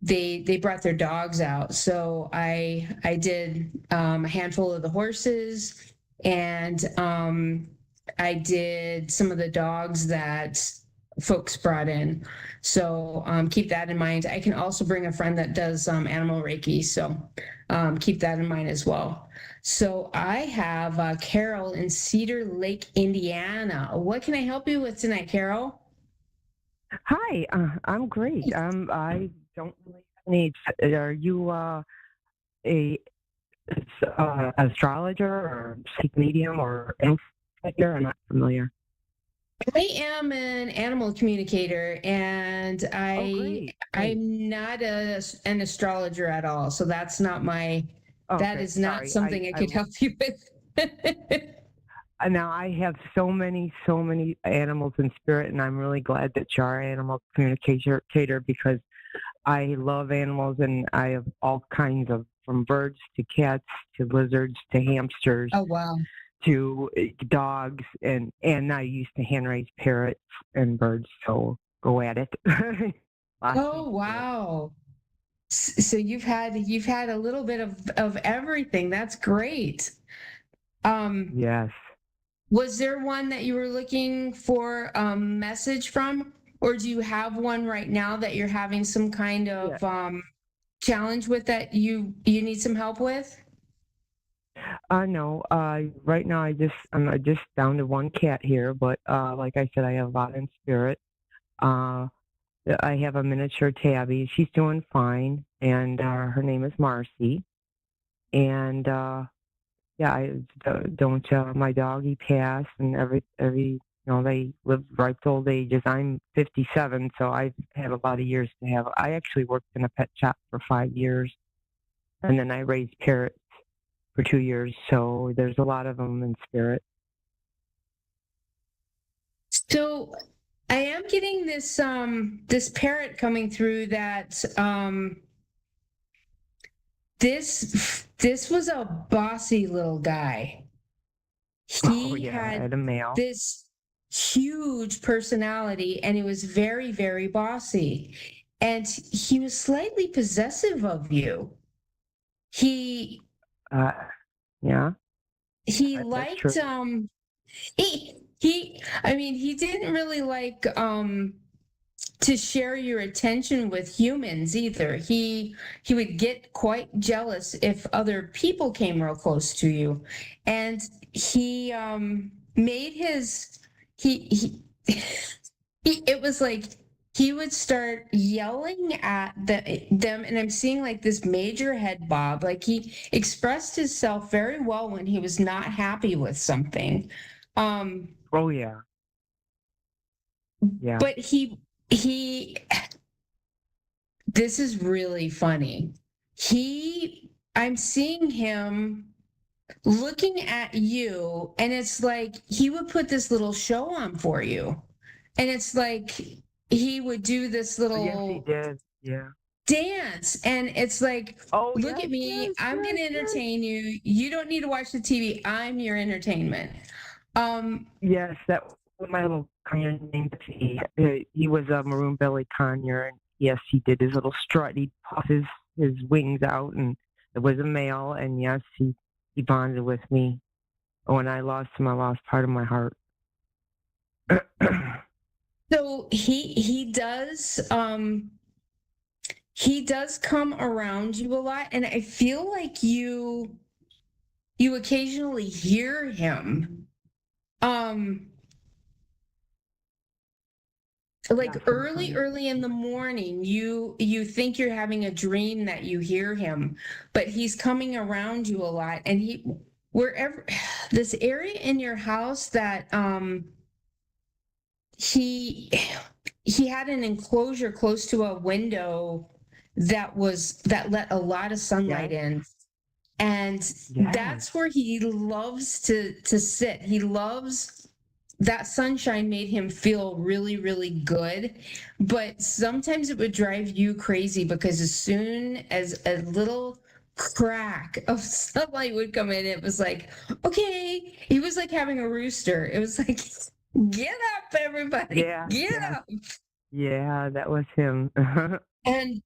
they brought their dogs out. So I did a handful of the horses, and I did some of the dogs that folks brought in. So keep that in mind. I can also bring a friend that does animal Reiki. So keep that in mind as well. So I have Carol in Cedar Lake, Indiana. What can I help you with tonight, Carol? Hi, I'm great. I don't really have any. Are you a astrologer or psychic medium or anything like that? I'm not familiar. I am an animal communicator, and Great. I'm not an astrologer at all. So that's not my. That Okay, is not sorry. something I could help you with. Now I have so many animals in spirit, and I'm really glad that you are an animal communicator because I love animals, and I have all kinds of, from birds to cats to lizards to hamsters Oh, wow. to dogs, and I used to hand raise parrots and birds. So go at it. Lots Oh, of- wow. So you've had a little bit of everything. That's great. Yes. Was there one that you were looking for a message from, or do you have one right now that you're having some kind of challenge with that you need some help with? No. Right now I'm just down to one cat here, but like I said, I have a lot in spirit. I have a miniature tabby. She's doing fine, and her name is Marcy. And yeah, my dog, he passed, and every they live ripe to old ages. I'm 57, so I've had a lot of years to have. I actually worked in a pet shop for 5 years, and then I raised parrots for 2 years. So there's a lot of them in spirit. So I am getting this this parrot coming through that this was a bossy little guy. He had a male. this huge personality, and he was very, very bossy. And he was slightly possessive of you. He Yeah. he That's liked true. he didn't really like to share your attention with humans either. He would get quite jealous if other people came real close to you, and he made his he it was like he would start yelling at them, and I'm seeing like this major head bob. Like, he expressed himself very well when he was not happy with something. Oh yeah. Yeah. But he this is really funny. I'm seeing him looking at you, and it's like he would put this little show on for you. And it's like he would do this little Yes, he did. Yeah. dance, and it's like, Oh, look yes, at me, yes, I'm going to yes, yes. entertain you. You don't need to watch the TV. I'm your entertainment. Yes, that was my little conure named he was a maroon belly conure, and yes, he did his little strut. He'd puff his wings out, and it was a male, and yes, he bonded with me. When I lost him, I lost part of my heart. So he does come around you a lot, and I feel like you occasionally hear him. Like early in the morning, you think you're having a dream that you hear him, but he's coming around you a lot, and wherever this area in your house that he had an enclosure close to a window that let a lot of sunlight in, and that's where he loves to sit. He loves that sunshine. Made him feel really, really good, but sometimes it would drive you crazy because as soon as a little crack of sunlight would come in, it was like, okay, he was like having a rooster. It was like, get up, everybody. Get up. Yeah, that was him. And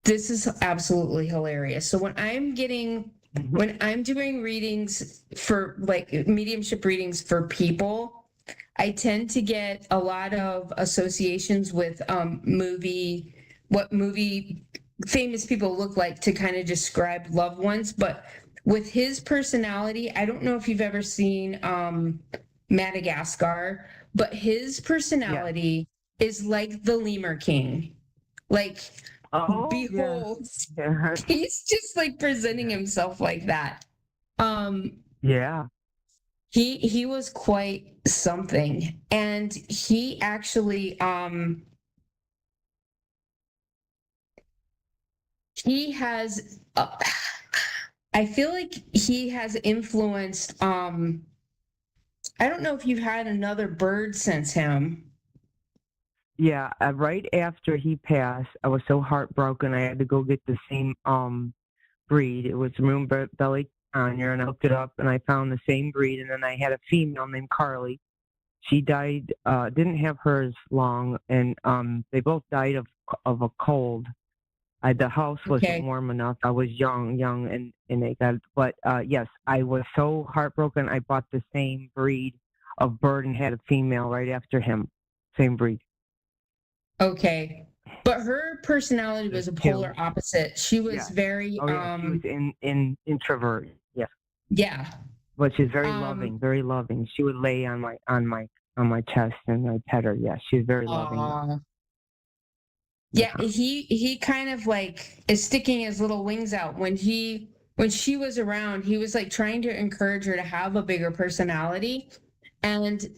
This is absolutely hilarious. So when I'm doing readings for like mediumship readings for people, I tend to get a lot of associations with what movie famous people look like to kind of describe loved ones. But with his personality, I don't know if you've ever seen Madagascar, but his personality is like the Lemur King. Like, behold, he's just like presenting himself like that. He was quite something, and he actually he has I feel like he has influenced I don't know if you've had another bird since him. Yeah, right after he passed, I was so heartbroken. I had to go get the same breed. It was moon-belly conure, and I looked it up, and I found the same breed. And then I had a female named Carly. She died. Didn't have hers long, and they both died of a cold. The house wasn't warm enough. I was young, and they got. But yes, I was so heartbroken. I bought the same breed of bird and had a female right after him. Same breed. Okay, but her personality was a polar opposite. She was very she was in introvert. Yes. Yeah. But she's very loving, very loving. She would lay on my chest and I'd pet her. Yeah, she's very loving. Yeah, he kind of like is sticking his little wings out when she was around. He was like trying to encourage her to have a bigger personality, and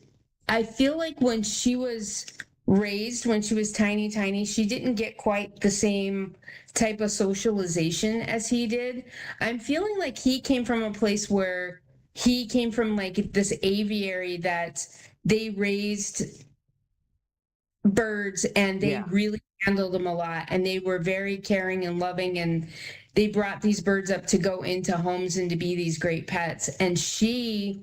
I feel like when she was raised, when she was tiny, she didn't get quite the same type of socialization as he did. I'm feeling like he came from a place where he came from like this aviary that they raised birds and they really handled them a lot, and they were very caring and loving, and they brought these birds up to go into homes and to be these great pets. And she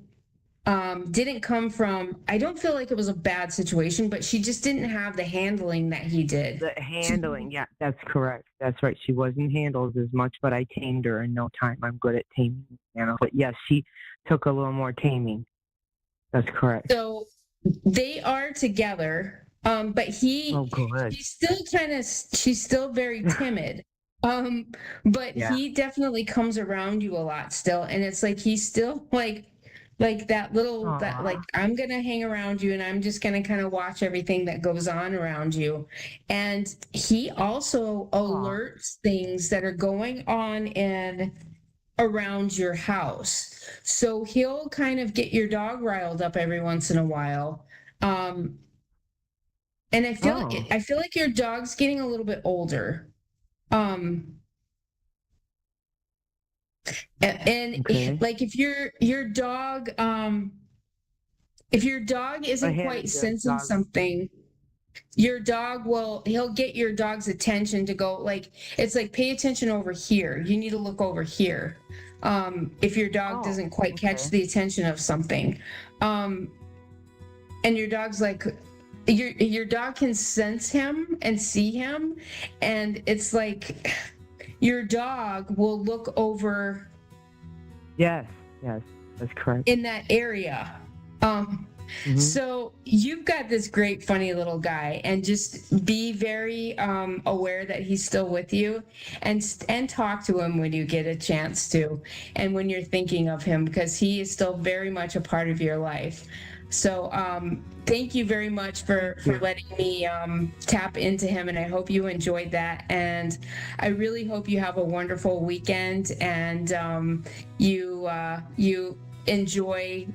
didn't come from, I don't feel like it was a bad situation, but she just didn't have the handling that he did. The handling, yeah, that's correct. That's right. She wasn't handled as much, but I tamed her in no time. I'm good at taming animals. But yes, she took a little more taming. That's correct. So they are together, but she's still very timid. But he definitely comes around you a lot still, and it's like he's still like that little that like I'm gonna hang around you and I'm just gonna kind of watch everything that goes on around you. And he also alerts things that are going on in around your house. So he'll kind of get your dog riled up every once in a while. And I feel like your dog's getting a little bit older. Like if your dog isn't quite sensing something, your dog he'll get your dog's attention to go like, it's like, pay attention over here. You need to look over here. If your dog doesn't quite catch the attention of something. And your dog's like, your dog can sense him and see him. And it's like, your dog will look over. Yes, that's correct. In that area. So you've got this great, funny little guy, and just be very aware that he's still with you, and talk to him when you get a chance to, and when you're thinking of him, because he is still very much a part of your life. So thank you very much for letting me tap into him, and I hope you enjoyed that. And I really hope you have a wonderful weekend, and you enjoy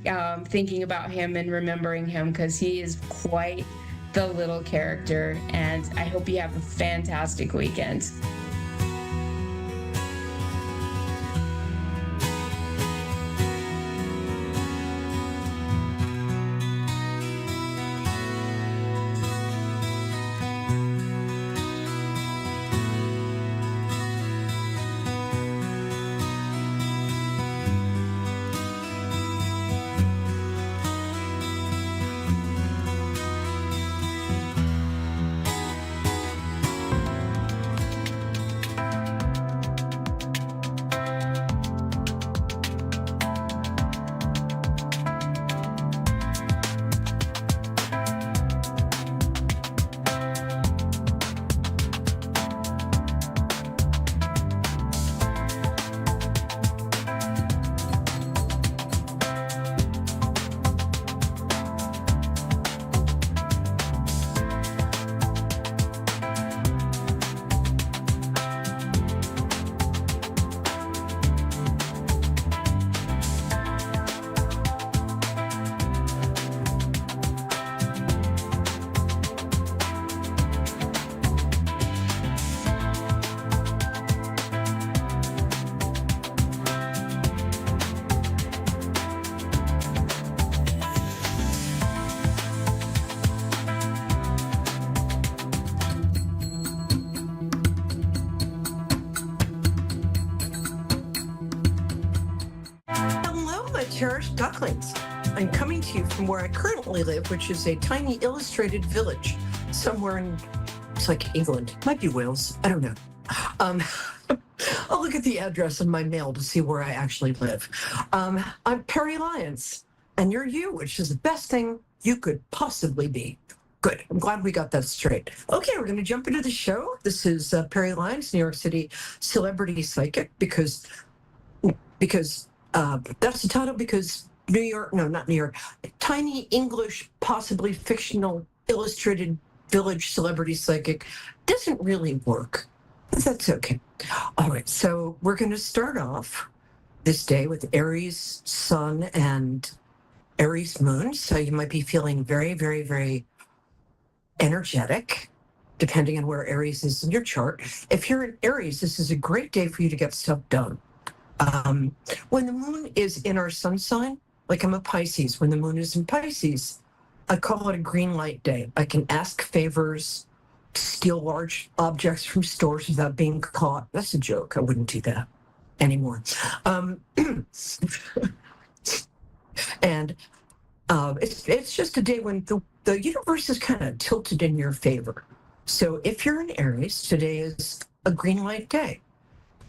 thinking about him and remembering him, because he is quite the little character. And I hope you have a fantastic weekend. ducklings. I'm coming to you from where I currently live, which is a tiny illustrated village somewhere in, it's like England, might be Wales, I don't know. I'll look at the address in my mail to see where I actually live. I'm Perry Lyons, and you're you, which is the best thing you could possibly be. Good. I'm glad we got that straight. Okay, we're going to jump into the show. This is Perry Lyons, New York City celebrity psychic, because that's the title, because New York, no, not New York, tiny English, possibly fictional, illustrated village celebrity psychic doesn't really work. But that's okay. All right, so we're going to start off this day with Aries Sun and Aries Moon. So you might be feeling very, very, very energetic, depending on where Aries is in your chart. If you're in Aries, this is a great day for you to get stuff done. When the moon is in our sun sign, like I'm a Pisces, when the moon is in Pisces, I call it a green light day. I can ask favors, steal large objects from stores without being caught. That's a joke. I wouldn't do that anymore. And it's just a day when the universe is kind of tilted in your favor. So if you're in Aries, today is a green light day.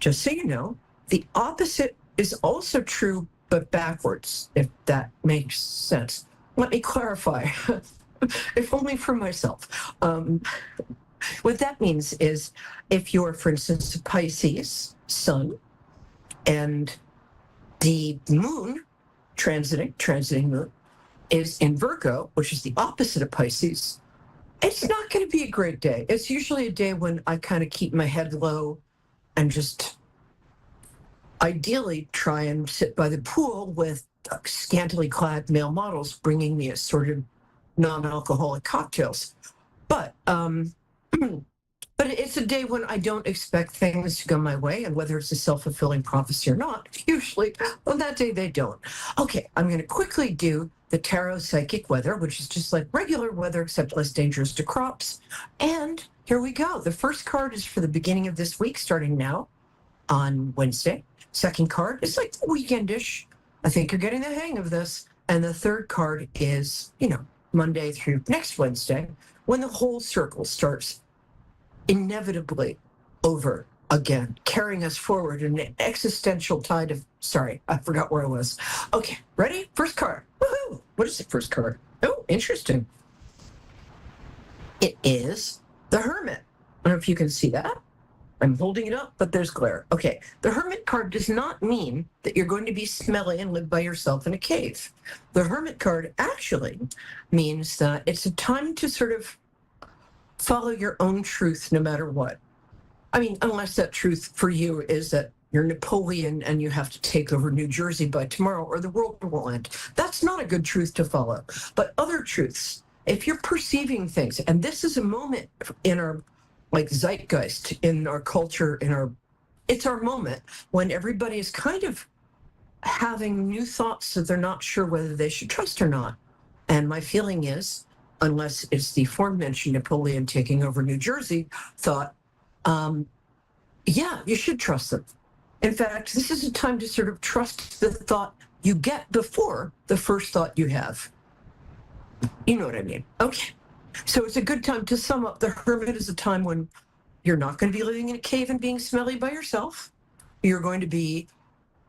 Just so you know, the opposite is also true, but backwards, if that makes sense. Let me clarify, if only for myself. What that means is if you're, for instance, a Pisces sun, and the moon transiting moon is in Virgo, which is the opposite of Pisces, it's not going to be a great day. It's usually a day when I kind of keep my head low and just ideally try and sit by the pool with scantily clad male models bringing me assorted non-alcoholic cocktails. But it's a day when I don't expect things to go my way, and whether it's a self-fulfilling prophecy or not, usually on that day they don't. Okay, I'm going to quickly do the tarot psychic weather, which is just like regular weather except less dangerous to crops. And here we go. The first card is for the beginning of this week, starting now on Wednesday. Second card is like weekendish. I think you're getting the hang of this. And the third card is, Monday through next Wednesday, when the whole circle starts inevitably over again, carrying us forward in an existential tide of, sorry, I forgot where I was. Okay, ready? First card. Woohoo! What is the first card? Oh, interesting. It is the Hermit. I don't know if you can see that. I'm holding it up, but there's glare. Okay, the Hermit card does not mean that you're going to be smelly and live by yourself in a cave. The Hermit card actually means that it's a time to sort of follow your own truth no matter what. I mean, unless that truth for you is that you're Napoleon and you have to take over New Jersey by tomorrow or the world will end. That's not a good truth to follow. But other truths, if you're perceiving things, and this is a moment in our zeitgeist, in our culture, it's our moment when everybody is kind of having new thoughts that they're not sure whether they should trust or not. And my feeling is, unless it's the aforementioned Napoleon taking over New Jersey thought, yeah, you should trust them. In fact, this is a time to sort of trust the thought you get before the first thought you have. You know what I mean? Okay. So it's a good time to sum up. The Hermit is a time when you're not going to be living in a cave and being smelly by yourself. You're going to be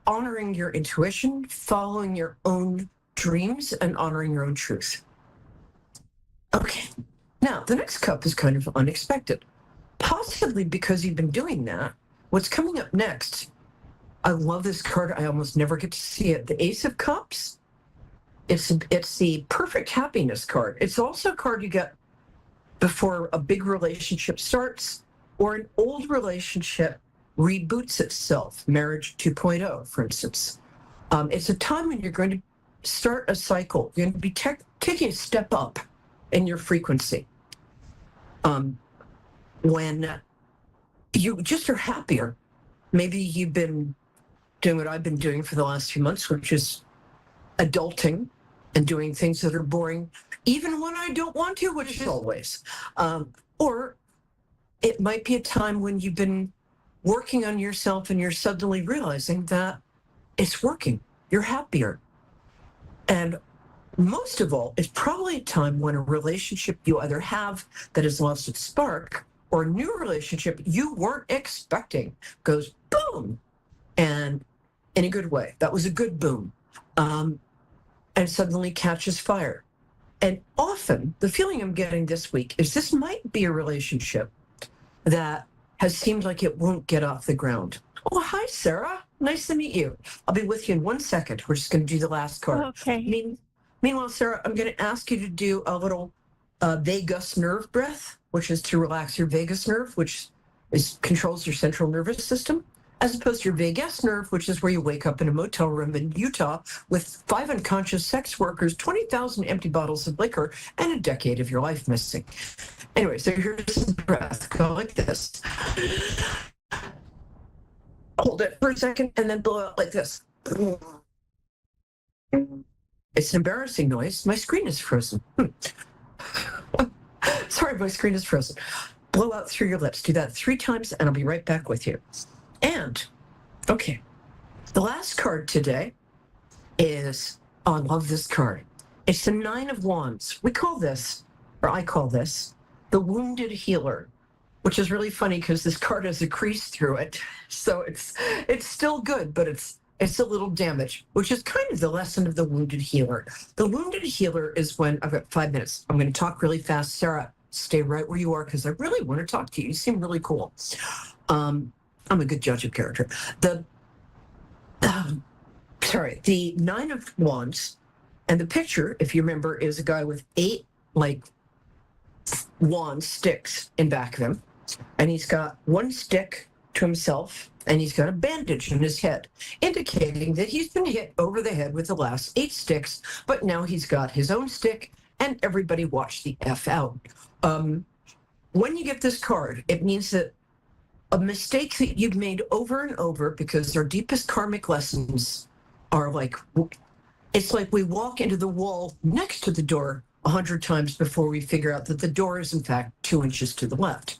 honoring your intuition, following your own dreams, and honoring your own truth. Okay. Now, the next cup is kind of unexpected. Possibly because you've been doing that. What's coming up next, I love this card. I almost never get to see it. The Ace of Cups. It's the perfect happiness card. It's also a card you get before a big relationship starts or an old relationship reboots itself, marriage 2.0, for instance. It's a time when you're going to start a cycle. You're going to be taking a step up in your frequency. When you just are happier. Maybe you've been doing what I've been doing for the last few months, which is adulting and doing things that are boring, even when I don't want to, which is always. Or it might be a time when you've been working on yourself and you're suddenly realizing that it's working. You're happier. And most of all, it's probably a time when a relationship you either have that has lost its spark, or a new relationship you weren't expecting goes boom, and in a good way. That was a good boom, and suddenly catches fire. And often the feeling I'm getting this week is this might be a relationship that has seemed like it won't get off the ground. Oh, hi, Sarah. Nice to meet you. I'll be with you in 1 second. We're just going to do the last card. Okay. Meanwhile, Sarah, I'm going to ask you to do a little vagus nerve breath, which is to relax your vagus nerve, which controls your central nervous system, as opposed to your vagus nerve, which is where you wake up in a motel room in Utah with 5 unconscious sex workers, 20,000 empty bottles of liquor, and a decade of your life missing. Anyway, so here's the breath. Go like this. Hold it for a second and then blow out like this. It's an embarrassing noise. My screen is frozen. Sorry, my screen is frozen. Blow out through your lips. Do that 3 times and I'll be right back with you. And, okay, the last card today is, oh, I love this card. It's the 9 of Wands. We call this, or I call this, the Wounded Healer, which is really funny because this card has a crease through it. So it's still good, but it's a little damaged, which is kind of the lesson of the Wounded Healer. The Wounded Healer is when, I've got 5 minutes. I'm going to talk really fast. Sarah, stay right where you are because I really want to talk to you. You seem really cool. I'm a good judge of character. The 9 of Wands, and the picture, if you remember, is a guy with 8 wand sticks in back of him, and he's got 1 stick to himself, and he's got a bandage in his head, indicating that he's been hit over the head with the last 8 sticks, but now he's got his own stick, and everybody watch the F out. When you get this card, it means that a mistake that you've made over and over, because our deepest karmic lessons are it's like we walk into the wall next to the door 100 times before we figure out that the door is in fact 2 inches to the left.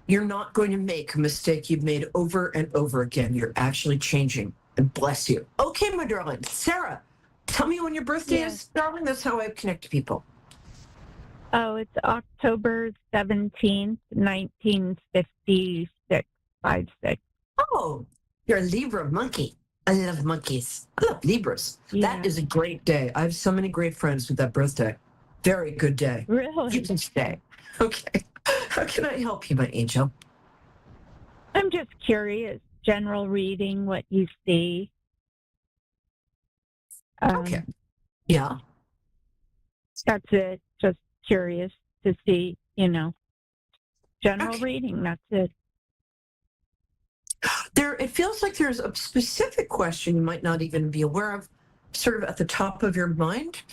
You're not going to make a mistake you've made over and over again. You're actually changing, and bless you. Okay, my darling. Sarah, tell me when your birthday is, darling. That's how I connect to people. Oh, it's October 17th, 1956, 56. Oh, you're a Libra monkey. I love monkeys. I love Libras. Yeah. That is a great day. I have so many great friends with that birthday. Very good day. Really? You can stay. Okay. How can I help you, my angel? I'm just curious, general reading, what you see. Okay. Yeah. That's it. Just curious to see, general reading. That's it. It feels like there's a specific question you might not even be aware of, sort of at the top of your mind.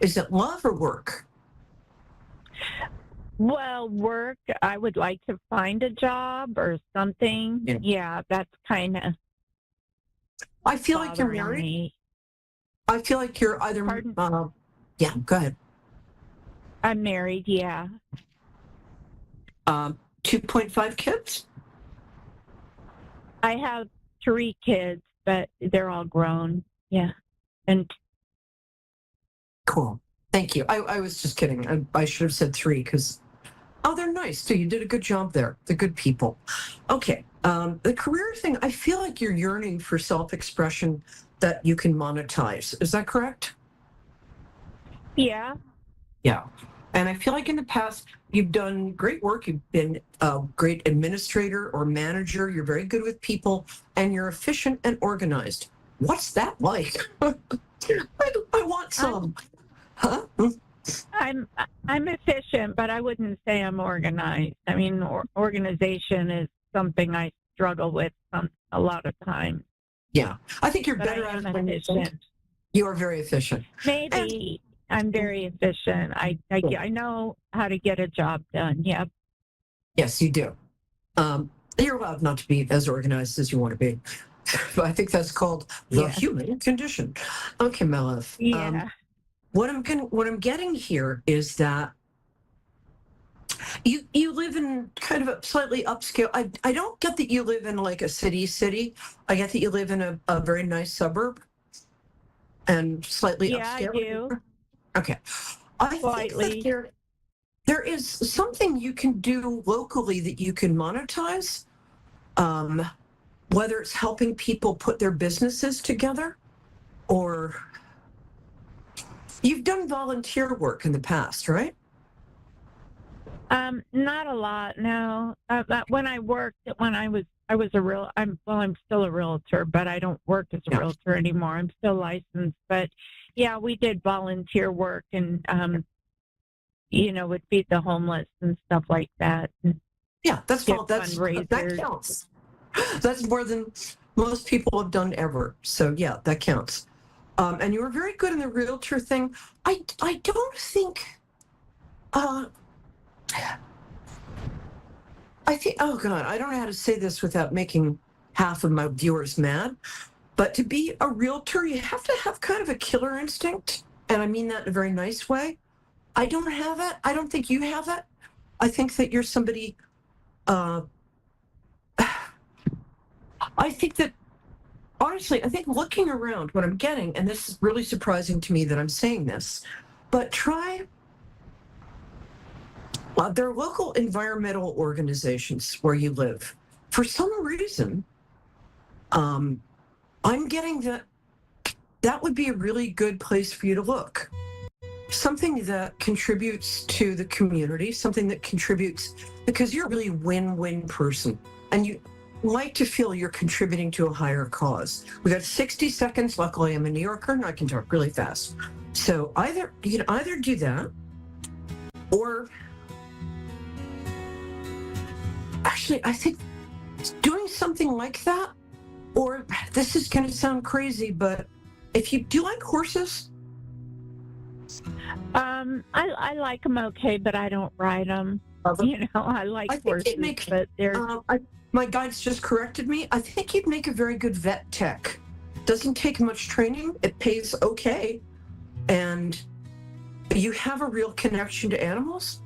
Is it love or work? Well, work, I would like to find a job or something. Yeah, that's kind of. I feel like you're married. Me. I feel like you're either. Yeah, go ahead. I'm married, yeah. 2.5 kids? I have 3 kids, but they're all grown. Yeah. And cool. Thank you. I was just kidding. I should have said 3 because, they're nice too. You did a good job there. They're good people. Okay. The career thing, I feel like you're yearning for self-expression that you can monetize. Is that correct? Yeah. Yeah. And I feel like in the past, you've done great work. You've been a great administrator or manager. You're very good with people, and you're efficient and organized. What's that like? I want some. Huh? I'm efficient, but I wouldn't say I'm organized. I mean, organization is something I struggle with a lot of times. Yeah. I think you're better at it than you think. You are very efficient. Maybe. I'm very efficient. I know how to get a job done. Yep. Yes, you do. You're allowed not to be as organized as you want to be. But I think that's called the human condition. Okay, my love. Yeah. What I'm getting here is that you live in kind of a slightly upscale. I don't get that you live in like a city. I get that you live in a very nice suburb. and slightly Yeah, upscale? I do. Okay. I Slightly. think that there is something you can do locally that you can monetize, whether it's helping people put their businesses together, or you've done volunteer work in the past, right? Not a lot, no. When I was I'm still a realtor, but I don't work as a realtor anymore. I'm still licensed, but yeah, we did volunteer work and, would feed the homeless and stuff like that. Yeah, that fundraisers. counts. That's more than most people have done ever. So yeah, that counts. And you were very good in the realtor thing. I don't think. I think. Oh God, I don't know how to say this without making half of my viewers mad. But to be a realtor, you have to have kind of a killer instinct, and I mean that in a very nice way. I don't have it. I don't think you have it. I think that you're somebody. I think that, honestly, I think looking around, what I'm getting, and this is really surprising to me that I'm saying this, but try, there are local environmental organizations where you live. For some reason, I'm getting that would be a really good place for you to look. Something that contributes to the community, something that contributes, because you're a really win-win person, and you like to feel you're contributing to a higher cause. We got 60 seconds. Luckily, I'm a New Yorker and I can talk really fast. So you can either do that, or actually, I think doing something like that, or this is going to sound crazy, but if you do like horses. I like them okay, but I don't ride them. I like horses, but they're. My guides just corrected me. I think you'd make a very good vet tech. Doesn't take much training. It pays okay, and you have a real connection to animals,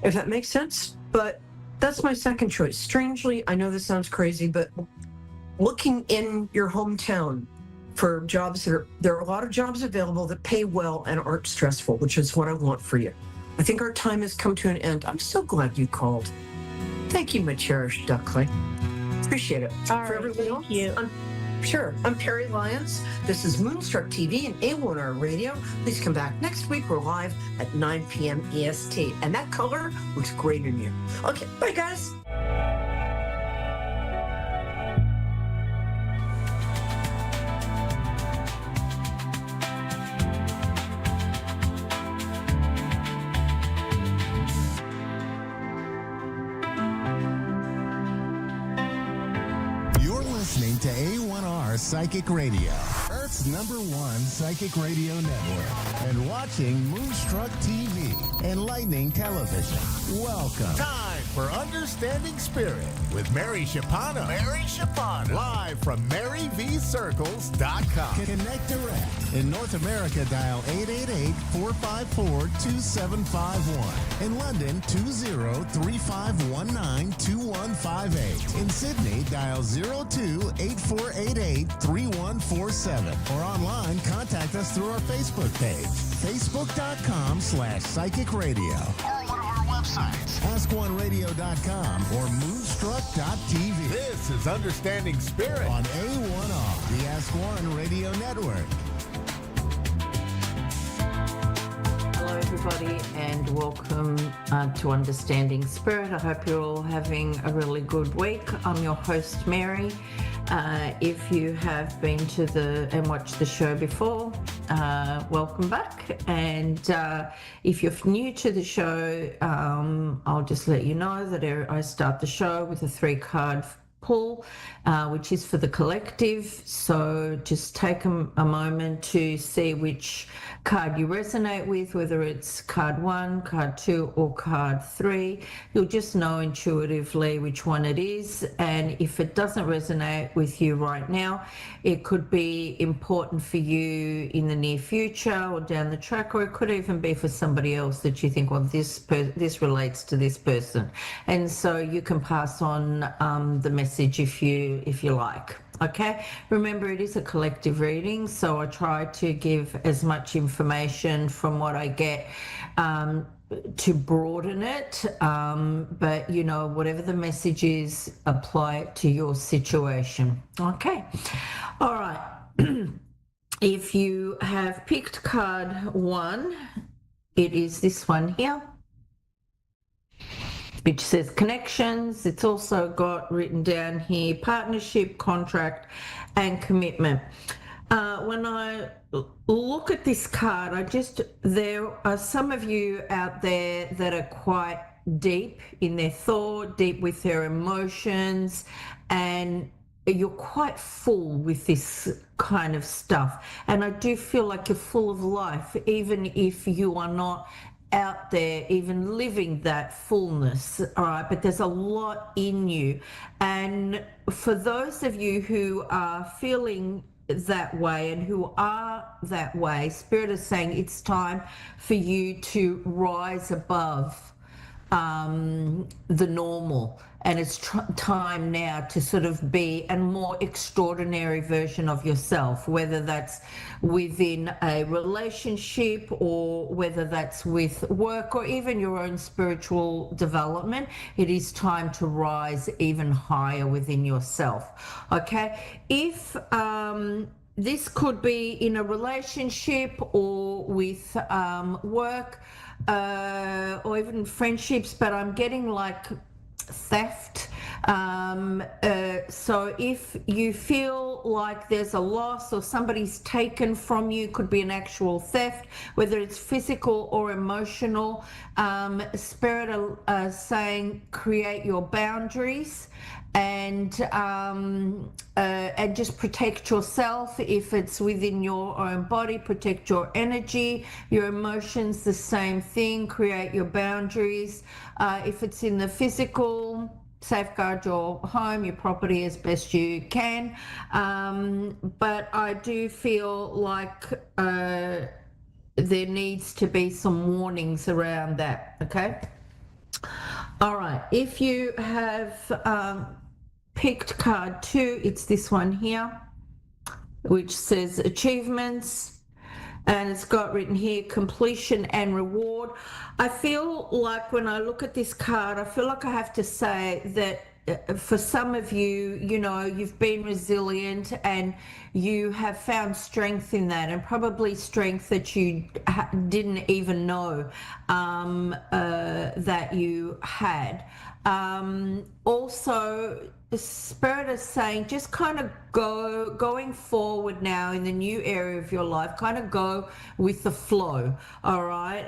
if that makes sense. But that's my second choice. Strangely, I know this sounds crazy, but looking in your hometown for jobs there are a lot of jobs available that pay well and aren't stressful, which is what I want for you. I think our time has come to an end. I'm so glad you called. Thank you, my cherished duckling. Appreciate it. All right, thank you. I'm Perry Lyons. This is Moonstruck TV and A1R Radio. Please come back next week. We're live at 9 p.m. EST. And that color looks great in you. Okay, bye, guys. Listening to A1R Psychic Radio, Earth's #1 psychic radio network, and watching Moonstruck TV and Lightning Television. Welcome. Time for Understanding Spirit with Mary Shapano. Live from MaryVCircles.com. Connect direct. In North America, dial 888-454-2751. In London, 20-3519-2158. In Sydney, dial 02-8488-3147. Or online, contact us through our Facebook page, facebook.com/psychic radio. Or one of our websites, askoneradio.com or moonstruck.tv. This is Understanding Spirit on A1R, the Ask One Radio Network. Hello, everybody, and welcome to Understanding Spirit. I hope you're all having a really good week. I'm your host, Mary. If you have been to and watched the show before, welcome back. And if you're new to the show, I'll just let you know that I start the show with a 3-card pull, which is for the collective. So just take a moment to see which card you resonate with, whether it's card 1, card 2, or card 3. You'll just know intuitively which one it is. And if it doesn't resonate with you right now, it could be important for you in the near future or down the track, or it could even be for somebody else that you think, well, this relates to this person. And so you can pass on the message if you like. Okay, remember it is a collective reading, so I try to give as much information from what I get to broaden it. But you know, whatever the message is, apply it to your situation. Okay, all right. If you have picked card 1, it is this one here, which says connections. It's also got written down here partnership, contract, and commitment. When I look at this card, there are some of you out there that are quite deep in their thought, deep with their emotions, and you're quite full with this kind of stuff. And I do feel like you're full of life, even if you are not out there even living that fullness. All right, but there's a lot in you. And for those of you who are feeling that way and who are that way, Spirit is saying it's time for you to rise above the normal, and it's time now to sort of be a more extraordinary version of yourself, whether that's within a relationship or whether that's with work or even your own spiritual development. It is time to rise even higher within yourself. Okay, if this could be in a relationship or with work, or even friendships, but I'm getting like theft. So if you feel like there's a loss or somebody's taken from you, could be an actual theft, whether it's physical or emotional. Spirit saying create your boundaries and just protect yourself. If it's within your own body, protect your energy, your emotions, the same thing, create your boundaries. If it's in the physical, safeguard your home, your property as best you can. But I do feel like there needs to be some warnings around that, okay? All right, if you have picked card 2, it's this one here, which says achievements, and it's got written here completion and reward. I feel like when I look at this card, I feel like I have to say that for some of you, you know, you've been resilient and you have found strength in that, and probably strength that you didn't even know that you had. Also, the Spirit is saying just kind of going forward now in the new area of your life, kind of go with the flow, all right?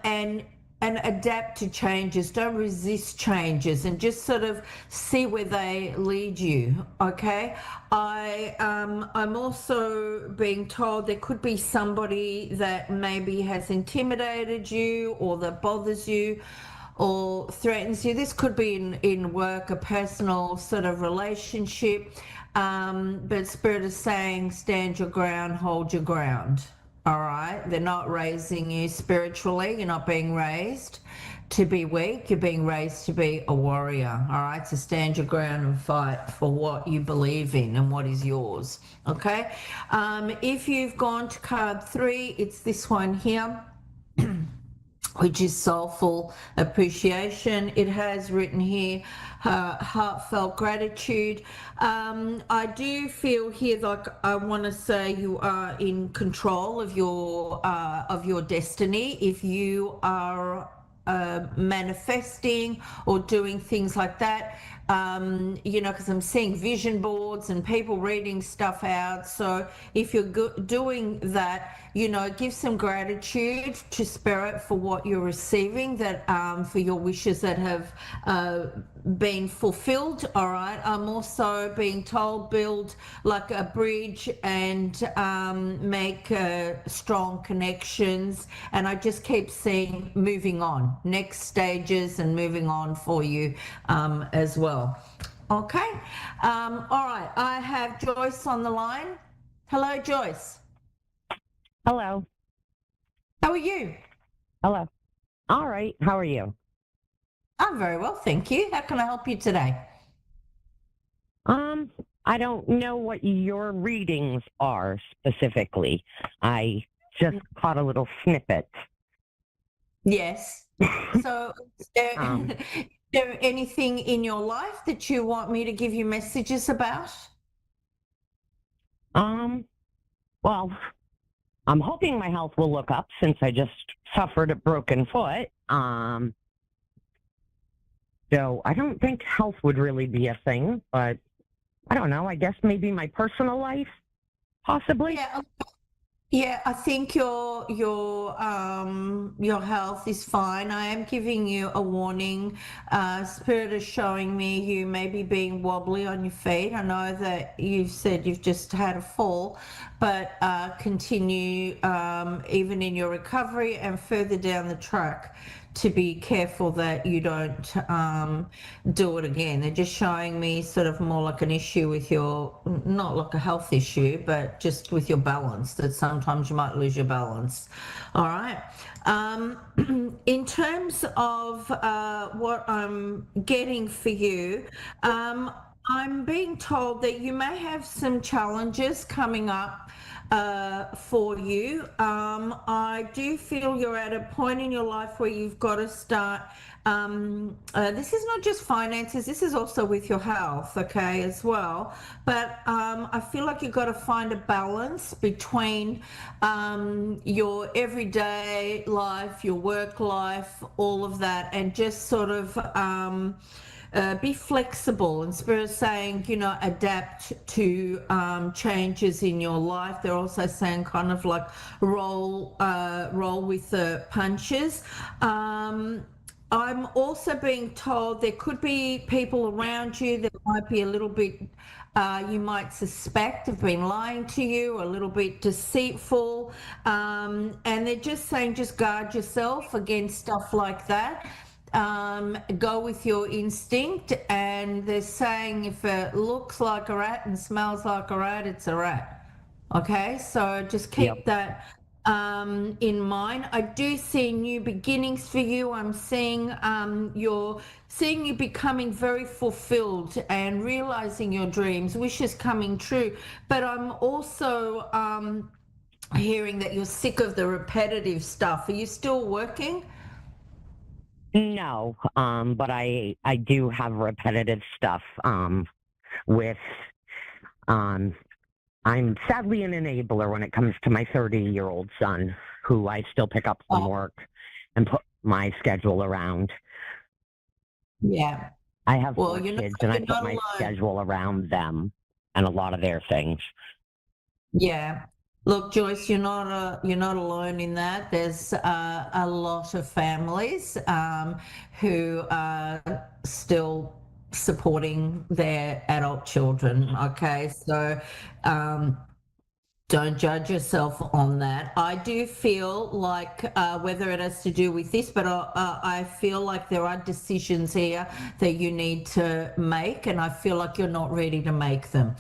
And adapt to changes. Don't resist changes, and just sort of see where they lead you, okay? I'm also being told there could be somebody that maybe has intimidated you or that bothers you or threatens you. This could be in work, a personal sort of relationship, but Spirit is saying stand your ground, hold your ground. All right, they're not raising you spiritually. You're not being raised to be weak. You're being raised to be a warrior. All right, so stand your ground and fight for what you believe in and what is yours. Okay, if you've gone to card 3, it's this one here, which is soulful appreciation. It has written here heartfelt gratitude. I do feel here like I want to say you are in control of your destiny. If you are manifesting or doing things like that, you know, because I'm seeing vision boards and people reading stuff out. So if you're doing that, you know, give some gratitude to Spirit for what you're receiving, that for your wishes that have been fulfilled. All right, I'm also being told build like a bridge and make strong connections, and I just keep seeing moving on, next stages and moving on for you as well. Okay, all right, I have Joyce on the line. Hello, Joyce. Hello. How are you? Hello. All right. How are you? I'm very well, thank you. How can I help you today? I don't know what your readings are specifically. I just caught a little snippet. Yes. So, is there, is there anything in your life that you want me to give you messages about? Well, I'm hoping my health will look up since I just suffered a broken foot. So I don't think health would really be a thing, but I don't know. I guess maybe my personal life, possibly. Yeah, I think your health is fine. I am giving you a warning. Spirit is showing me you may be being wobbly on your feet. I know that you've said you've just had a fall, but continue even in your recovery and further down the track to be careful that you don't do it again. They're just showing me sort of more like an issue with your, not like a health issue, but just with your balance, that sometimes you might lose your balance. All right. In terms of what I'm getting for you, I'm being told that you may have some challenges coming up for you. I do feel you're at a point in your life where you've got to start. This is not just finances, this is also with your health, okay, as well. But I feel like you've got to find a balance between your everyday life, your work life, all of that, and just sort of be flexible. And Spirit is saying, you know, adapt to changes in your life. They're also saying kind of like roll with the punches. I'm also being told there could be people around you that might be a little bit, you might suspect have been lying to you, a little bit deceitful. And they're just saying, just guard yourself against stuff like that. Go with your instinct, and they're saying if it looks like a rat and smells like a rat, it's a rat. Okay, so just keep that in mind. I do see new beginnings for you. I'm seeing you becoming very fulfilled and realizing your dreams, wishes coming true. But I'm also hearing that you're sick of the repetitive stuff. Are you still working? No, but I do have repetitive stuff with I'm sadly an enabler when it comes to my 30-year-old son, who I still pick up from work and put my schedule around. Yeah. I have four kids, and I put my schedule around them and a lot of their things. Yeah. Look, Joyce, you're not alone in that. There's a lot of families who are still supporting their adult children. Okay, so don't judge yourself on that. I do feel like whether it has to do with this, but I feel like there are decisions here that you need to make, and I feel like you're not ready to make them.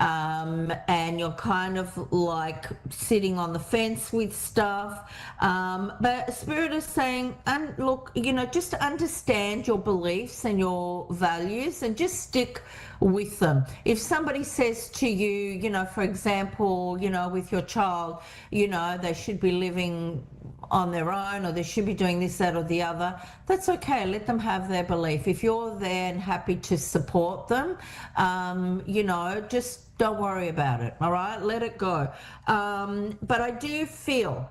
And you're kind of like sitting on the fence with stuff. But Spirit is saying, and look, you know, just understand your beliefs and your values and just stick with them. If somebody says to you, you know, for example, you know, with your child, you know, they should be living on their own, or they should be doing this, that, or the other, that's okay. Let them have their belief. If you're there and happy to support them, you know, just don't worry about it. All right, let it go. But I do feel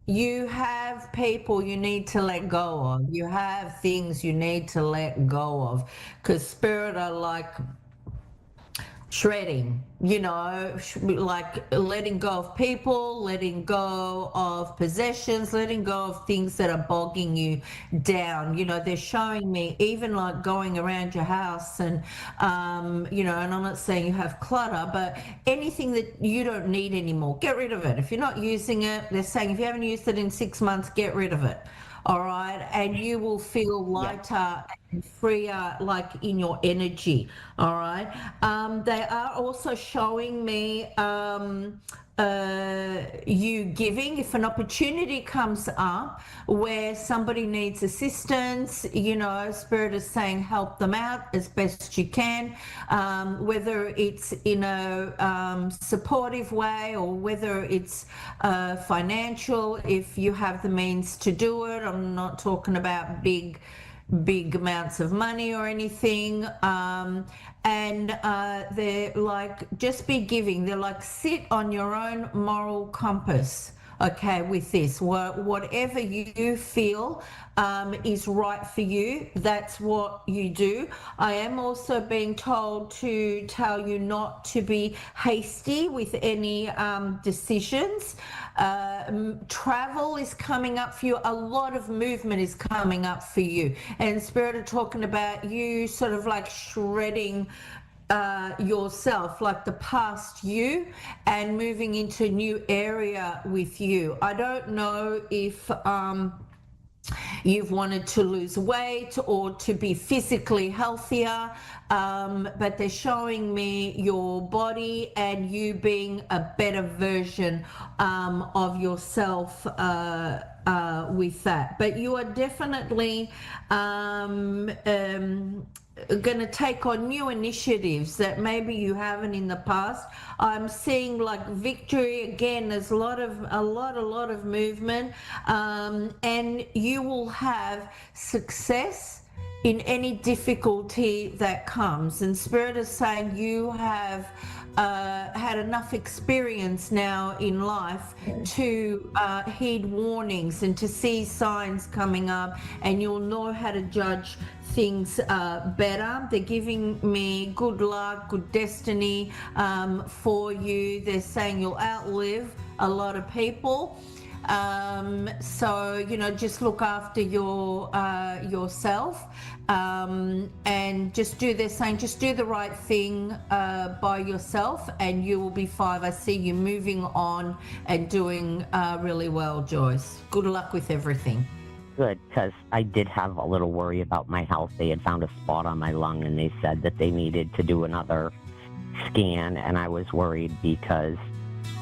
you have people you need to let go of. You have things you need to let go of, because Spirit are like shredding, you know, like letting go of people, letting go of possessions, letting go of things that are bogging you down. You know, they're showing me even like going around your house and, you know, and I'm not saying you have clutter, but anything that you don't need anymore, get rid of it. If you're not using it, they're saying if you haven't used it in 6 months, get rid of it. All right, and you will feel lighter and freer, like in your energy. All right, they are also showing me you giving. If an opportunity comes up where somebody needs assistance, you know, Spirit is saying help them out as best you can, whether it's in a supportive way or whether it's financial, if you have the means to do it. I'm not talking about big amounts of money or anything, and they're like, just be giving. They're like, sit on your own moral compass, okay, with this. Whatever you feel is right for you, that's what you do. I am also being told to tell you not to be hasty with any decisions. Travel is coming up for you. A lot of movement is coming up for you. And Spirit are talking about you sort of like shredding yourself, like the past you, and moving into a new area with you. I don't know if you've wanted to lose weight or to be physically healthier, but they're showing me your body and you being a better version of yourself with that. But you are definitely going to take on new initiatives that maybe you haven't in the past. I'm seeing like victory again. There's a lot of movement, and you will have success in any difficulty that comes. And Spirit is saying you have had enough experience now in life to heed warnings and to see signs coming up, and you'll know how to judge things better. They're giving me good luck, good destiny for you. They're saying you'll outlive a lot of people. So, you know, just look after yourself, and just they're saying just do the right thing by yourself and you will be fine. I see you moving on and doing really well, Joyce. Good luck with everything. Good, because I did have a little worry about my health. They had found a spot on my lung and they said that they needed to do another scan, and I was worried because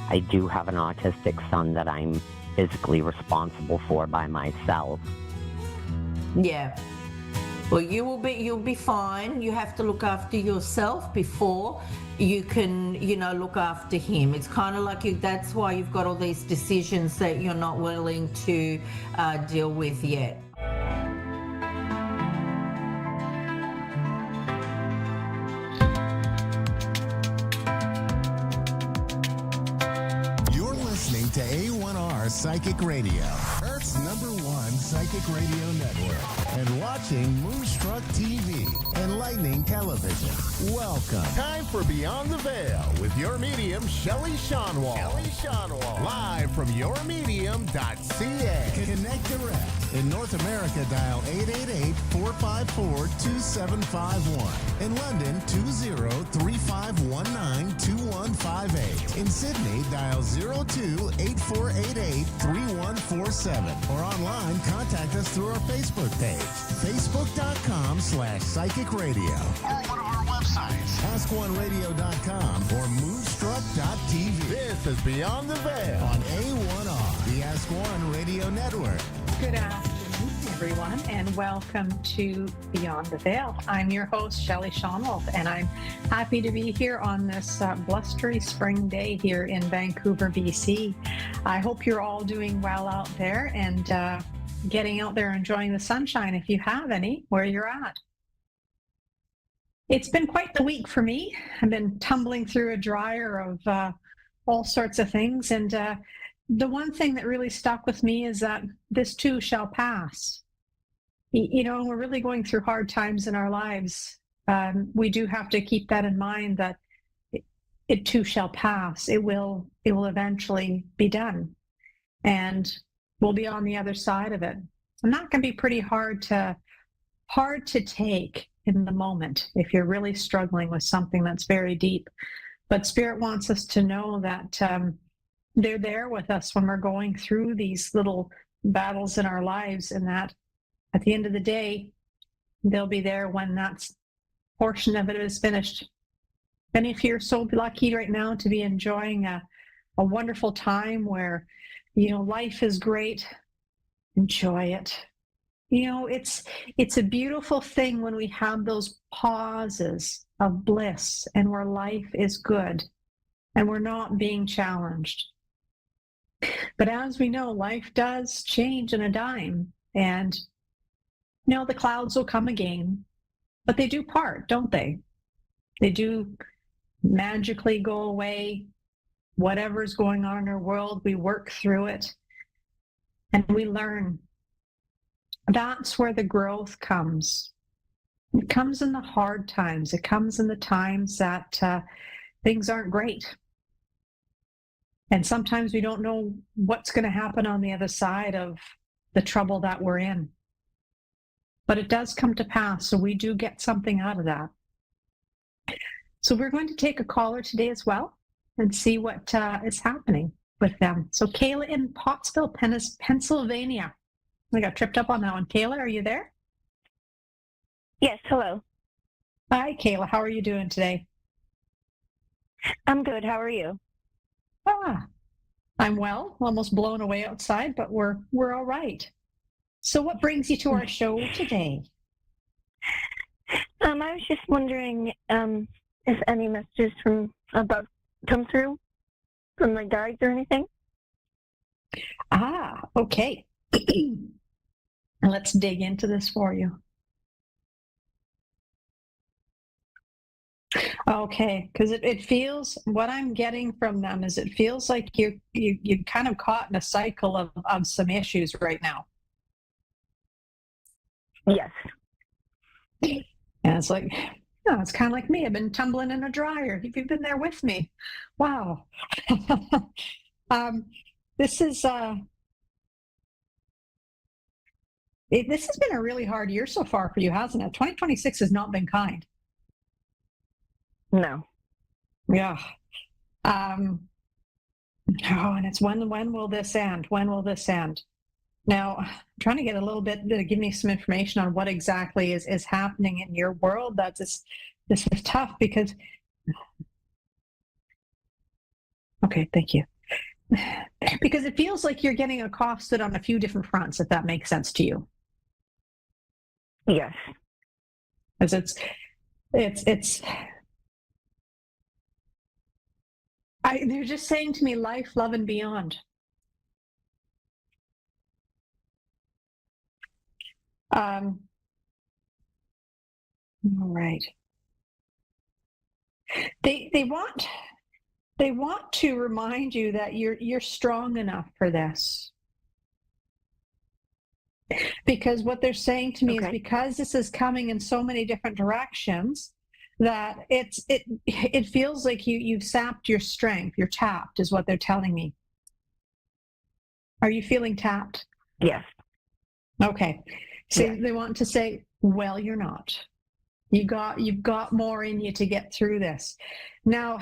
I do have an autistic son that I'm physically responsible for by myself. Yeah. Well, you'll be fine. You have to look after yourself before you can, you know, look after him. It's kind of like that's why you've got all these decisions that you're not willing to deal with yet. You're listening to A1R Psychic Radio, Earth's #1 psychic radio network, and watching Moonstruck TV and Lightning Television. Welcome. Time for Beyond the Veil with your medium, Shelley Shonwall. Live from yourmedium.ca. Connect direct. In North America, dial 888-454-2751. In London, 20-3519-2158. In Sydney, dial 02-8488-3147. Or online, contact us through our Facebook page, facebook.com/psychic radio. Or one of our websites, askoneradio.com or moonstruck.tv. This is Beyond the Veil on A1R, the Ask One Radio Network. Good afternoon, everyone, and welcome to Beyond the Veil. I'm your host, Shelley Shonwolf, and I'm happy to be here on this blustery spring day here in Vancouver, BC. I hope you're all doing well out there and getting out there enjoying the sunshine if you have any where you're at. It's been quite the week for me. I've been tumbling through a dryer of all sorts of things, and the one thing that really stuck with me is that this too shall pass. You know, we're really going through hard times in our lives. We do have to keep that in mind, that it too shall pass. It will eventually be done, and we'll be on the other side of it. And that can be pretty hard to take in the moment if you're really struggling with something that's very deep. But Spirit wants us to know that they're there with us when we're going through these little battles in our lives, and that at the end of the day, they'll be there when that portion of it is finished. And if you're so lucky right now to be enjoying a a wonderful time where, life is great. Enjoy it. It's a beautiful thing when we have those pauses of bliss and where life is good and we're not being challenged. But as we know, life does change in a dime, and the clouds will come again, but they do part, don't they? They do magically go away. Whatever's going on in our world, we work through it and we learn. That's where the growth comes. It comes in the hard times. It comes in the times that things aren't great. And sometimes we don't know what's going to happen on the other side of the trouble that we're in. But it does come to pass, so we do get something out of that. So we're going to take a caller today as well and see what is happening with them. So Kayla in Pottsville, Pennsylvania. I got tripped up on that one. Kayla, are you there? Yes, hello. Hi, Kayla. How are you doing today? I'm good. How are you? I'm well, almost blown away outside, but we're all right. So what brings you to our show today? I was just wondering if any messages from above come through from my guides or anything. Okay. Let's dig into this for you. Okay, because it feels, what I'm getting from them is it feels like you're kind of caught in a cycle of some issues right now. Yes. And it's like, it's kind of like me. I've been tumbling in a dryer. You've been there with me. Wow. This is this has been a really hard year so far for you, hasn't it? 2026 has not been kind. No. Yeah. And it's when will this end? When will this end? Now, I'm trying to get a little bit to give me some information on what exactly is happening in your world. This is tough because. Okay, thank you. Because it feels like you're getting accosted on a few different fronts, if that makes sense to you. Yes. Because they're just saying to me, life, love, and beyond. All right. They want to remind you that you're strong enough for this. Because what they're saying to me is because this is coming in so many different directions, that it feels like you've sapped your strength. You're tapped, is what they're telling me. Are you feeling tapped? Yes. Okay. So they want to say, well, you're not. You've got more in you to get through this. Now,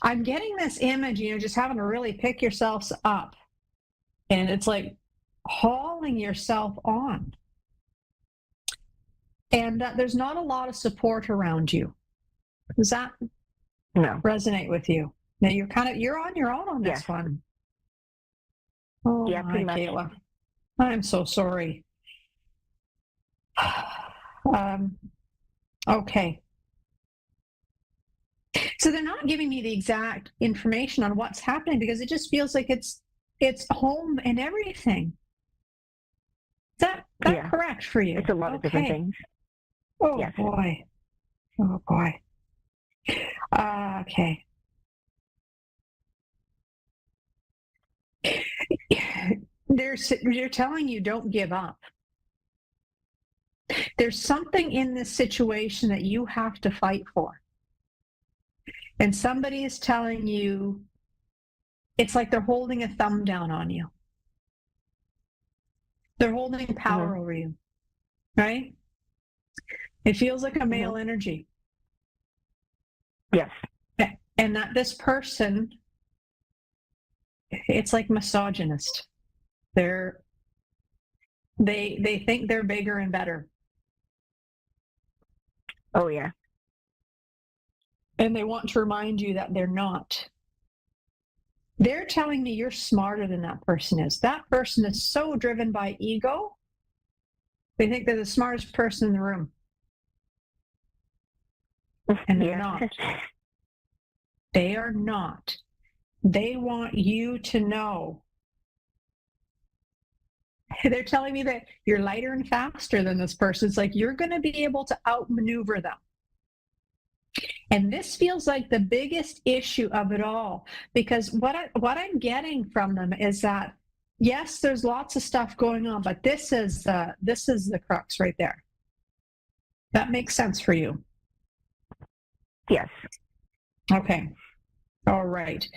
I'm getting this image, just having to really pick yourselves up. And it's like hauling yourself on. And there's not a lot of support around you. Does that resonate with you? Now you're on your own on this one. Oh, yeah, pretty much. Kayla. I'm so sorry. Okay. So they're not giving me the exact information on what's happening because it just feels like it's home and everything. Is that correct for you? It's a lot of different things. Oh, boy. Oh, boy. Okay. They're telling you don't give up. There's something in this situation that you have to fight for. And somebody is telling you, it's like they're holding a thumb down on you. They're holding power over you, right? It feels like a male energy. Yes. And that this person, it's like misogynist. They think they're bigger and better. Oh, yeah. And they want to remind you that they're not. They're telling me you're smarter than that person is. That person is so driven by ego. They think they're the smartest person in the room. And they're not. They are not. They want you to know. They're telling me that you're lighter and faster than this person. It's like you're going to be able to outmaneuver them. And this feels like the biggest issue of it all, because what I'm getting from them is that, yes, there's lots of stuff going on, but this is the crux right there. That makes sense for you? Yes. Okay. All right.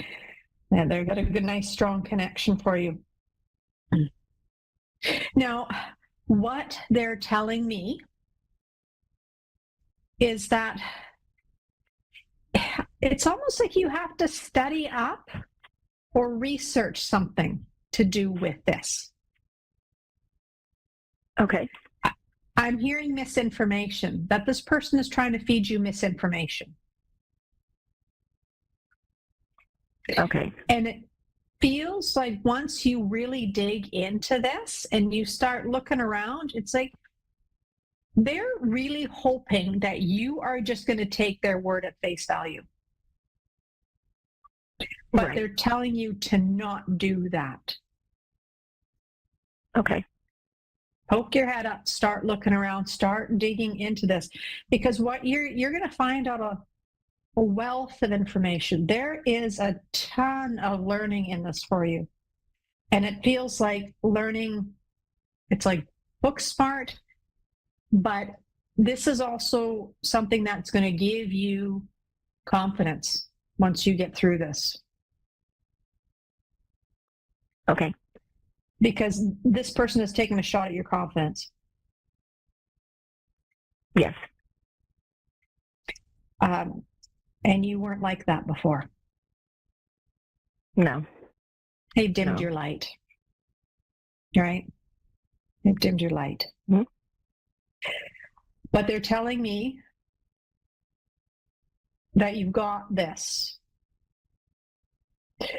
And they've got a good, nice, strong connection for you. Now, what they're telling me is that it's almost like you have to study up or research something to do with this. Okay. I'm hearing misinformation, that this person is trying to feed you misinformation. Okay. And it feels like once you really dig into this and you start looking around, it's like they're really hoping that you are just going to take their word at face value. But they're telling you to not do that. Okay. Poke your head up, start looking around, start digging into this, because what you're going to find out a wealth of information. There is a ton of learning in this for you. And it feels like learning, it's like book smart, but this is also something that's going to give you confidence once you get through this. Okay. Because this person is taking a shot at your confidence. Yes. And you weren't like that before. No. They've dimmed your light. Right? They've dimmed your light. Mm-hmm. But they're telling me that you've got this.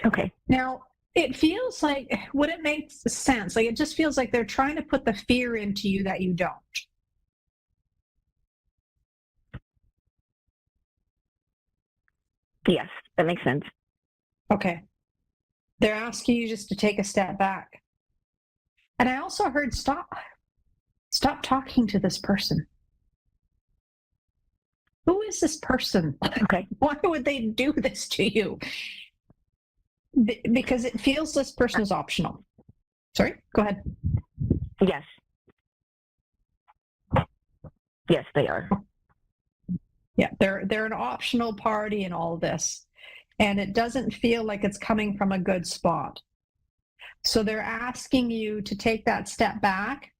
Okay. Now, it feels like, would it make sense? Like, it just feels like they're trying to put the fear into you that you don't. Yes, that makes sense. Okay. They're asking you just to take a step back. And I also heard stop talking to this person. Who is this person? Okay. Why would they do this to you? Because it feels this person is optional. Sorry, go ahead. Yes. Yes, they are. Yeah, they're an optional party in all this. And it doesn't feel like it's coming from a good spot. So they're asking you to take that step back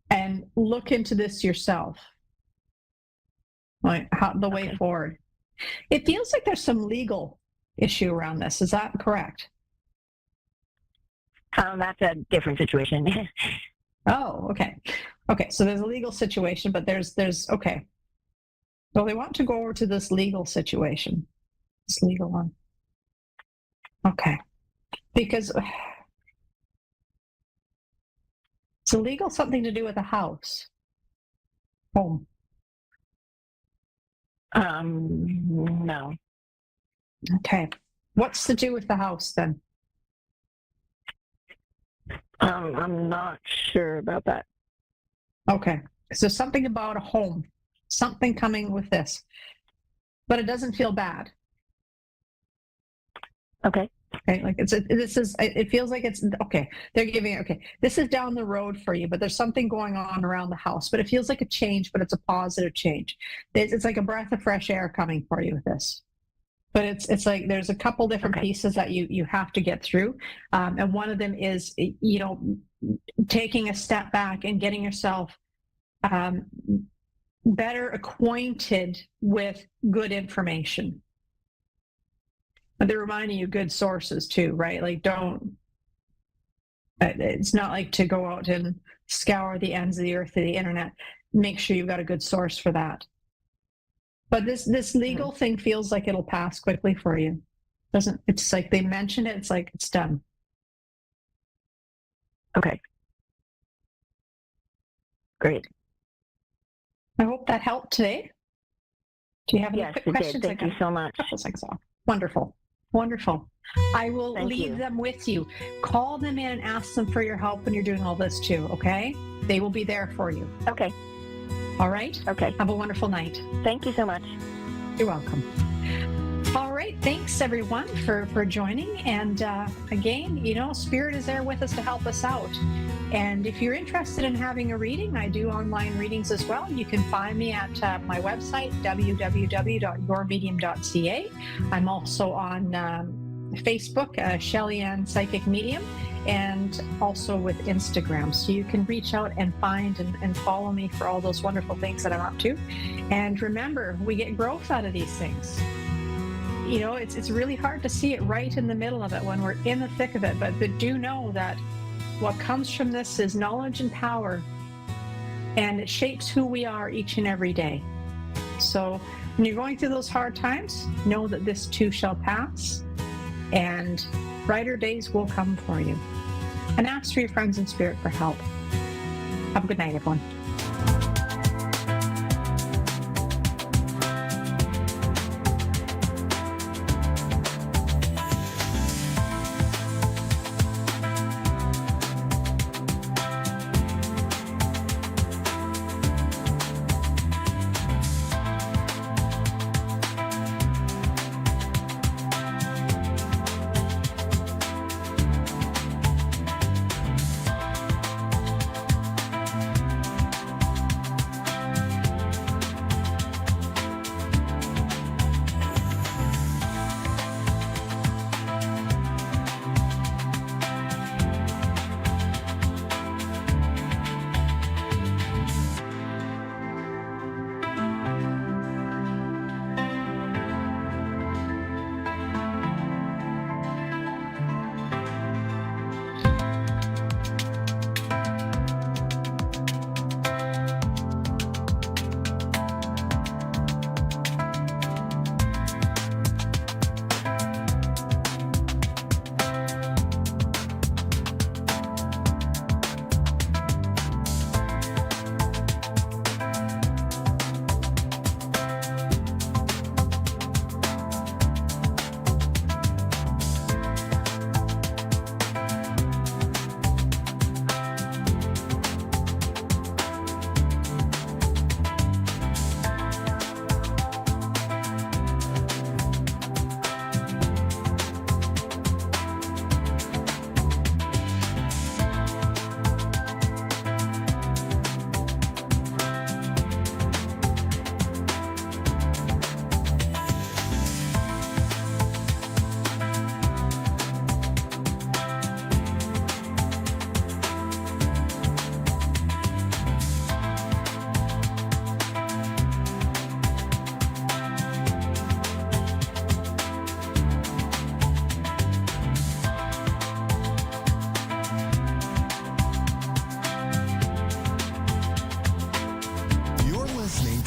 and look into this yourself. Like the way forward. It feels like there's some legal issue around this. Is that correct? That's a different situation. Oh, okay. Okay, so there's a legal situation, but there's okay. So they want to go over to this legal situation. This legal one. Okay. Because it's illegal, something to do with a house. Home. No. Okay. What's to do with the house then? I'm not sure about that. Okay. So something about a home, something coming with this, but it doesn't feel bad. Okay. Okay. Like it feels like it's okay. They're giving it, okay. This is down the road for you, but there's something going on around the house, but it feels like a change, but it's a positive change. It's like a breath of fresh air coming for you with this. But it's like there's a couple different pieces that you have to get through. And one of them is, taking a step back and getting yourself better acquainted with good information. But they're reminding you good sources too, right? Like it's not like to go out and scour the ends of the earth of the internet. Make sure you've got a good source for that. But this legal thing feels like it'll pass quickly for you. Doesn't, it's like they mention it, it's like it's done. Okay. Great. I hope that helped today. Do you have any Yes, quick it did. questions? Thank you so much. Wonderful. Wonderful. I will Thank leave you. them with you. Call them in and ask them for your help when you're doing all this too, okay? They will be there for you. Okay. All right? Okay. Have a wonderful night. Thank you so much. You're welcome. All right. Thanks, everyone, for joining. And again, you know, Spirit is there with us to help us out. And if you're interested in having a reading, I do online readings as well. You can find me at my website, www.yourmedium.ca. I'm also on Facebook, Shelly Ann Psychic Medium, and also with Instagram. So you can reach out and find and follow me for all those wonderful things that I'm up to. And remember, we get growth out of these things. You know, it's really hard to see it right in the middle of it when we're in the thick of it, but do know that what comes from this is knowledge and power, and it shapes who we are each and every day. So when you're going through those hard times, know that this too shall pass, and brighter days will come for you. And ask for your friends in spirit for help. Have a good night, everyone.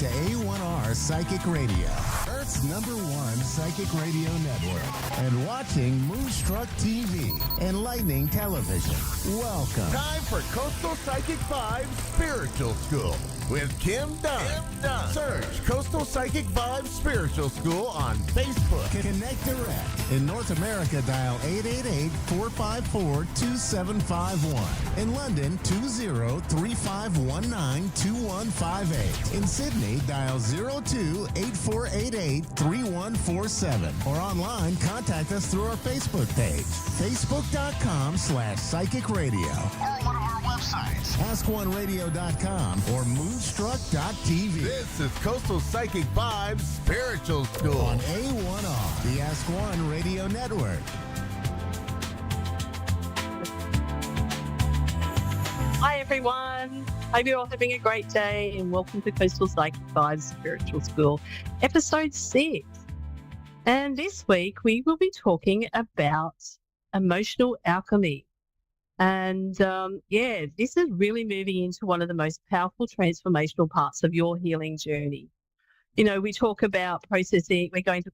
To A1R Psychic Radio, Earth's #1 psychic radio network, and watching Moonstruck TV and Lightning Television. Welcome. Time for Coastal Psychic 5 Spiritual School with Kim Dunn. Search Coastal Psychic 5 Spiritual School on Facebook. Connect direct. In North America, dial 888-454-2751. In London, 20-3519-2158. In Sydney, dial 02-8488-3147. Or online, contact us through our Facebook page, facebook.com/psychic radio. Or one of our websites, askoneradio.com or moonstruck.tv. This is Coastal Psychic 5 Spiritual School on A1R, the Ask One Radio Network. Hi everyone, hope you're all having a great day and welcome to Coastal Psychic 5 Spiritual School, episode 6. And this week we will be talking about emotional alchemy. And this is really moving into one of the most powerful transformational parts of your healing journey. You know, we talk about processing, we're going to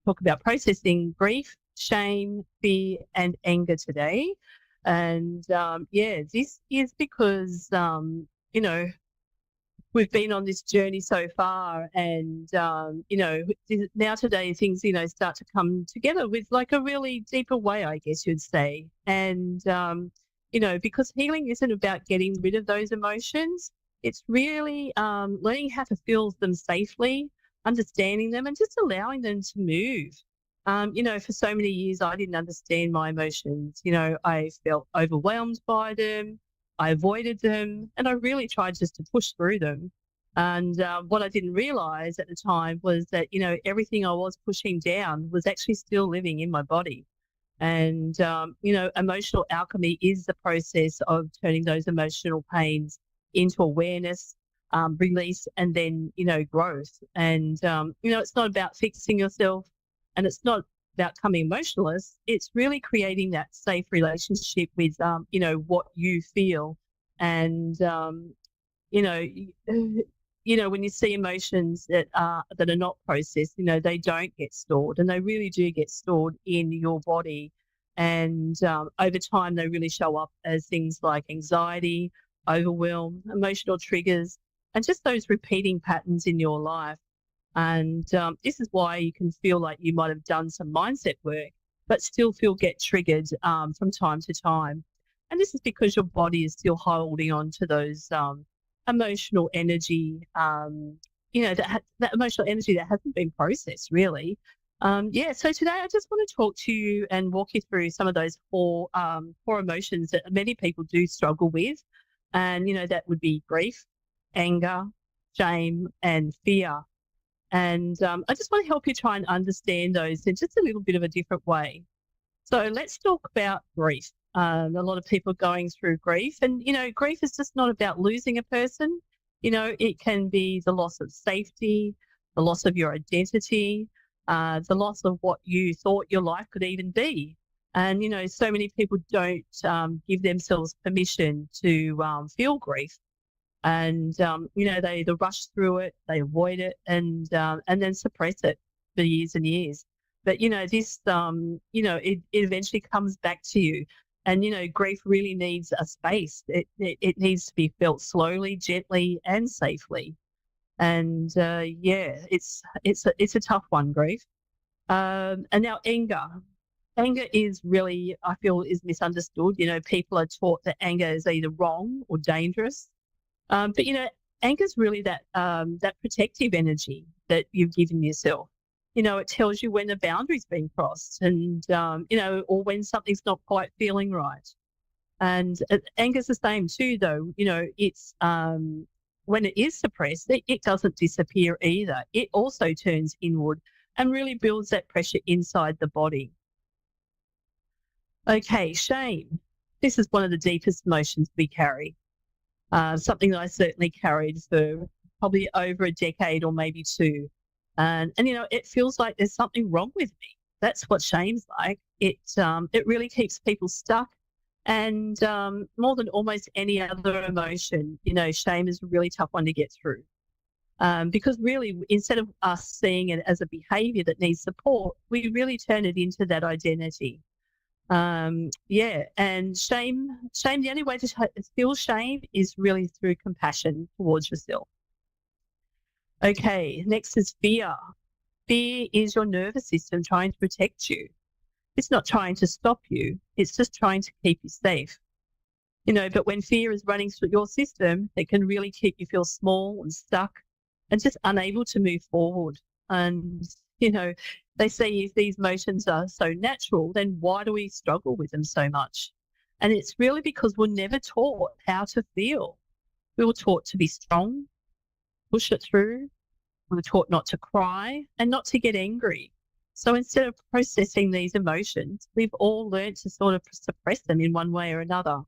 talk about processing grief, shame, fear, and anger today. And this is because, we've been on this journey so far, and now today things start to come together with like a really deeper way, I guess you'd say. And because healing isn't about getting rid of those emotions, it's really learning how to feel them safely, understanding them, and just allowing them to move. For so many years I didn't understand my emotions. I felt overwhelmed by them, I avoided them, and I really tried just to push through them. And what I didn't realize at the time was that, everything I was pushing down was actually still living in my body. And, emotional alchemy is the process of turning those emotional pains into awareness, release, and then, growth. And, it's not about fixing yourself, and it's not about becoming emotionless. It's really creating that safe relationship with, what you feel. And, when you see emotions that are not processed, they don't get stored, and they really do get stored in your body. And over time, they really show up as things like anxiety, overwhelm, emotional triggers, and just those repeating patterns in your life. And this is why you can feel like you might have done some mindset work, but still get triggered from time to time. And this is because your body is still holding on to those emotional energy, that emotional energy that hasn't been processed, really. So today I just want to talk to you and walk you through some of those four emotions that many people do struggle with. And, that would be grief, anger, shame, and fear. And I just want to help you try and understand those in just a little bit of a different way. So let's talk about grief. A lot of people are going through grief, and, grief is just not about losing a person. It can be the loss of safety, the loss of your identity, the loss of what you thought your life could even be. And, so many people don't give themselves permission to feel grief. And, they either rush through it, they avoid it, and then suppress it for years and years. But, this, it eventually comes back to you. And, grief really needs a space. It needs to be felt slowly, gently, and safely. And, it's a tough one, grief. And now anger. Anger is really, I feel, is misunderstood. People are taught that anger is either wrong or dangerous. But anger is really that protective energy that you've given yourself. It tells you when the boundary's been crossed, and or when something's not quite feeling right. And anger's the same too, though. It's when it is suppressed, it doesn't disappear either. It also turns inward and really builds that pressure inside the body. Okay, shame. This is one of the deepest emotions we carry. Something that I certainly carried for probably over a decade or maybe two. And it feels like there's something wrong with me. That's what shame's like. It really keeps people stuck. And more than almost any other emotion, shame is a really tough one to get through. Because really, instead of us seeing it as a behavior that needs support, we really turn it into that identity. And shame, the only way to feel shame is really through compassion towards yourself. Okay, next is fear. Fear is your nervous system trying to protect you. It's not trying to stop you. It's just trying to keep you safe. But when fear is running through your system, it can really keep you feel small and stuck and just unable to move forward. And, they say if these emotions are so natural, then why do we struggle with them so much? And it's really because we're never taught how to feel. We were taught to be strong, push it through. We were taught not to cry and not to get angry. So instead of processing these emotions, we've all learned to sort of suppress them in one way or another.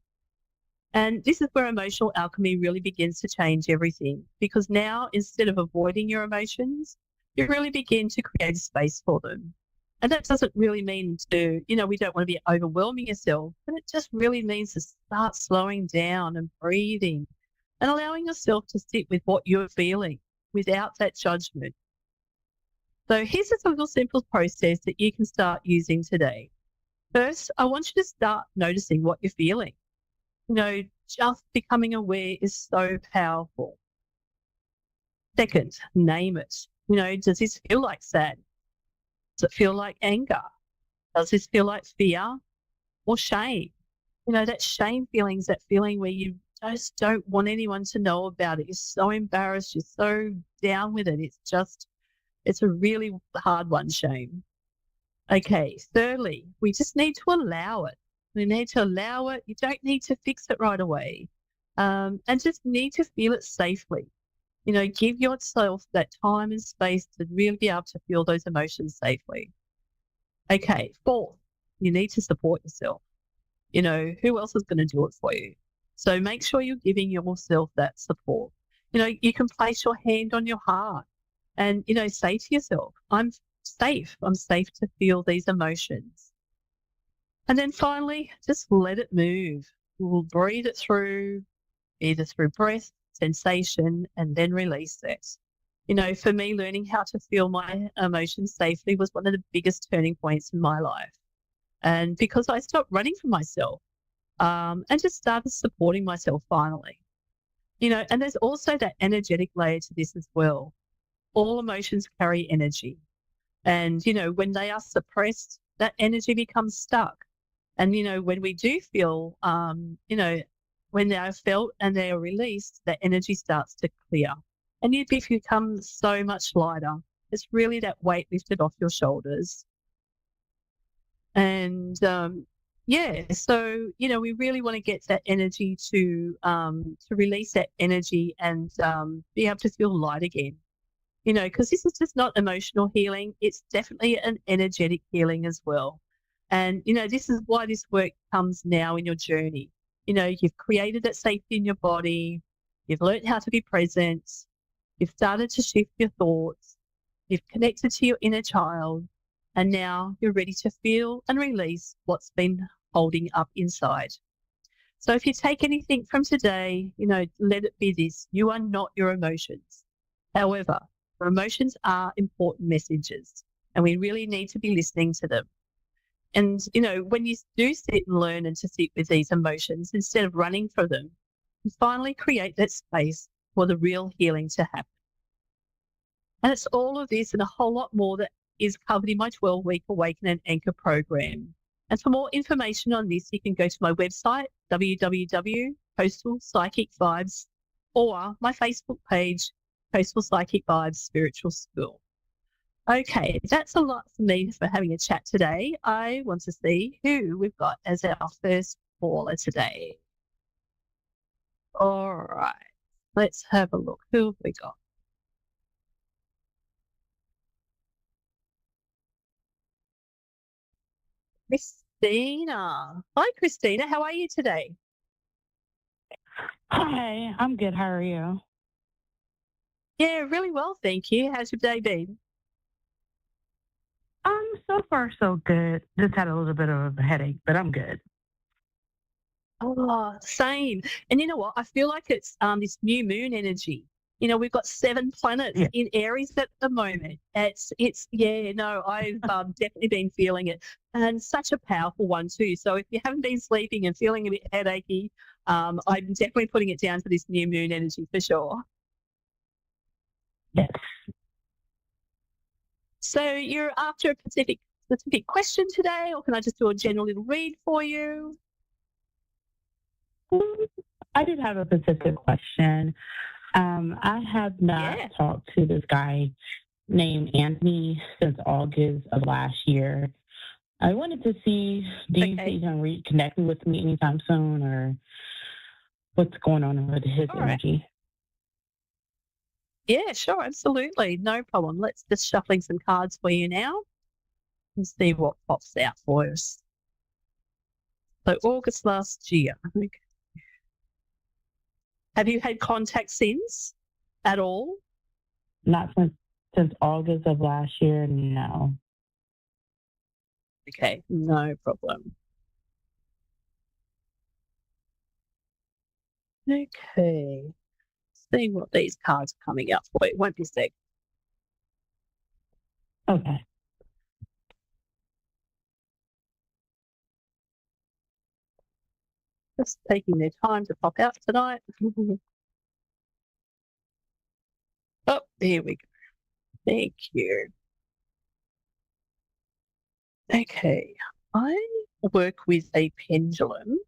And this is where emotional alchemy really begins to change everything, because now instead of avoiding your emotions, you really begin to create a space for them. And that doesn't really mean we don't want to be overwhelming yourself, but it just really means to start slowing down and breathing and allowing yourself to sit with what you're feeling without that judgment. So here's a little simple process that you can start using today. First, I want you to start noticing what you're feeling. Just becoming aware is so powerful. Second, name it. Does this feel like sad? Does it feel like anger? Does this feel like fear or shame? That shame feeling is that feeling where you just don't want anyone to know about it. You're so embarrassed. You're so down with it. It's a really hard one, shame. Okay, thirdly, we just need to allow it. We need to allow it. You don't need to fix it right away. And just need to feel it safely. Give yourself that time and space to really be able to feel those emotions safely. Okay, fourth, you need to support yourself. Who else is going to do it for you? So make sure you're giving yourself that support. You can place your hand on your heart and, say to yourself, I'm safe. I'm safe to feel these emotions. And then finally, just let it move. We'll breathe it through, either through breath, sensation, and then release it. For me, learning how to feel my emotions safely was one of the biggest turning points in my life. And because I stopped running from myself and just started supporting myself finally. And there's also that energetic layer to this as well. All emotions carry energy. And, when they are suppressed, that energy becomes stuck. And, when we do feel, when they are felt and they are released, that energy starts to clear. And you become so much lighter. It's really that weight lifted off your shoulders. And, so, we really want to get that energy to release that energy and be able to feel light again. Because this is just not emotional healing. It's definitely an energetic healing as well. And, this is why this work comes now in your journey. You've created that safety in your body. You've learned how to be present. You've started to shift your thoughts. You've connected to your inner child. And now you're ready to feel and release what's been holding up inside. So if you take anything from today, let it be this. You are not your emotions. However, your emotions are important messages, and we really need to be listening to them. And, when you do sit and learn and to sit with these emotions, instead of running from them, you finally create that space for the real healing to happen. And it's all of this and a whole lot more that is covered in my 12-week Awaken and Anchor program. And for more information on this, you can go to my website, www.coastalpsychicvibes, or my Facebook page, Coastal Psychic Vibes Spiritual School. Okay, that's a lot for me for having a chat today. I want to see who we've got as our first caller today. All right, let's have a look. Who have we got? Christina. Hi, Christina. How are you today? Hi, I'm good. How are you? Yeah, really well, thank you. How's your day been? So far so good. Just had a little bit of a headache, but I'm good. Oh, same. And you know what? I feel like it's this new moon energy. We've got 7 planets in Aries at the moment. It's I've definitely been feeling it, and such a powerful one too. So if you haven't been sleeping and feeling a bit headachy, I'm definitely putting it down to this new moon energy for sure. Yes. So you're after a specific question today, or can I just do a general little read for you? I did have a specific question. I have not talked to this guy named Anthony since August of last year. I wanted to see, do you think he's going to reconnect with me anytime soon, or what's going on with his energy? Yeah, sure, absolutely. No problem. Let's just shuffling some cards for you now and see what pops out for us. So August last year. Okay. Have you had contact since at all? Not since August of last year, no. Okay, no problem. Okay. See what these cards are coming up for. It won't be a sec. Okay. Just taking their time to pop out tonight. Oh, there we go. Thank you. Okay, I work with a pendulum,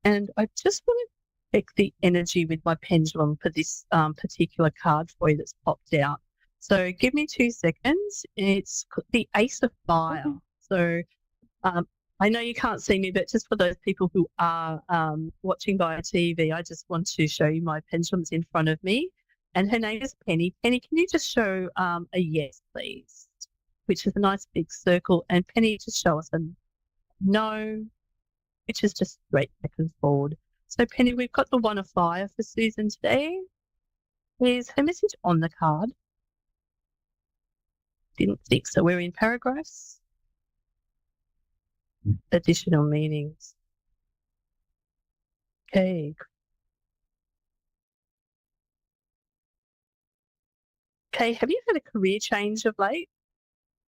and I just want to check the energy with my pendulum for this particular card for you that's popped out. So give me 2 seconds. It's the Ace of Fire. Okay. So I know you can't see me, but just for those people who are watching via TV, I just want to show you my pendulum's in front of me. And her name is Penny. Penny, can you just show a yes, please? Which is a nice big circle. And Penny, just show us a no, which is just straight back and forward. So Penny, we've got the One of Fire for Susan today. Is her message on the card? Didn't think so. We're in paragraphs. Additional meanings. Okay. Okay, have you had a career change of late?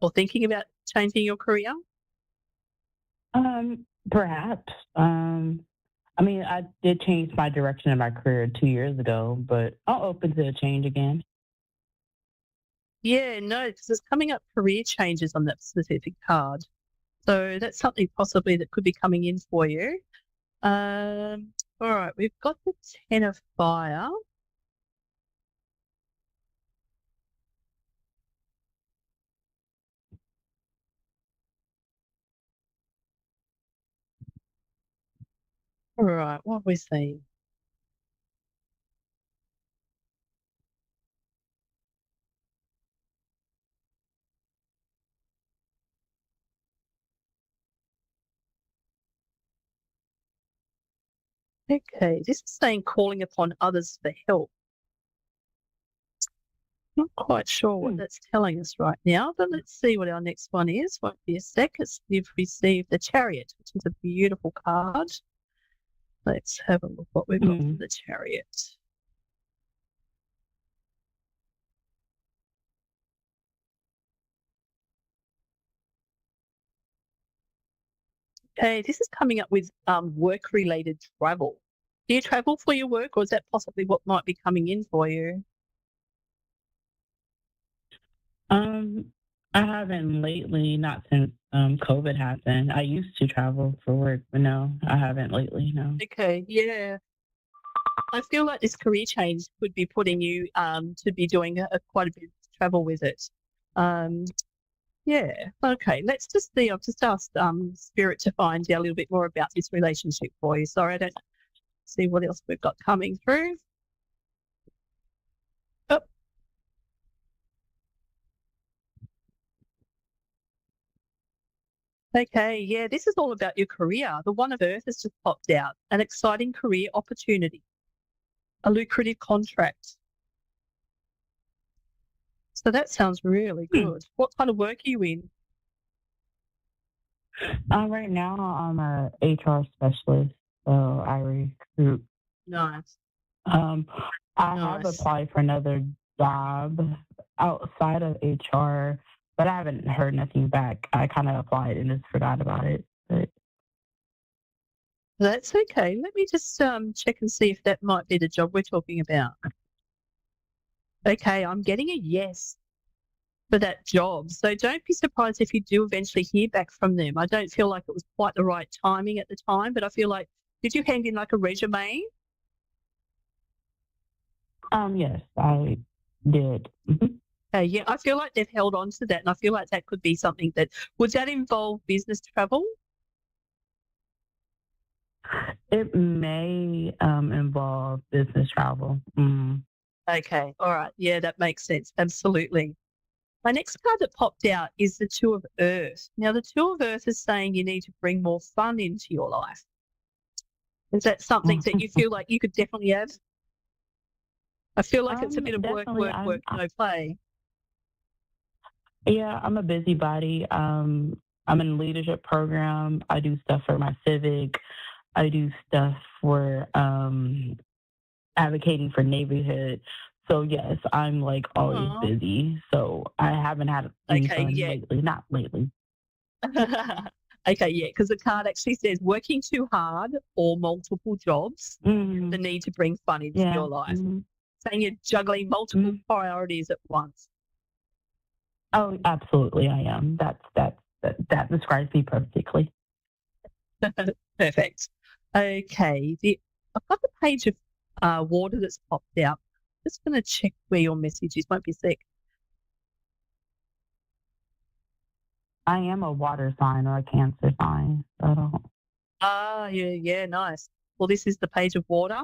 Or thinking about changing your career? Perhaps. I mean, I did change my direction in my career 2 years ago, but I'm open to a change again. Yeah, no, because it's coming up career changes on that specific card. So that's something possibly that could be coming in for you. All right, we've got the Ten of Fire. All right, what are we seeing? Okay, this is saying calling upon others for help. Not quite sure what that's telling us right now, but let's see what our next one is. Won't be a sec. You've received the Chariot, which is a beautiful card. Let's have a look what we've got for the Chariot. Okay, this is coming up with work-related travel. Do you travel for your work, or is that possibly what might be coming in for you? I haven't lately, not since COVID happened. I used to travel for work, but no, I haven't lately, no. Okay, yeah. I feel like this career change could be putting you to be doing quite a bit of travel with it. Yeah, okay. Let's just see. I've just asked Spirit to find out a little bit more about this relationship for you. Sorry, I don't see what else we've got coming through. Oh. Okay, yeah, this is all about your career. The One of Earth has just popped out. An exciting career opportunity. A lucrative contract. So that sounds really good. What kind of work are you in? Right now, I'm a HR specialist, so I recruit. Nice. I have applied for another job outside of HR, but I haven't heard nothing back. I kind of applied and just forgot about it. But That's okay. Let me just check and see if that might be the job we're talking about. Okay, I'm getting a yes for that job. So don't be surprised if you do eventually hear back from them. I don't feel like it was quite the right timing at the time, but I feel like, did you hand in like a resume? Yes, I did. Yeah, I feel like they've held on to that, and I feel like that could be something that, would that involve business travel? It may involve business travel. Okay, all right. Yeah, that makes sense. Absolutely. My next card that popped out is the Two of Earth. Now, the Two of Earth is saying you need to bring more fun into your life. Is that something that you feel like you could definitely have? I feel like it's a bit of work, no play. Yeah, I'm a busybody. I'm in a leadership program. I do stuff for my civic. I do stuff for advocating for neighborhood. So yes, I'm like always Aw. busy. So I haven't had any Okay, fun yeah. lately. Not lately. Okay, yeah, because the card actually says working too hard or multiple jobs, the need to bring fun into Yeah. your life. Saying you're juggling multiple priorities at once. Oh, absolutely, I am. That describes me perfectly. Perfect. Okay, I've got the page of water that's popped out. Just going to check where your message is. Won't be a sec. I am a water sign or a Cancer sign. So I don't. Ah, yeah, nice. Well, this is the page of water,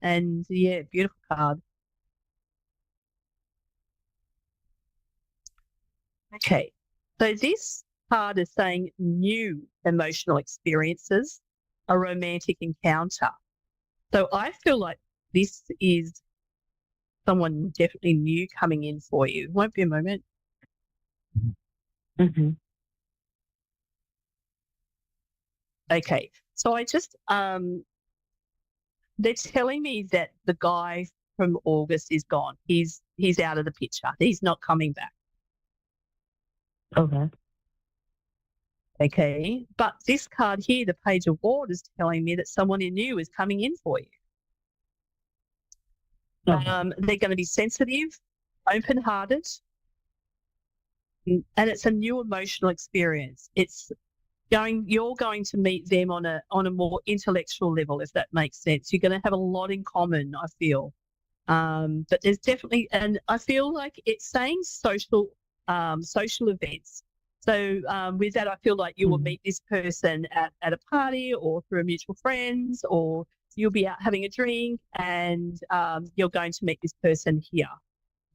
and yeah, beautiful card. Okay, so this card is saying new emotional experiences, a romantic encounter. So I feel like this is someone definitely new coming in for you. Won't be a moment. Okay, so I just they're telling me that the guy from August is gone. He's out of the picture. He's not coming back. Okay. Okay, but this card here, the Page of Wands, is telling me that someone new is coming in for you. They're going to be sensitive, open-hearted, and it's a new emotional experience. You're going to meet them on a more intellectual level, if that makes sense. You're going to have a lot in common, I feel. But there's definitely, and I feel like it's saying social events. So with that, I feel like you will meet this person at a party or through a mutual friends, or you'll be out having a drink and you're going to meet this person here.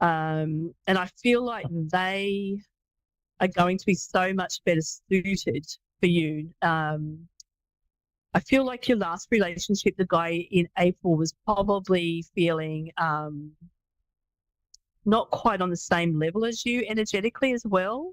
And I feel like they are going to be so much better suited for you. I feel like your last relationship, the guy in April, was probably feeling not quite on the same level as you energetically as well.